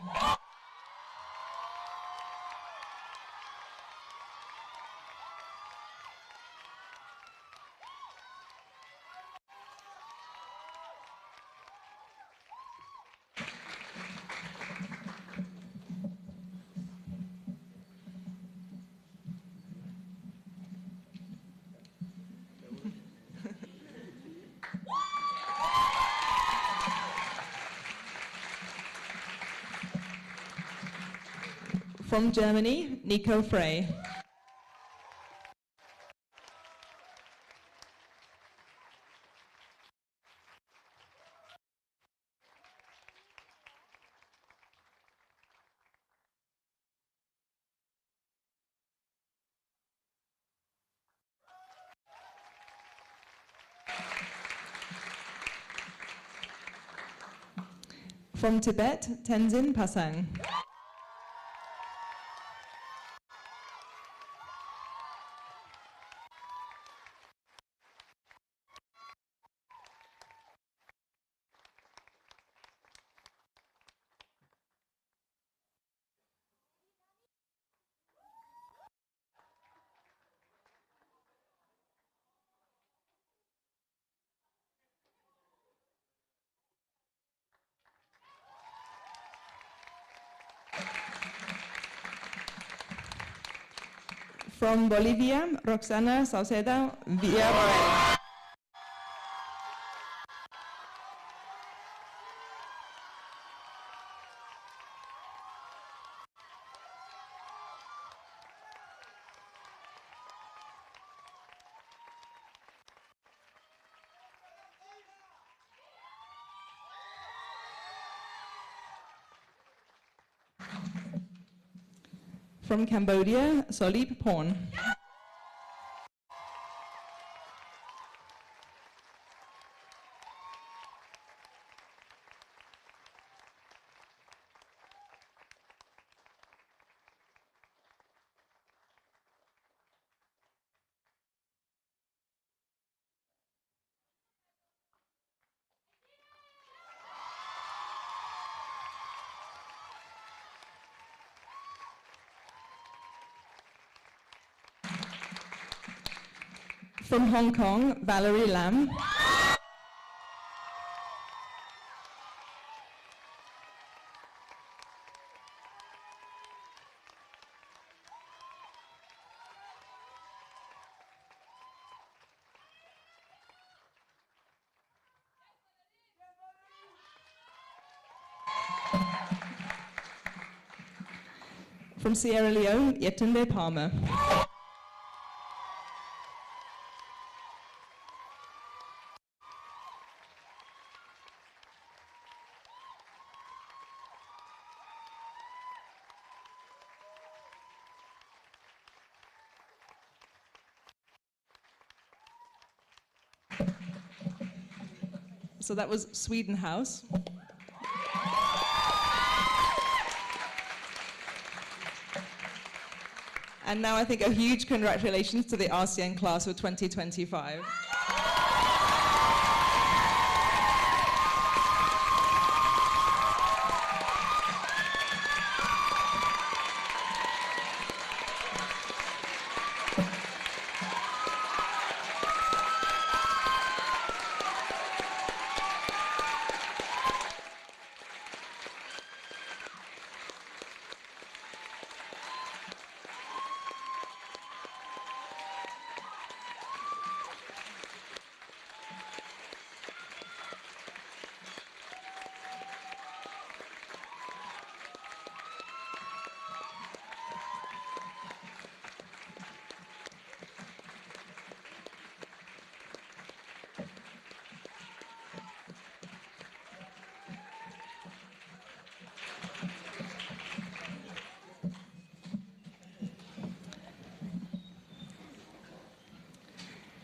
From Germany, Nico Frey. From Tibet, Tenzin Pasang. From Bolivia, Roxana Saucedo Villarroel. From Cambodia, Solip Porn. From Hong Kong, Valerie Lam. From Sierra Leone, Yetunde Palmer. So that was Sweden House. And now I think a huge congratulations to the RCN class of 2025.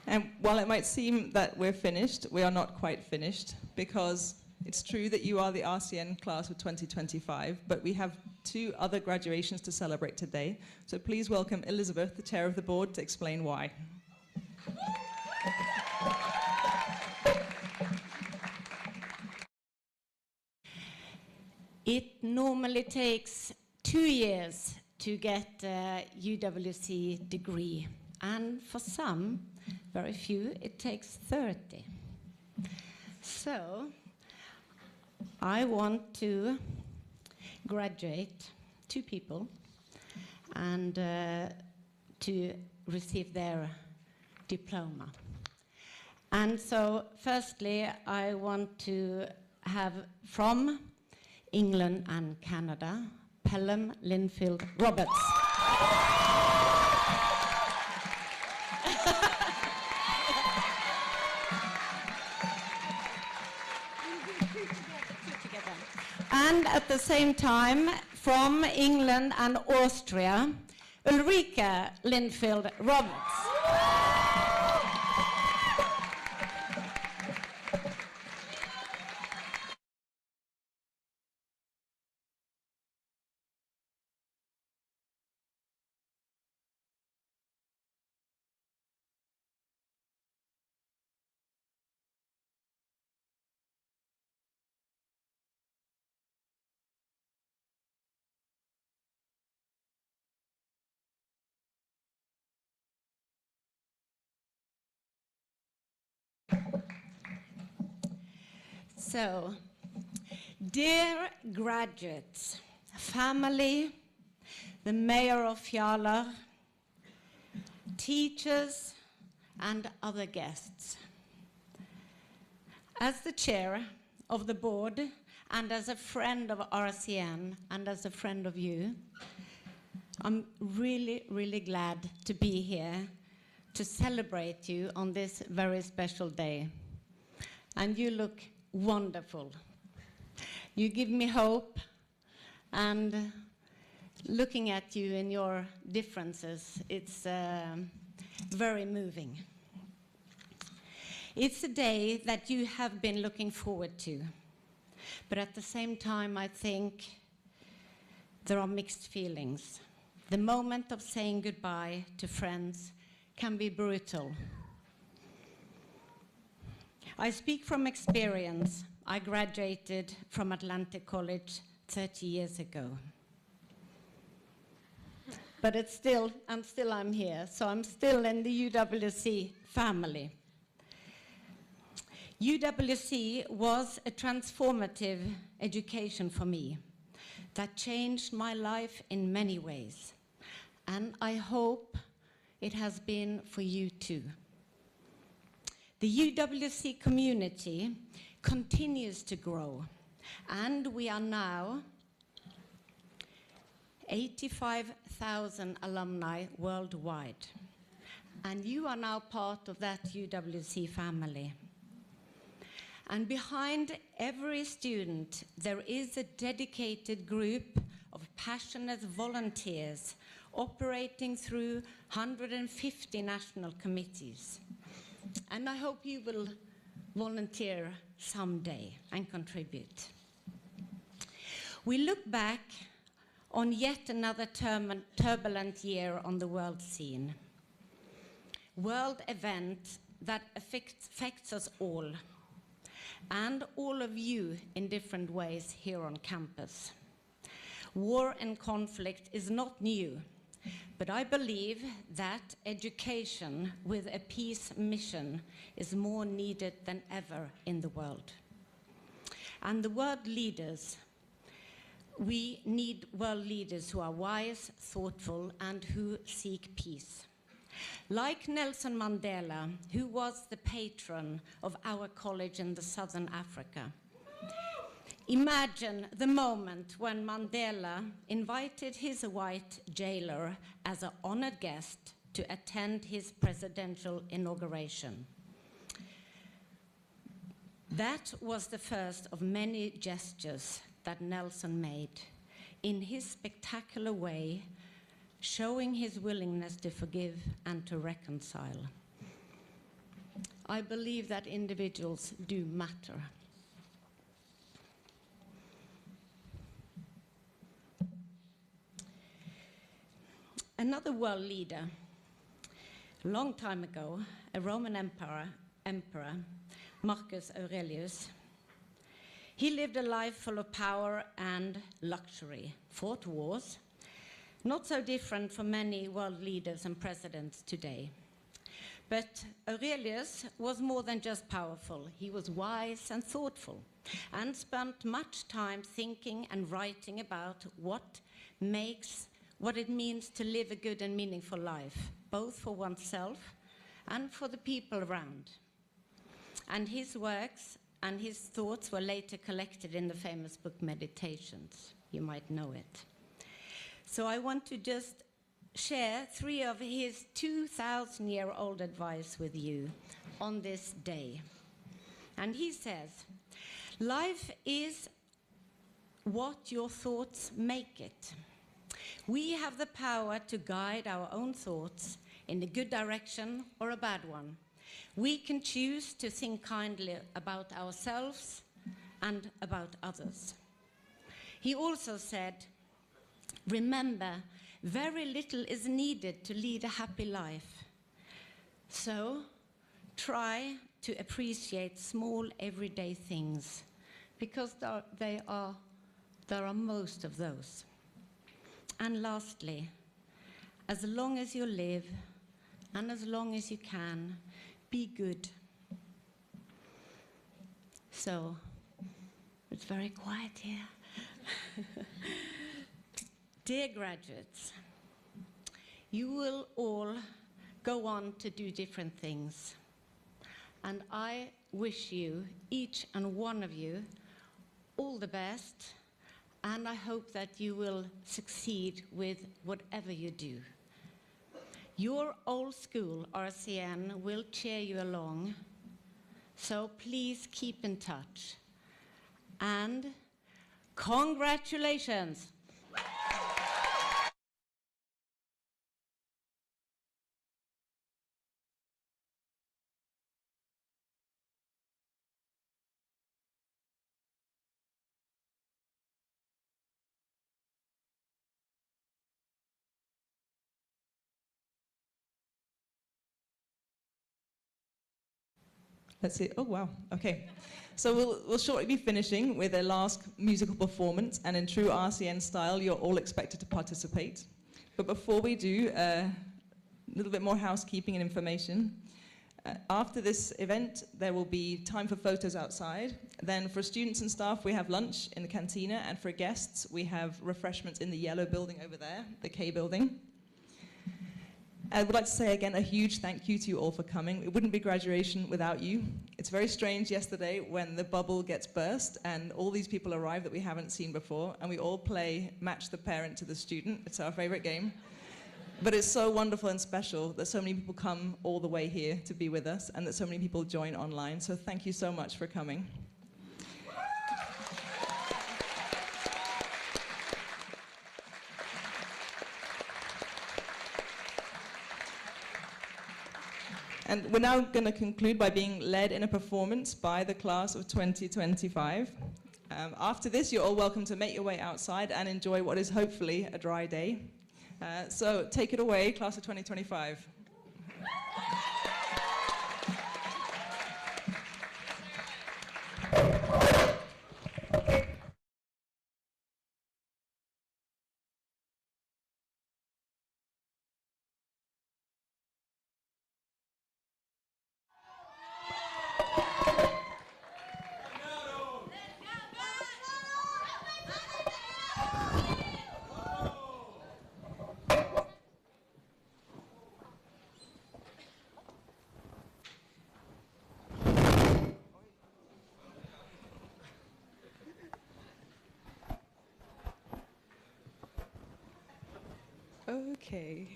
And while it might seem that we're finished, we are not quite finished, because it's true that you are the RCN class of 2025, but we have 2 other graduations to celebrate today. So please welcome Elizabeth, the chair of the board, to explain why. It normally takes 2 years to get a UWC degree, and for some, very few, it takes 30. So I want to graduate 2 people and to receive their diploma. And so firstly, I want to have from England and Canada, Pelham Linfield Roberts. And at the same time, from England and Austria, Ulrika Linfield Roberts. So, dear graduates, family, the mayor of Fjaler, teachers, and other guests. As the chair of the board, and as a friend of RCN, and as a friend of you, I'm really, really glad to be here to celebrate you on this very special day. And you look wonderful. You give me hope, and looking at you in your differences, it's very moving. It's a day that you have been looking forward to, but at the same time, I think there are mixed feelings. The moment of saying goodbye to friends can be brutal. I speak from experience. I graduated from Atlantic College 30 years ago. But I'm here, so I'm still in the UWC family. UWC was a transformative education for me that changed my life in many ways. And I hope it has been for you too. The UWC community continues to grow, and we are now 85,000 alumni worldwide. And you are now part of that UWC family. And behind every student, there is a dedicated group of passionate volunteers operating through 150 national committees. And I hope you will volunteer someday and contribute. We look back on yet another turbulent year on the world scene. World event that affects us all, and all of you in different ways here on campus. War and conflict is not new, but I believe that education with a peace mission is more needed than ever in the world. And the world leaders, we need world leaders who are wise, thoughtful, and who seek peace. Like Nelson Mandela, who was the patron of our college in the Southern Africa. Imagine the moment when Mandela invited his white jailer as an honored guest to attend his presidential inauguration. That was the first of many gestures that Nelson made in his spectacular way, showing his willingness to forgive and to reconcile. I believe that individuals do matter. Another world leader, a long time ago, a Roman emperor, Marcus Aurelius, he lived a life full of power and luxury, fought wars, not so different from many world leaders and presidents today. But Aurelius was more than just powerful. He was wise and thoughtful, and spent much time thinking and writing about what it means to live a good and meaningful life, both for oneself and for the people around. And his works and his thoughts were later collected in the famous book Meditations. You might know it. So I want to just share 3 of his 2,000-year-old advice with you on this day. And he says, life is what your thoughts make it. We have the power to guide our own thoughts in a good direction or a bad one. We can choose to think kindly about ourselves and about others. He also said, remember, very little is needed to lead a happy life. So try to appreciate small everyday things, because there are most of those. And lastly, as long as you live and as long as you can, be good. So, it's very quiet here. Dear graduates, you will all go on to do different things. And I wish you, each and one of you, all the best, and I hope that you will succeed with whatever you do. Your old school, RCN, will cheer you along, so please keep in touch. And congratulations! Let's see. Oh, wow. Okay. So we'll shortly be finishing with a last musical performance, and in true RCN style, you're all expected to participate. But before we do, a little bit more housekeeping and information. After this event, there will be time for photos outside. Then for students and staff, we have lunch in the cantina, and for guests, we have refreshments in the yellow building over there, the K building. I would like to say again a huge thank you to you all for coming. It wouldn't be graduation without you. It's very strange yesterday when the bubble gets burst and all these people arrive that we haven't seen before, and we all play Match the Parent to the Student. It's our favorite game. But it's so wonderful and special that so many people come all the way here to be with us, and that so many people join online. So thank you so much for coming. And we're now going to conclude by being led in a performance by the class of 2025. After this, you're all welcome to make your way outside and enjoy what is hopefully a dry day. So take it away, class of 2025. Okay.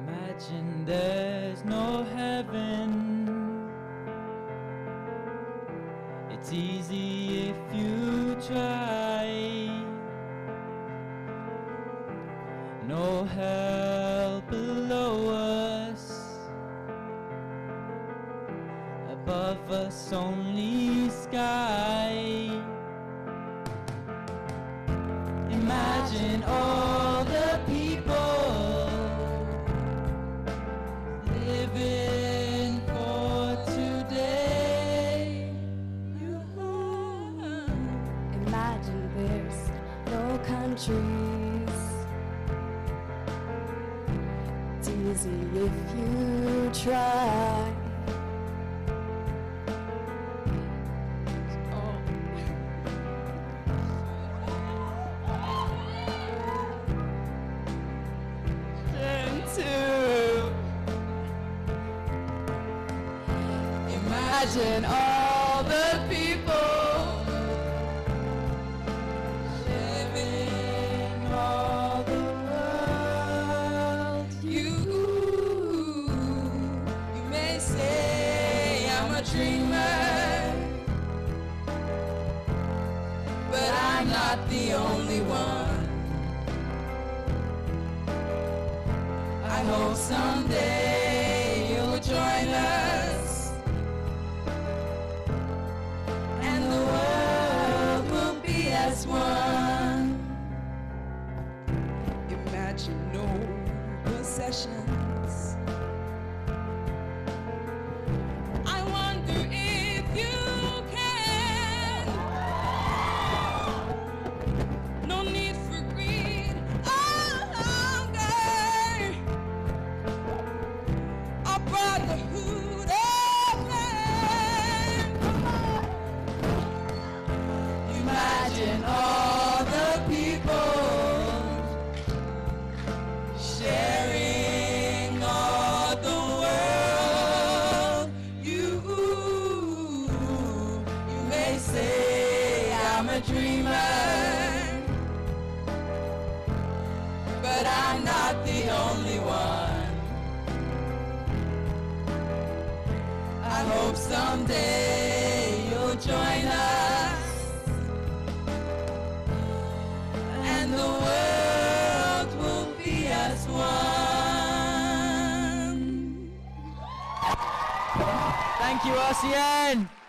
Imagine there's no heaven. It's easy if you try. No hell below us, above us only sky. Imagine all the people living for today. Imagine there's no countries. It's easy if you try. Imagine all the people living all the world. You may say I'm a dreamer, but I'm not the only one. I hope someday you'll join us, and the world will be as one. Imagine no possessions. I wonder if you can. No need for reaching all the people, sharing all the world. You may say I'm a dreamer, but I'm not the only one. I hope someday you'll join us, and the world will be as one. Thank you, RCN.